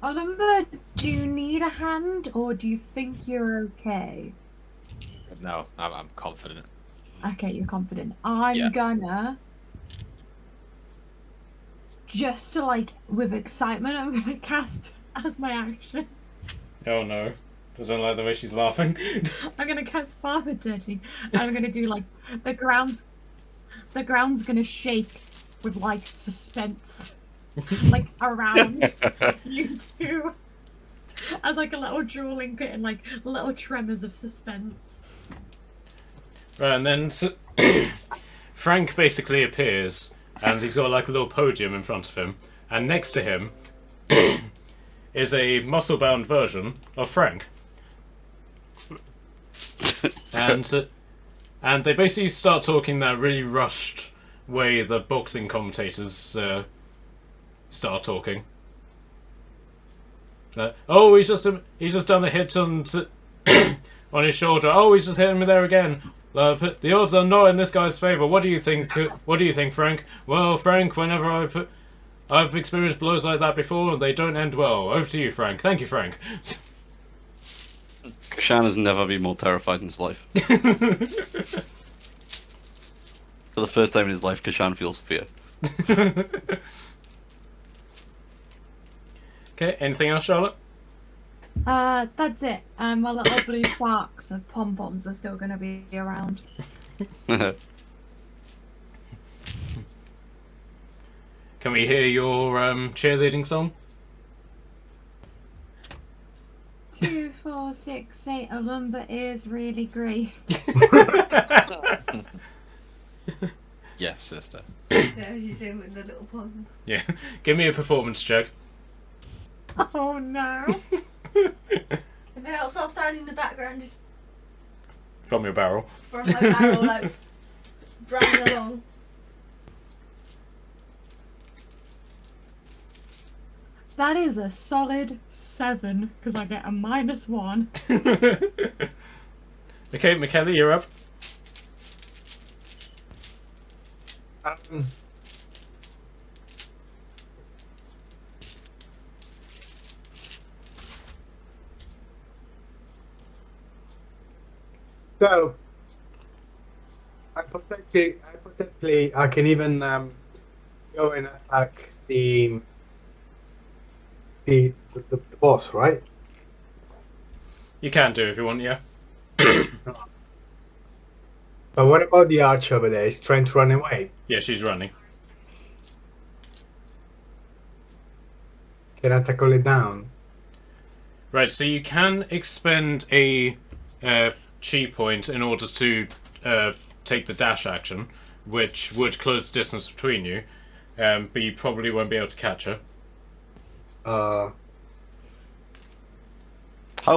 Oliver, do you need a hand or do you think you're okay? No, I'm confident. Okay, you're confident. I'm Yeah. gonna just to like with excitement, I'm gonna cast as my action. Oh no. I don't like the way she's laughing. I'm gonna cast Father Dirty. And I'm gonna do like the ground's gonna shake with like suspense. Like around you two. As like a little drooling and like little tremors of suspense. Right, and then Frank basically appears, and he's got like a little podium in front of him, and next to him is a muscle-bound version of Frank. And they basically start talking that really rushed way that boxing commentators start talking. Oh, he's just done a hit on on his shoulder. Oh, he's just hitting me there again. The odds are not in this guy's favour. What do you think? What do you think, Frank? Well, Frank, whenever I've experienced blows like that before, they don't end well. Over to you, Frank. Thank you, Frank. Kashan has never been more terrified in his life. For the first time in his life, Kashan feels fear. Okay, anything else, Charlotte? That's it. My little blue sparks of pom-poms are still gonna be around. Can we hear your cheerleading song? 2, 4, 6, 8. A lumber is really great. Yes, sister. So you do with the little pond. Yeah. Give me a performance check. Oh no. If it helps, I'll stand in the background just From your barrel. from my barrel, like running along. That is a solid 7 because I get a -1. Okay, McKelly, you're up. Um, so, hypothetically, I can even go and attack the boss, right? You can do if you want, yeah. But what about the archer over there? He's trying to run away. Yeah, she's running. Can I tackle it down? Right, so you can expend a chi point in order to take the dash action, which would close the distance between you, but you probably won't be able to catch her. How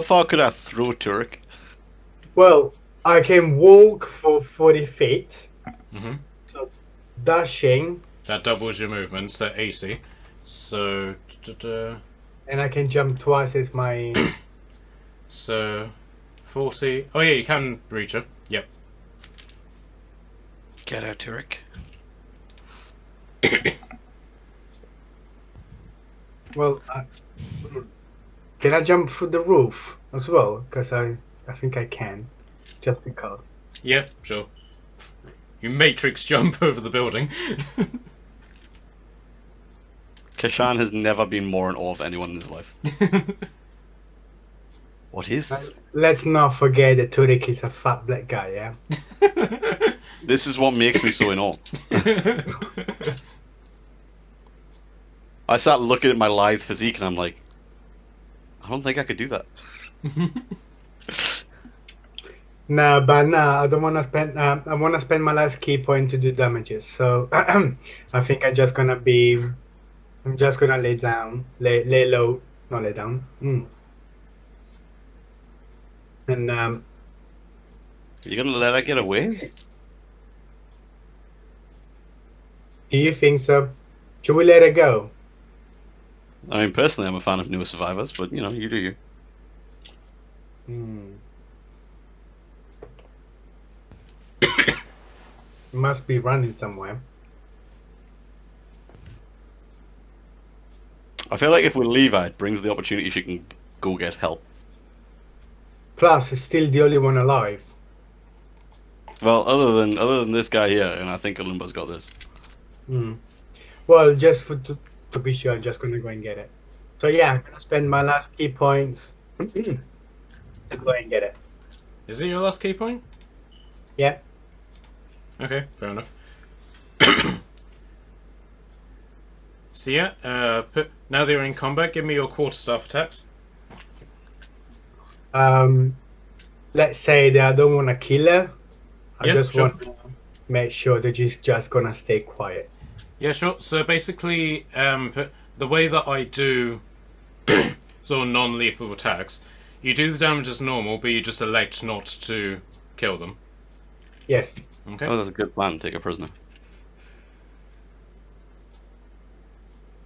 far could I throw Turek? Well, I can walk for 40 feet. Hmm. So, dashing, That doubles your movement, so 80. So, and I can jump twice as my. so 40. Oh yeah, you can reach her. Yep. Get out, Turek. Well, can I jump through the roof as well? Because I think I can, just because. Yeah, sure. You matrix jump over the building. Kashan has never been more in awe of anyone in his life. What is this? Let's not forget that Turek is a fat black guy, yeah? This is what makes me so in awe. I sat looking at my lithe physique and I'm like, I don't think I could do that. Nah, but nah, I don't want to spend. I want to spend my last key point to do damages. So I think I'm just gonna lay down, lay low, not lay down. And You're gonna let her get away? do you think so? Should we let her go? I mean, personally, I'm a fan of newer survivors, but you know, you do you. Must be running somewhere. I feel like if we leave her, it brings the opportunity she can go get help. Plus, it's still the only one alive. Well, other than this guy here, and I think Olumba's got this. Well, just to be sure, I'm just gonna go and get it. So yeah, I'm gonna spend my last key points to go and get it. Is it your last key point? Yeah. Okay, fair enough. So yeah, now that you're in combat, give me your quarterstaff attacks. Let's say that I don't want to kill her. I Yeah, just sure. want to make sure that she's just gonna stay quiet. Yeah, sure. So basically, the way that I do sort of non-lethal attacks, you do the damage as normal, but you just elect not to kill them. Yes. Okay. Oh, that's a good plan. Take a prisoner.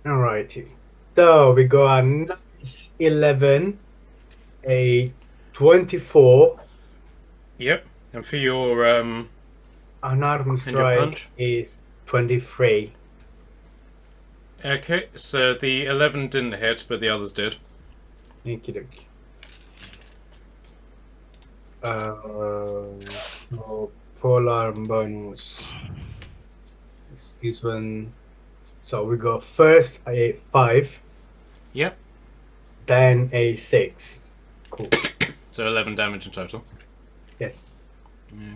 Alrighty. So we got a nice 11, a 24, Yep. And for your unarmed your strike punch? is 23. okay, so the 11 didn't hit, but the others did. Okie dokie. So polar bonus. This one. So we got first a 5, Yep. then a 6. Cool. So 11 damage in total. Yes.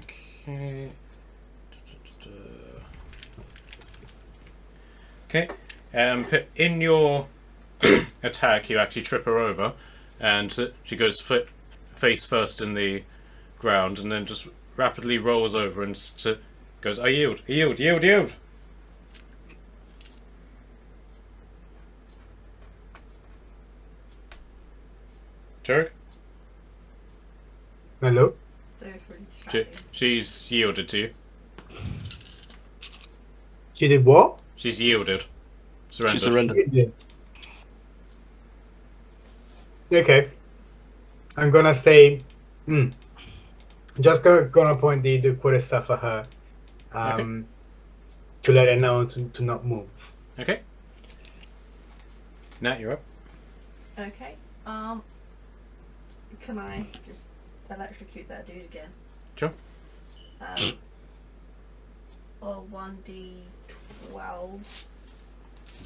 Okay. Okay. In your attack, you actually trip her over, and she goes face first in the ground, and then just rapidly rolls over and goes, "I yield, yield, yield, yield." Turek? Hello? So it's really distracting. She's yielded to you. She did what? She's yielded. Surrendered. She surrendered. She did. Okay. I'm gonna say, just gonna point the quarter staff at her, to let her know to not move. Okay. Nat, you're up. Okay. Can I just electrocute that dude again? Sure. Or 1d12. Is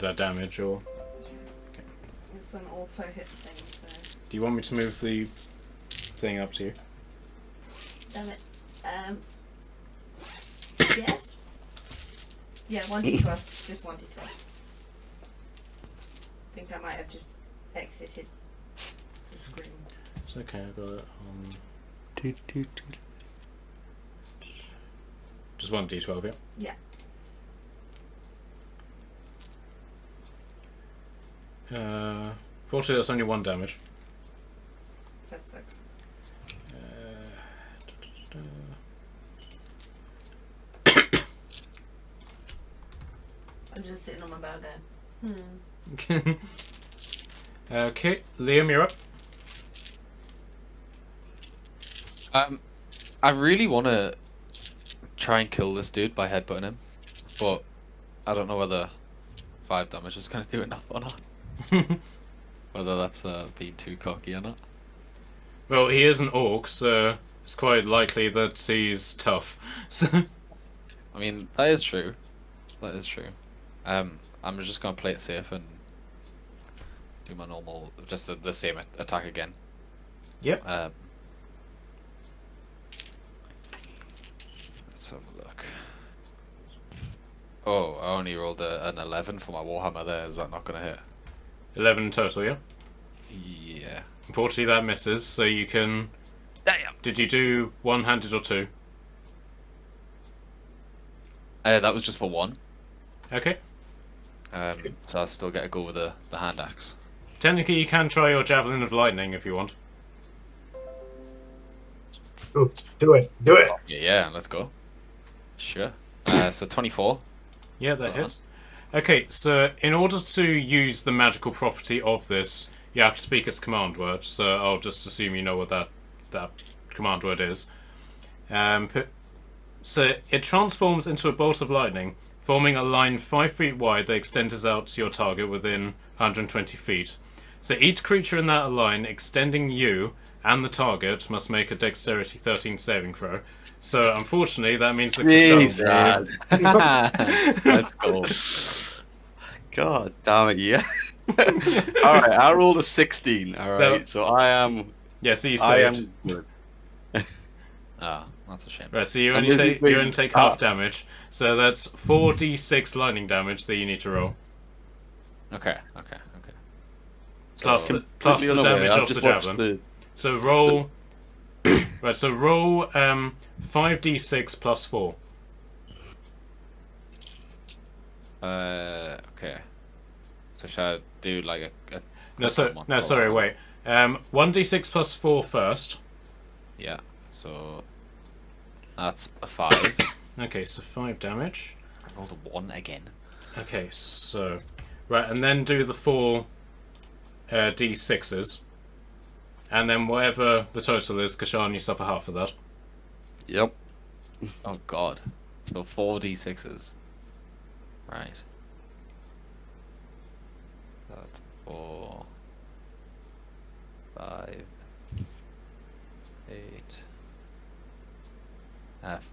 that damage or? It's an auto hit thing, so. Do you want me to move the thing up to you? Damn it. Yes? Yeah, 1d12. Just 1d12. I think I might have just exited the screen. It's okay, I got it on. Just 1d12, yeah? Yeah. Fortunately, that's only 1 damage. That sucks. I'm just sitting on my bow down. Okay, Liam, you're up. I really want to try and kill this dude by headbutting him, but I don't know whether 5 damage is going to do enough or not. Whether that's being too cocky or not. Well, he is an orc, so it's quite likely that he's tough. So, I mean, that is true. That is true. I'm just going to play it safe and do my normal, just the same attack again. yep. Let's have a look. Oh, I only rolled an 11 for my Warhammer there. Is that not going to hit? 11 in total, yeah? Yeah. Unfortunately, that misses, so you can... Damn! Did you do one-handed or 2? That was just for 1. Okay. So I still get to go with the hand axe. Technically, you can try your Javelin of Lightning if you want. Ooh, do it. Yeah, let's go. Sure. So 24. Yeah, that Uh-huh. hits. Okay, so in order to use the magical property of this, you have to speak its command word, so I'll just assume you know what that command word is. So it transforms into a bolt of lightning, forming a line 5 feet wide that extends out to your target within 120 feet. So each creature in that line, extending you and the target, must make a dexterity 13 saving throw. So unfortunately, that means the Jesus. Let's go. God damn it, yeah. Alright, I rolled a 16, alright, so I am... Yeah, so you I saved. am good. Ah, that's a shame. Right, so you And only, this is you only take half half. damage. So that's 4d6 lightning damage that you need to roll. Okay. Plus, So, plus the Completely unaware, damage I've of the just watched javelin. So roll... right, so roll 5d6 plus 4. Okay. So should I do like a No, sorry, wait. 1d6 plus 4 first. Yeah. So that's a 5. Okay, so 5 damage. I rolled a 1 again. Okay, so... Right, and then do the 4 d6s. And then whatever the total is, Kashan, you suffer half of that. Yep. Oh god. So 4d6s. Right. That's 4, 5, 8,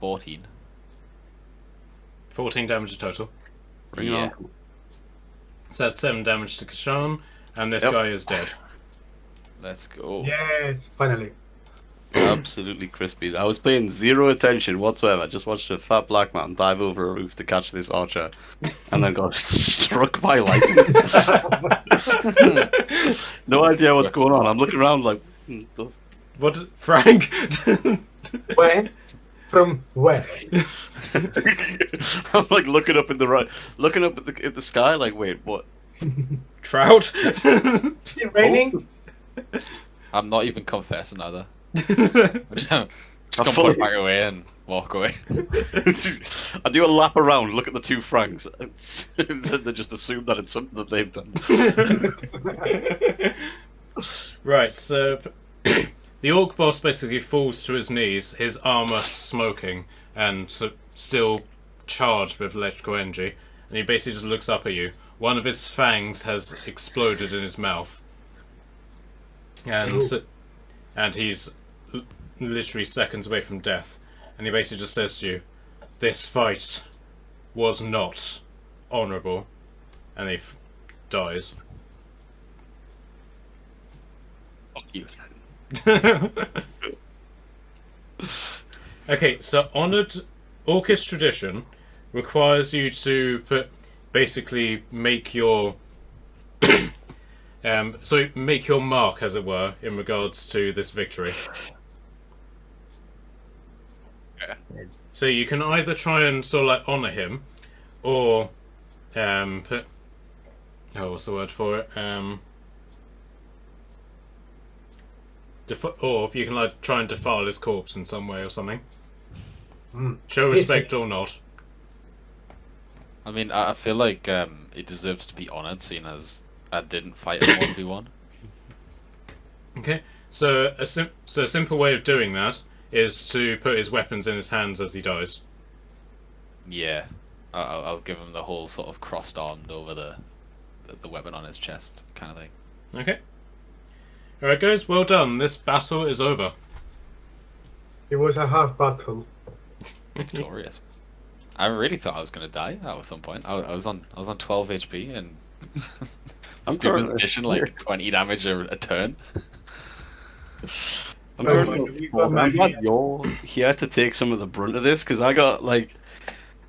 14. 14 damage total. Bring it Yeah. on. So that's 7 damage to Kashan, and this Yep. guy is dead. Let's go. Yes, finally. Absolutely crispy. I was paying zero attention whatsoever. I just watched a fat black man dive over a roof to catch this archer, and then got struck by lightning. No idea what's going on. I'm looking around like, What, Frank? Where? From where? I'm like looking up in the looking up at the sky. Like, wait, what? Trout? Is it raining? I'm not even confessing either. Just gonna put it back away and walk away. I do a lap around, look at the 2 francs, and they just assume that it's something that they've done. Right, so the orc boss basically falls to his knees, his armor smoking and still charged with electrical energy, and he basically just looks up at you. One of his fangs has exploded in his mouth, and he's literally seconds away from death. And he basically just says to you, "This fight was not honourable," and he dies. Fuck you. Okay, so honoured Orcish tradition requires you to basically make your make your mark, as it were, in regards to this victory. Yeah. So you can either try and sort of like honour him, or what's the word for it? Or you can like try and defile his corpse in some way or something. Show respect or not. I mean, I feel like it deserves to be honoured, seeing as I didn't fight him 1v1. Okay, so a simple way of doing that is to put his weapons in his hands as he dies. Yeah, I'll give him the whole sort of crossed-armed over the weapon on his chest kind of thing. Okay. Alright guys, well done. This battle is over. It was a half battle. Victorious. I really thought I was going to die at some point. I was on 12 HP and I'm stupid currently- addition, like 20 damage a turn. I'm Oh, currently- my- I'm glad you're here to take some of the brunt of this, because I got like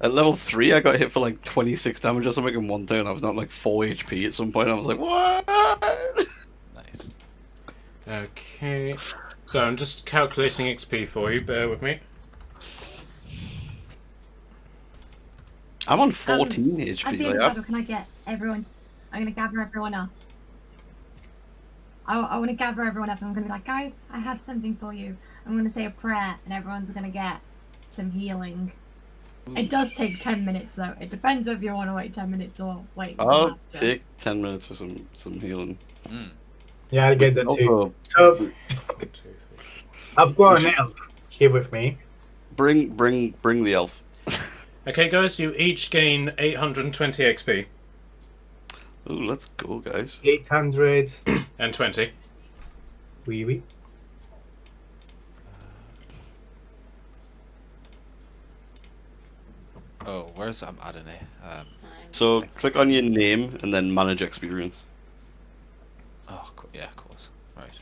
at level 3 I got hit for like 26 damage or something in one turn. I was not like 4 HP at some point. I was like, what? Nice. Okay. So I'm just calculating XP for you, bear with me. I'm on 14 At HP. the end of the Like, battle, can I get everyone? I'm gonna gather everyone up. I want to gather everyone up and I'm gonna be like, guys, I have something for you. I'm gonna say a prayer and everyone's gonna get some healing. It does take 10 minutes though. It depends whether you want to wait 10 minutes or wait. until I'll after. take 10 minutes for some healing. Yeah, I'll get that too. Also, So I've got an elf here with me. bring the elf. Okay guys, you each gain 820 XP. Ooh, let's go, guys. 800. And 20. Wee wee. Oh, where's I'm adding it? So click on your name and then manage experience. Oh, yeah, of course. Right.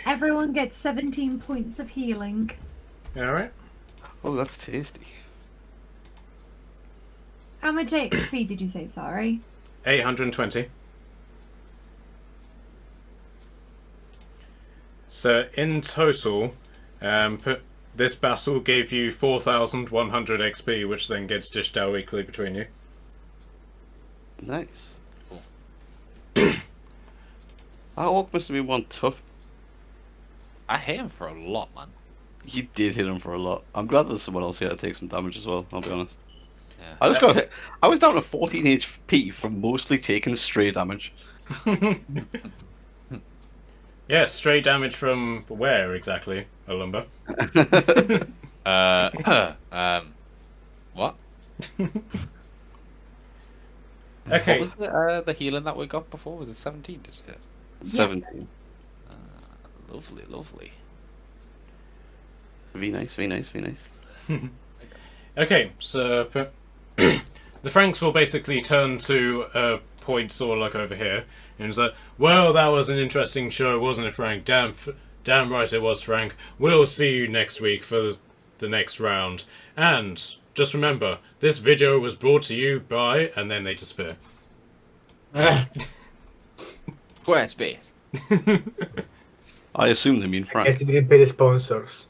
Everyone gets 17 points of healing. Alright. Oh, that's tasty. How much XP did you say? Sorry. 820. So in total, this battle gave you 4,100 XP, which then gets dished out equally between you. Nice. Cool. That orc must have been one tough. I hit him for a lot, man. You did hit him for a lot. I'm glad there's someone else here to take some damage as well, I'll be honest. Yeah. I just got hit. I was down to 14 HP from mostly taking stray damage. Yeah, stray damage from where exactly, Olumba? What? Okay. What was the healing that we got before? Was it 17? Did you say? 17. Lovely, lovely. Be nice, be nice, be nice. Okay, so the Franks will basically turn to a point sort of like over here, and it's like, well, that was an interesting show, wasn't it, Frank? Damn right it was, Frank. We'll see you next week for the next round. And just remember, this video was brought to you by, and then they disappear. Squarespace. I assume they mean Guess Frank. you didn't pay the sponsors.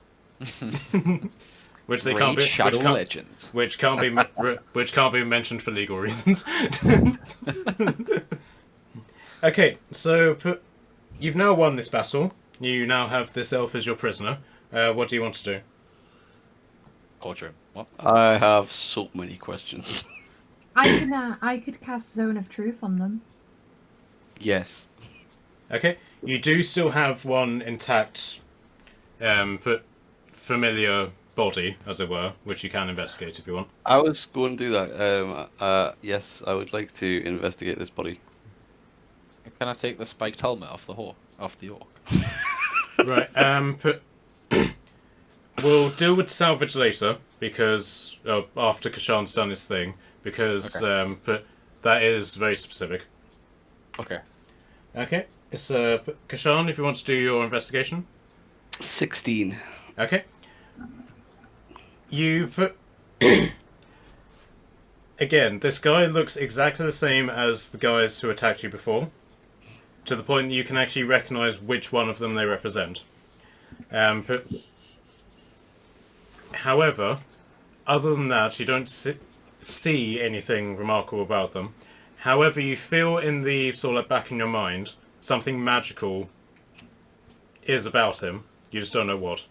Which they Raid can't be, Shadow Legends. which can't be mentioned for legal reasons. Okay, so you've now won this battle. You now have this elf as your prisoner. What do you want to do? Torture him. What? I have so many questions. I could cast Zone of Truth on them. Yes. Okay, you do still have one intact, but familiar body, as it were, which you can investigate if you want. I was going to do that. Yes, I would like to investigate this body. Can I take the spiked helmet off the orc? Right, but we'll deal with salvage later, because after Kashan's done his thing, because but that is very specific. Okay. Okay, it's Kashan, if you want to do your investigation. 16. Okay. You put... Again, this guy looks exactly the same as the guys who attacked you before, to the point that you can actually recognise which one of them they represent. But... However, other than that, you don't see anything remarkable about them. However, you feel in the sort of back in your mind something magical is about him. You just don't know what.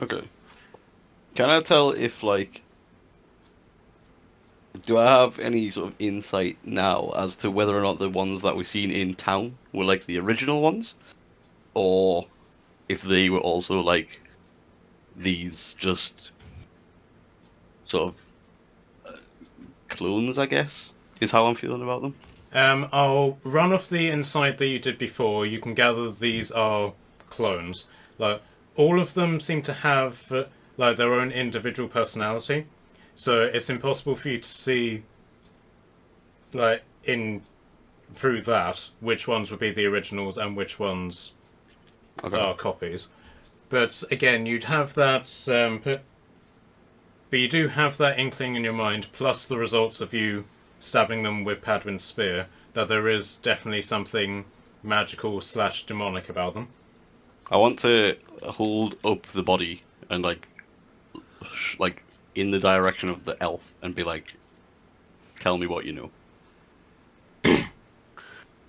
Okay. Can I tell if, like... Do I have any sort of insight now as to whether or not the ones that we've seen in town were, like, the original ones? Or if they were also, like, these just sort of clones, I guess, is how I'm feeling about them. I'll run off the insight that you did before. You can gather these are clones. Like, all of them seem to have like their own individual personality, so it's impossible for you to see, like, through that which ones would be the originals and which ones are copies. But again, you'd have that. But you do have that inkling in your mind, plus the results of you stabbing them with Padwin's spear, that there is definitely something magical / demonic about them. I want to hold up the body and like in the direction of the elf and be like, "Tell me what you know."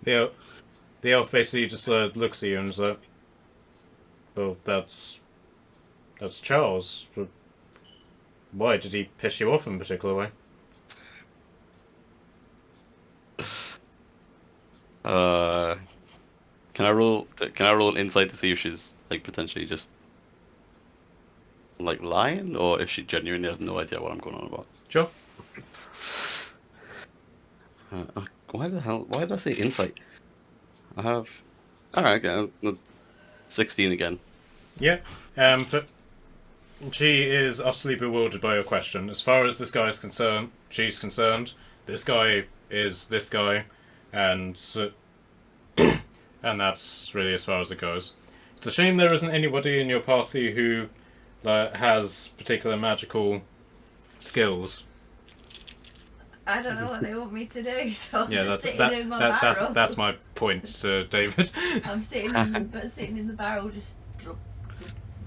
The elf basically just looks at you and is like, "Well, that's Charles. But why did he piss you off in a particular way?" Can I roll an insight to see if she's like potentially just like lying, or if she genuinely has no idea what I'm going on about? Sure. Why did I say insight? I have. Alright, okay, 16 again. Yeah. But she is utterly bewildered by your question. As far as this guy is concerned, she's concerned. This guy is this guy, and and that's really as far as it goes. It's a shame there isn't anybody in your party who has particular magical skills. I don't know what they want me to do, so I'm Yeah, just sitting in my barrel. that's my point, David. I'm sitting in the barrel, just.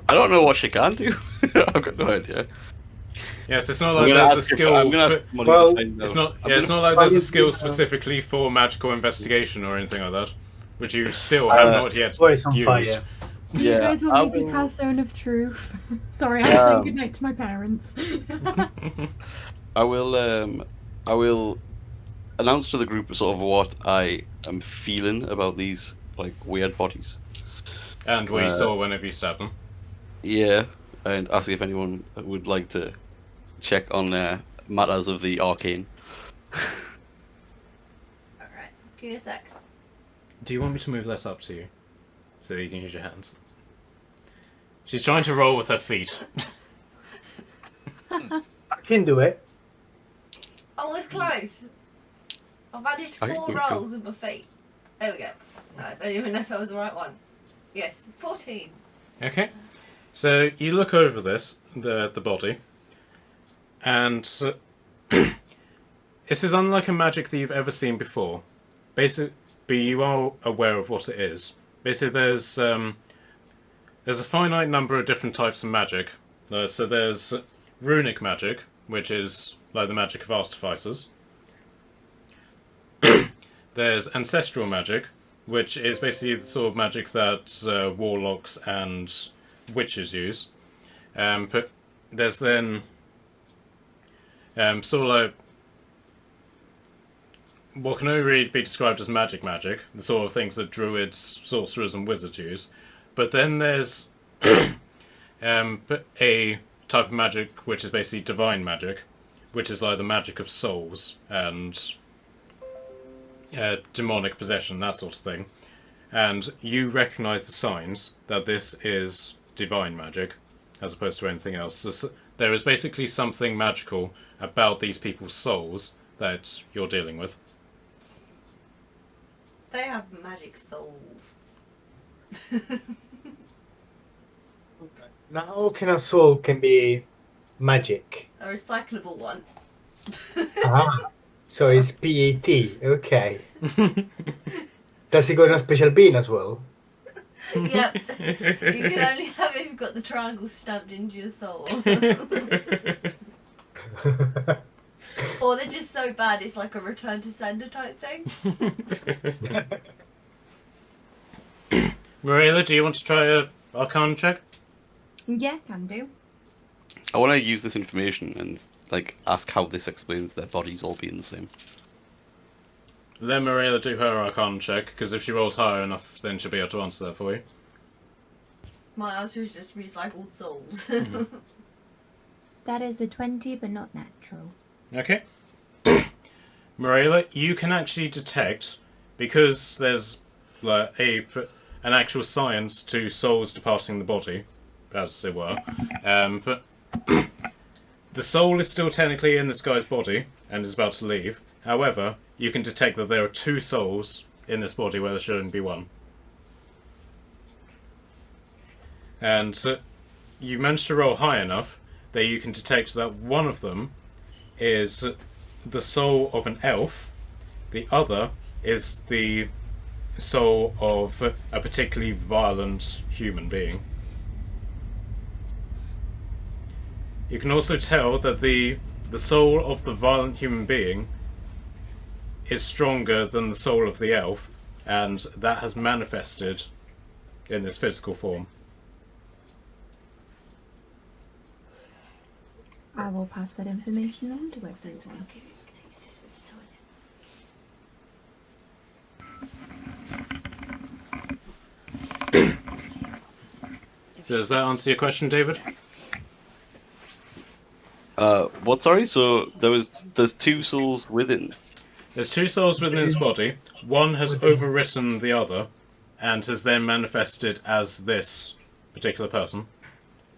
I don't know what she can do. I've got no idea. Yes, it's not like there's a skill. It's not like there's a skill specifically for magical investigation or anything like that, which you still have not yet used. Fire. Do you guys want me to cast Zone of Truth? Sorry, I'm saying goodnight to my parents. I will announce to the group sort of what I am feeling about these like weird bodies. And what you saw whenever you stabbed them. Yeah, and ask if anyone would like to check on matters of the arcane. Alright, give me a sec. Do you want me to move that up to you? So that you can use your hands? She's trying to roll with her feet. I can do it. Oh, it's close. I've managed 4 rolls with my feet. There we go. I don't even know if that was the right one. Yes, 14. Okay. So you look over this, the body, and this is unlike a magic that you've ever seen before. Basically, but you are aware of what it is. Basically, there's a finite number of different types of magic. So there's runic magic, which is like the magic of artificers. There's ancestral magic, which is basically the sort of magic that warlocks and witches use. But there's then Sort of like what can only really be described as magic, the sort of things that druids, sorcerers, and wizards use. But then there's a type of magic which is basically divine magic, which is like the magic of souls and demonic possession, that sort of thing. And you recognise the signs that this is divine magic, as opposed to anything else. So there is basically something magical about these people's souls that you're dealing with. They have magic souls. Now, how can a soul can be magic? A recyclable one. Ah, so it's PET. Okay. Does it go in a special bin as well? Yep. You can only have it if you've got the triangle stamped into your soul. Or they're just so bad it's like a return to sender type thing. Marilla, do you want to try a Arcana check? Yeah, can do. I want to use this information and like ask how this explains their bodies all being the same. Let Marilla do her Arcana check, because if she rolls higher enough, then she'll be able to answer that for you. My answer is just recycled souls. That is a 20, but not natural. Okay. Marilla, you can actually detect, because there's like an actual science to souls departing the body, as it were, but the soul is still technically in this guy's body and is about to leave. However, you can detect that there are two souls in this body where there should only be one. And you managed to roll high enough that you can detect that one of them is the soul of an elf, the other is the soul of a particularly violent human being. You can also tell that the soul of the violent human being is stronger than the soul of the elf, and that has manifested in this physical form. I will pass that information on to everyone. So does that answer your question, David? What? Sorry. So there's two souls within. There's two souls within his body. One has overwritten the other, and has then manifested as this particular person.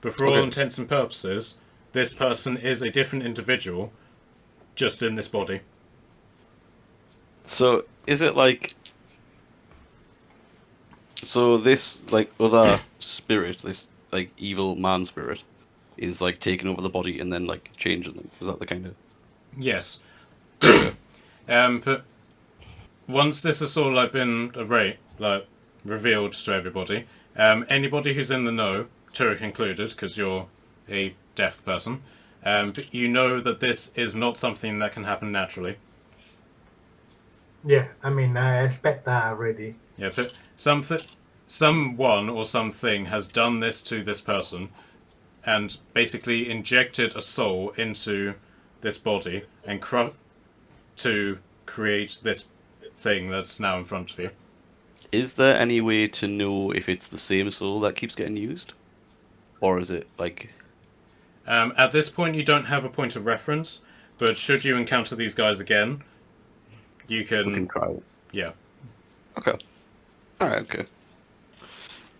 But for all Okay. intents and purposes, this person is a different individual, just in this body. So is it like? So this like other spirit, this like evil man spirit, is like taking over the body and then like changing them. Is that the kind of? Yes. But once this has sort of like been revealed to everybody, anybody who's in the know, Turek included, because you're a deaf person, but you know that this is not something that can happen naturally. Yeah, I mean, I expect that already. Yeah, but someone or something has done this to this person, and basically injected a soul into this body and to create this thing that's now in front of you. Is there any way to know if it's the same soul that keeps getting used, or is it like? At this point, you don't have a point of reference, but should you encounter these guys again, you We can can. try it. Yeah. Okay. All right. Okay.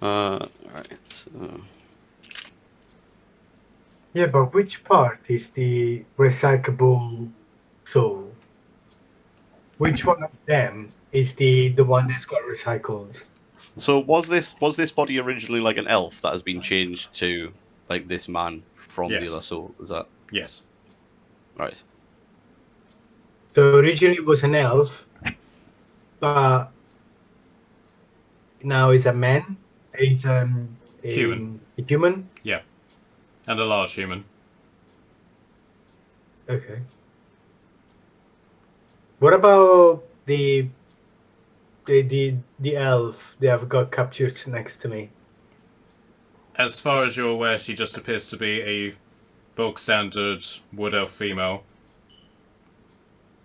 All right. So... Yeah, but which part is the recyclable soul? Which one of them is the one that's got recycled? So was this body originally like an elf that has been changed to like this man from Yes. the other soul? Is that Yes. right? So originally it was an elf, but now he's a man. He's Human. A human. And a large human. Okay. What about the elf they have got captured next to me? As far as you're aware, she just appears to be a bog standard wood elf female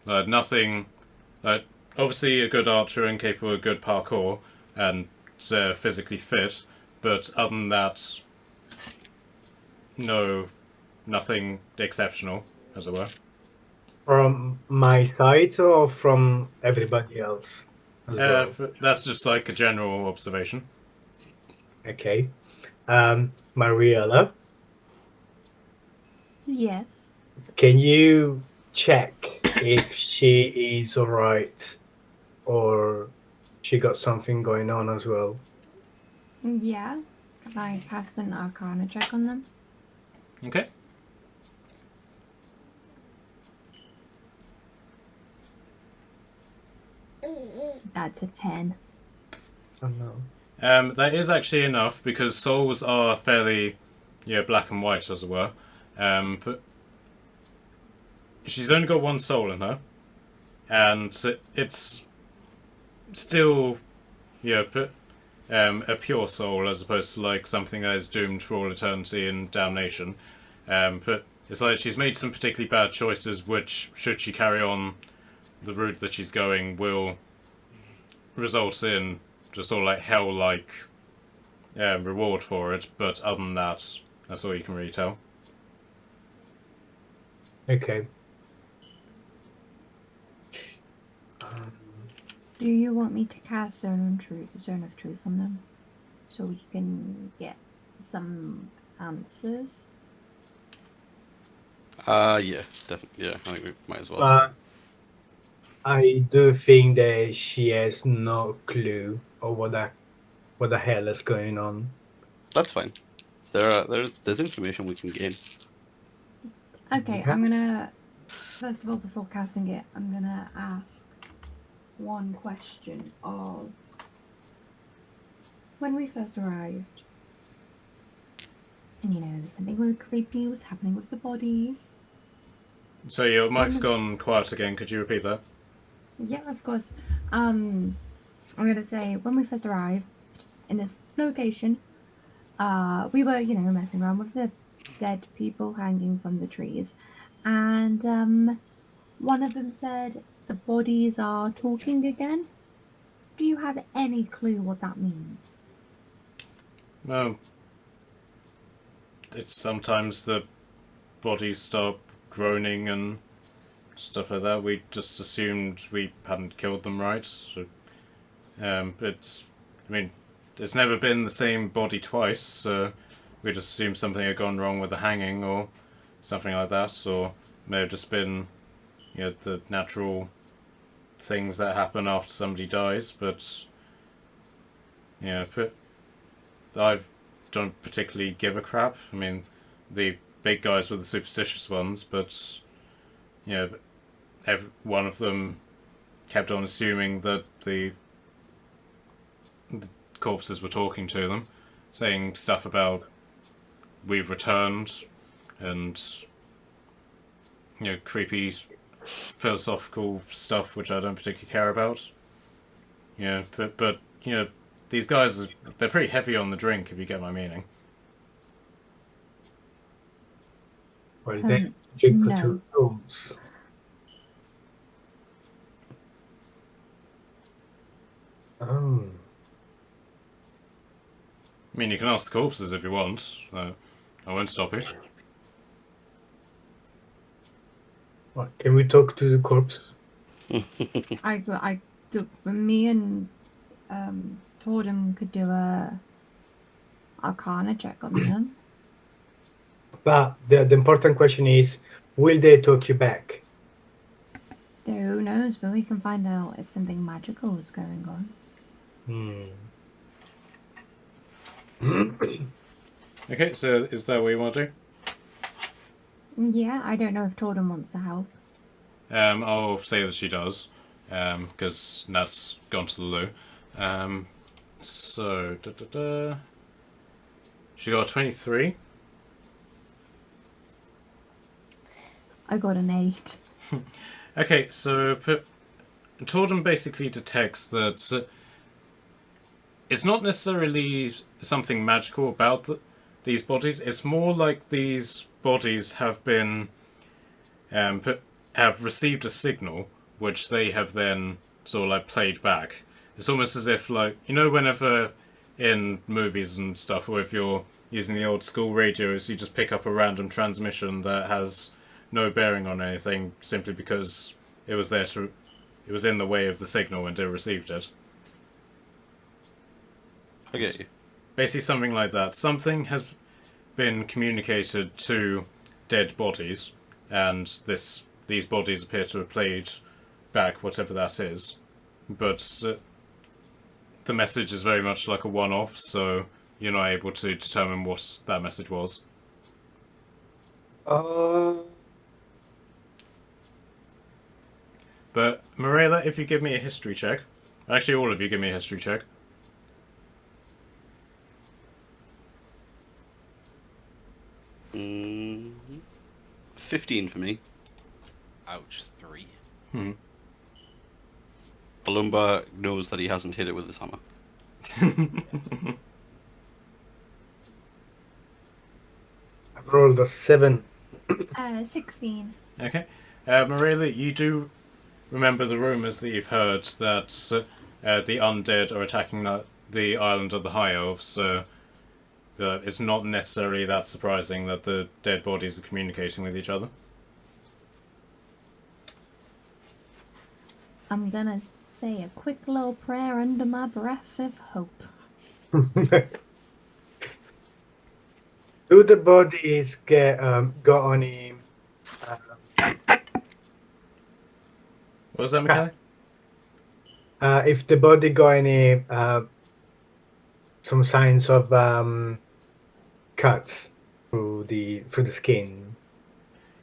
Nothing. Obviously, a good archer and capable of good parkour and physically fit, but other than that, no, nothing exceptional, as it were. From my side or from everybody else as well? That's just like a general observation. Okay. Mariella, Yes. can you check if she is alright or she got something going on as well? Yeah. Can I cast an Arcana check on them? Okay. That's a 10. Oh no. That is actually enough because souls are fairly, black and white, as it were. But she's only got one soul in her, and it's still, a pure soul as opposed to like something that is doomed for all eternity in damnation. But it's like she's made some particularly bad choices, which, should she carry on the route that she's going, will result in just sort of like hell-like reward for it. But other than that, that's all you can really tell. Okay. Do you want me to cast Zone of Truth on them? So we can get some answers? Yeah, definitely. Yeah, I think we might as well. But I do think that she has no clue of what the hell is going on. That's fine. There's information we can gain. Okay, Yeah. I'm gonna... First of all, before casting it, I'm gonna ask one question of... When we first arrived, and something was creepy was happening with the bodies. So your mic's gone quiet again. Could you repeat that? Yeah, of course. I'm gonna say, when we first arrived in this location, we were, messing around with the dead people hanging from the trees, and one of them said the bodies are talking again. Do you have any clue what that means? Well, it's sometimes the bodies start groaning and stuff like that. We just assumed we hadn't killed them right. So, it's never been the same body twice. So we just assumed something had gone wrong with the hanging or something like that, or may have just been, the natural things that happen after somebody dies. But I don't particularly give a crap. I mean, the big guys were the superstitious ones, but every one of them kept on assuming that the corpses were talking to them, saying stuff about "we've returned" and creepy philosophical stuff, which I don't particularly care about. But these guys, they're pretty heavy on the drink, if you get my meaning. Well, they drink for no. 2 rooms. Oh. I mean, you can ask the corpses if you want. I won't stop you. What, can we talk to the corpse? Me and Tordem could do a Arcana check on them. But the important question is, will they talk you back? Who knows, but we can find out if something magical is going on. Okay, so is that what you want to do? Yeah, I don't know if Tordem wants to help. I'll say that she does, because Nat's gone to the loo. She got a 23. I got an 8. Okay, so Tordem basically detects that it's not necessarily something magical about these bodies. It's more like these bodies have been have received a signal which they have then sort of like played back. It's almost as if, like, you know, whenever in movies and stuff, or if you're using the old school radios, you just pick up a random transmission that has no bearing on anything simply because it was in the way of the signal and it received it. I get you. Basically something like that. Something has been communicated to dead bodies, and these bodies appear to have played back whatever that is. But the message is very much like a one-off, so you're not able to determine what that message was. But, Morella, if you give me a history check... Actually, all of you give me a history check. Mm, 15 for me. Ouch, 3. Balumba knows that he hasn't hit it with his hammer. I've rolled a 7. 16. Okay. Morella, you do remember the rumours that you've heard that the undead are attacking the island of the High Elves, so it's not necessarily that surprising that the dead bodies are communicating with each other. I'm gonna say a quick little prayer under my breath of hope. Do the bodies got any? What was that, Michele? If the body got any some signs of cuts through the skin?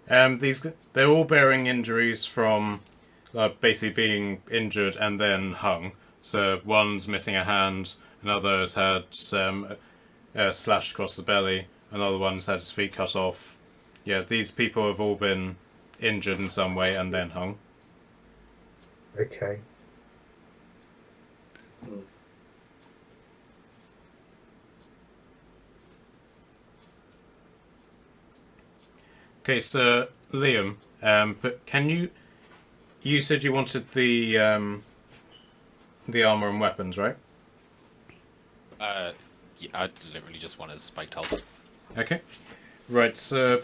They're all bearing injuries from basically being injured and then hung. So one's missing a hand, another's had slashed across the belly, another one's had his feet cut off. Yeah, these people have all been injured in some way and then hung. Okay. Okay, so Liam, but can you? You said you wanted the armor and weapons, right? Yeah, I literally just want his spiked helmet. Okay, right. So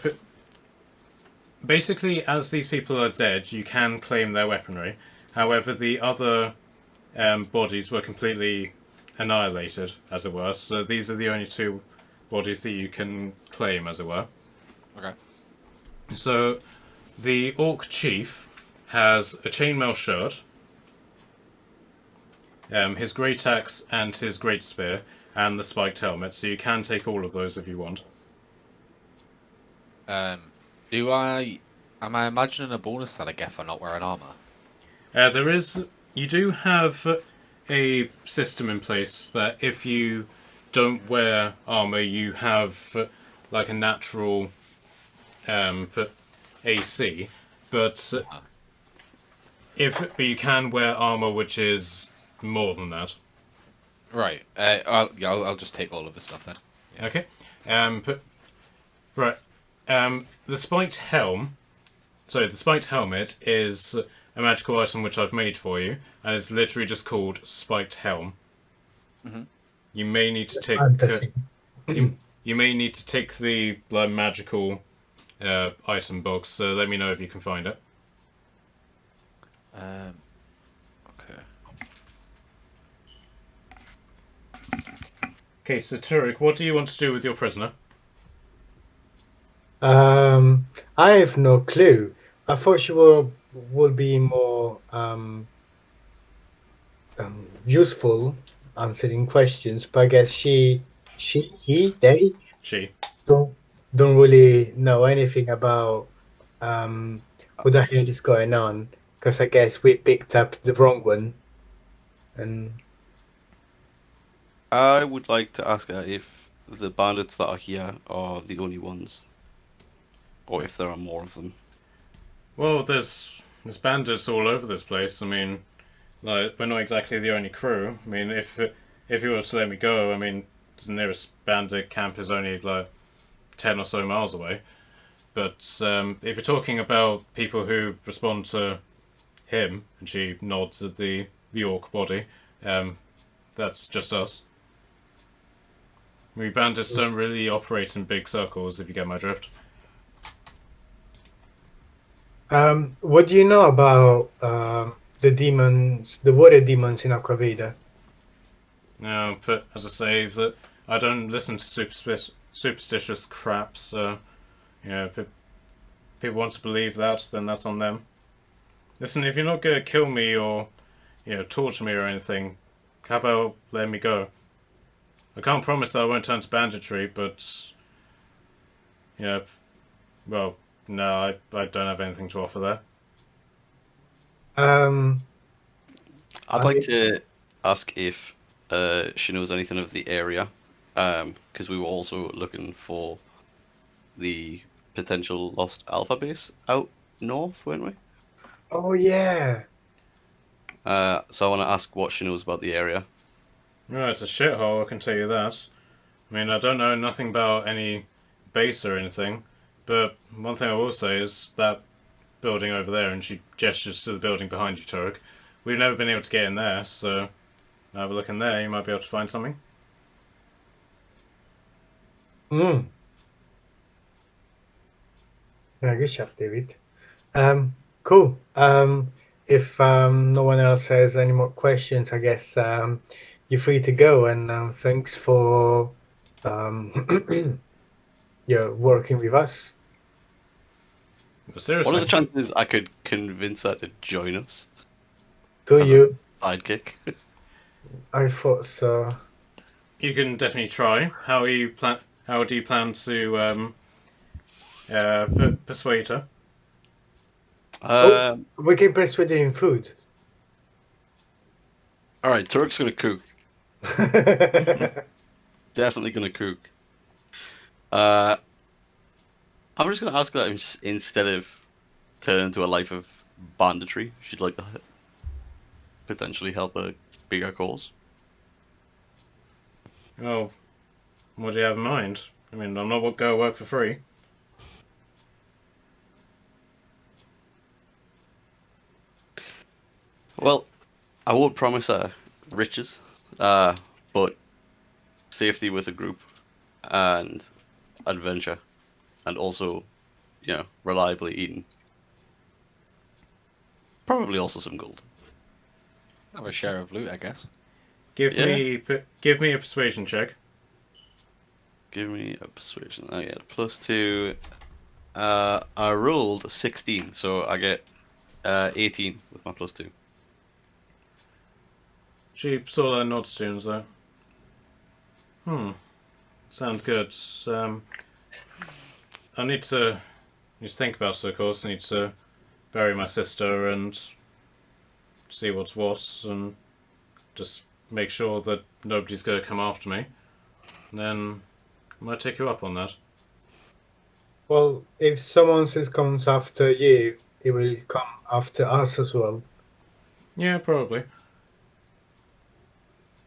basically, as these people are dead, you can claim their weaponry. However, the other bodies were completely annihilated, as it were. So these are the only two bodies that you can claim, as it were. Okay. So the Orc Chief has a chainmail shirt, his great axe and his great spear, and the spiked helmet. So you can take all of those if you want. Am I imagining a bonus that I get for not wearing armor? You do have a system in place that if you don't wear armor, you have like a natural AC, but you can wear armor which is more than that. Right. I'll just take all of his stuff then. Yeah. Okay. The spiked helm. So the spiked helmet is a magical item which I've made for you, and it's literally just called Spiked Helm. Mm-hmm. You may need to take. You may need to take the magical item box. So let me know if you can find it. Okay. Okay, so Turek, what do you want to do with your prisoner? I have no clue. I thought she would be more useful answering questions, but I guess they She. don't really know anything about what the hell is going on, because I guess we picked up the wrong one. And I would like to ask her if the bandits that are here are the only ones, or if there are more of them. Well, there's bandits all over this place. I mean, like, we're not exactly the only crew. I mean, if you were to let me go, I mean, the nearest bandit camp is only like 10 or so miles away. But if you're talking about people who respond to him, and she nods at the orc body, that's just us. We bandits don't really operate in big circles, if you get my drift. What do you know about the demons, the water demons in Aqua Evadia? No, but as I say, that I don't listen to superstitious crap, so, you know, if people want to believe that, then that's on them. Listen, if you're not going to kill me or, you know, torture me or anything, how about letting me go? I can't promise that I won't turn to banditry, but, you know, well, no, I don't have anything to offer there. I'd like to ask if she knows anything of the area, because we were also looking for the potential lost alpha base out north, weren't we? Oh yeah. So I want to ask what she knows about the area. No, it's a shithole, I can tell you that. I mean, I don't know nothing about any base or anything, but one thing I will say is that building over there, and she gestures to the building behind you, Turek, we've never been able to get in there, so have a look in there, you might be able to find something. Yeah, good job, David. Cool. If no one else has any more questions, I guess you're free to go. And thanks for working with us. But seriously, What are the chances I could convince her to join us? Do As a- you? Sidekick. I thought so. you can definitely try. How do you plan to persuade her? We can persuade you in food. Alright, Turk's gonna cook. Definitely gonna cook. I'm just gonna ask that instead of turn into a life of banditry, she'd like to potentially help a bigger cause. Well, what do you have in mind? I mean, I'm not going to work for free. Well, I won't promise her riches, but safety with a group and adventure, and also, you know, reliably eaten. Probably also some gold. Have a share of loot, I guess. Give me a persuasion check. Give me a persuasion. I get +2. I rolled 16, so I get 18 with my +2. She saw that nod soon, though. Sounds good. I need to think about it, of course. I need to bury my sister and see what's what, and just make sure that nobody's going to come after me. And then I might take you up on that. Well, if someone else comes after you, it will come after us as well. Yeah, probably.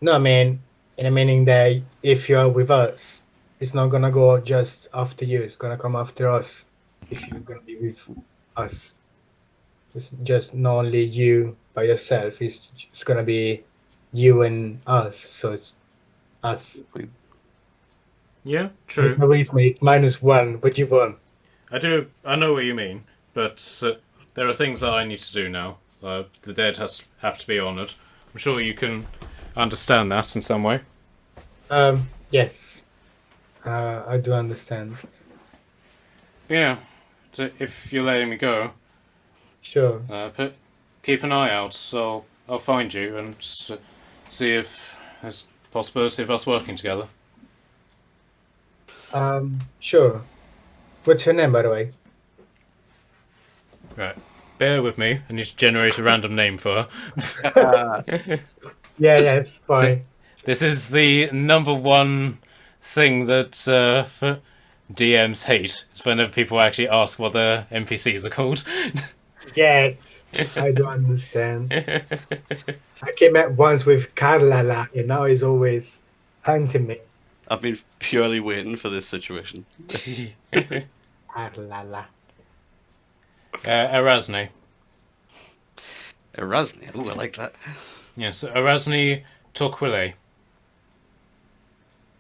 No, I mean, in a meaning that if you're with us, it's not gonna go just after you. It's gonna come after us. If you're gonna be with us, it's just not only you by yourself. It's gonna be you and us. So it's us. Yeah, true. No reason it's -1, but you won. I know what you mean, but there are things that I need to do now. The dead have to be honoured. I'm sure you can understand that in some way. Yes, I do understand. Yeah, so if you're letting me go, Sure. keep an eye out. So I'll find you and see if there's a possibility of us working together. Sure. What's her name, by the way? Right. Bear with me. I need to generate a random name for her. Yeah, it's fine. This is the number one thing that DMs hate. Is whenever people actually ask what their NPCs are called. Yeah, I do understand. I came out once with Carla, and now he's always hunting me. I've been purely waiting for this situation. Arlala. Erasni. Erasni. Ooh, I like that. Yes, Erasni Torquile.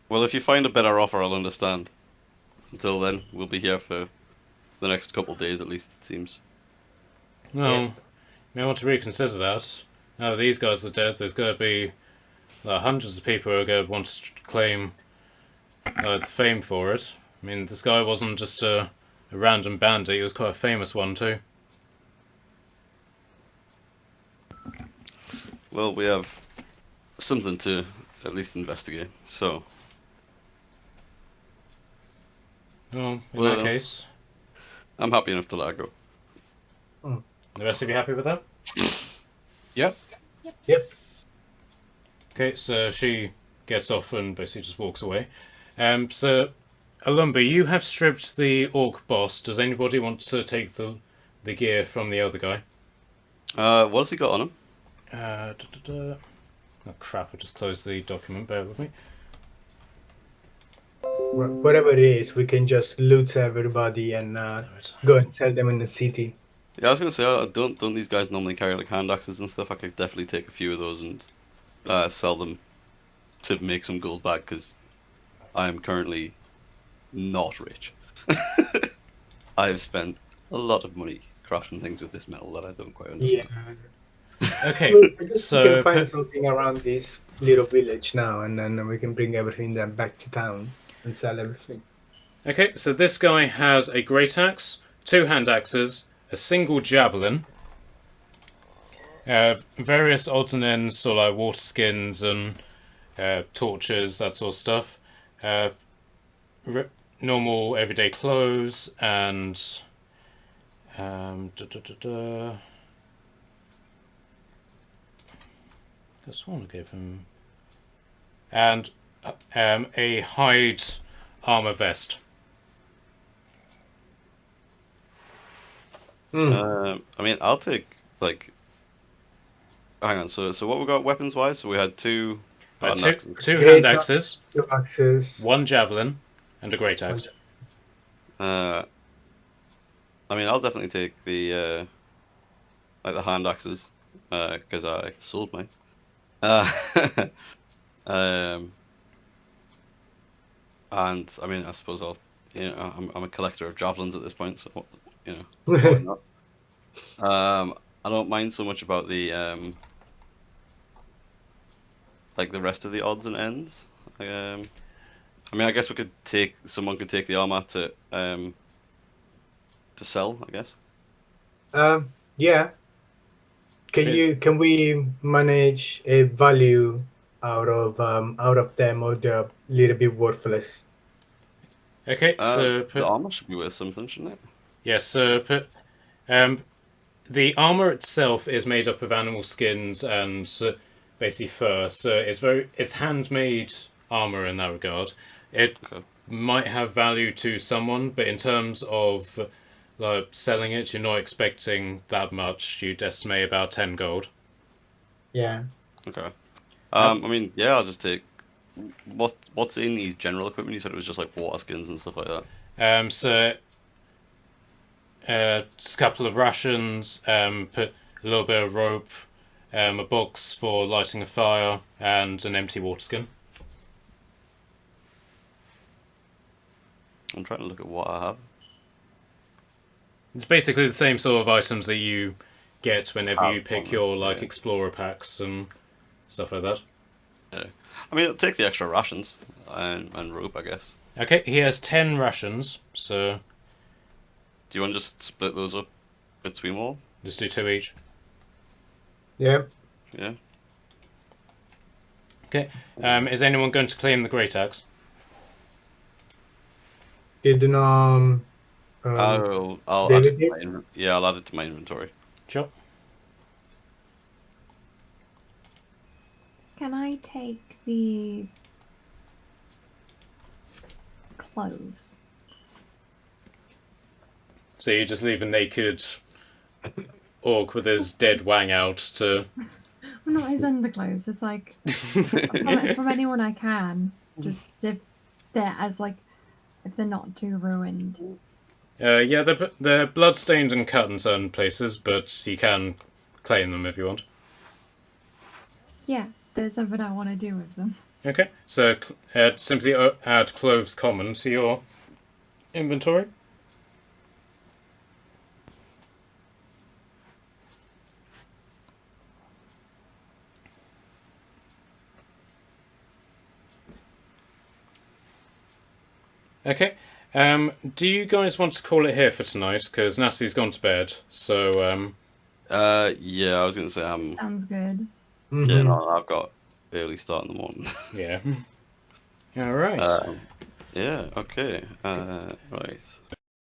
Well, if you find a better offer, I'll understand. Until then, we'll be here for the next couple of days at least, it seems. Well, Yeah. you may want to reconsider that. Now that these guys are dead, there's going to be hundreds of people who are going to want to claim the fame for it. I mean, this guy wasn't just a random bandit, he was quite a famous one too. Well, we have something to at least investigate, so... Well, in Well, that case, I'm happy enough to let her go. the rest of you happy with that? Yep. Yep. Okay, so she gets off and basically just walks away. So, Alumba, you have stripped the orc boss. Does anybody want to take the gear from the other guy? What has he got on him? Oh crap, I just closed the document, bear with me. Whatever it is, we can just loot everybody and Right. go and sell them in the city. Yeah, I was gonna say, don't these guys normally carry like hand axes and stuff? I could definitely take a few of those and sell them to make some gold back, because I am currently not rich. I have spent a lot of money crafting things with this metal that I don't quite Yeah. understand. Okay, Well, I guess so we can find something around this little village now, and then we can bring everything then back to town and sell everything. okay, so this guy has a great axe, 2 hand axes, a single javelin, various odds and ends, so like water skins and torches, that sort of stuff. Normal everyday clothes and I just want to give him and a hide armor vest. Hmm. I mean, I'll take like. Hang on. So what we got weapons wise? So we had two. hand axes. Two Great hand axes, 2 axes. 1 javelin, and a great axe. I mean, I'll definitely take the like the hand axes because I sold mine. And I mean, I suppose I'm a collector of javelins at this point, so why not? I don't mind so much about the like the rest of the odds and ends. I mean, I guess someone could take the armor to sell, I guess. Yeah. Can we manage a value out of them, or they're a little bit worthless? Okay, so The armor should be worth something, shouldn't it? yes, so the armor itself is made up of animal skins and basically fur, so it's handmade armor in that regard. It Okay. might have value to someone, but in terms of like selling it, you're not expecting that much. You'd estimate about 10 gold. Yeah. Okay. I mean, yeah, I'll just take what's in these general equipment. You said it was just like water skins and stuff like that. So just a couple of rations, put a little bit of rope, a box for lighting a fire, and an empty water skin. I'm trying to look at what I have. It's basically the same sort of items that you get whenever you pick your yeah. explorer packs and stuff like that. Yeah. I mean, I'll take the extra rations and rope, I guess. Okay, he has 10 rations, so Do you want to just split those up between all? just do 2 each. Yeah. Yeah. Okay, is anyone going to claim the great axe? Did I'll add it David to my I'll add it to my inventory. Sure. Can I take the clothes? So you just leave a naked orc with his dead wang out to... Well, not his underclothes. It's like from anyone I can. Just if they're not too ruined. Yeah, they're blood-stained and cut in certain places, but you can claim them if you want. Yeah, there's something I want to do with them. Okay, so simply add cloves common to your inventory. Okay. Do you guys want to call it here for tonight? Because Nasty's gone to bed, so Yeah, I was gonna say Sounds good. getting on. I've got early start in the morning. yeah. All right. Yeah. Okay. Right.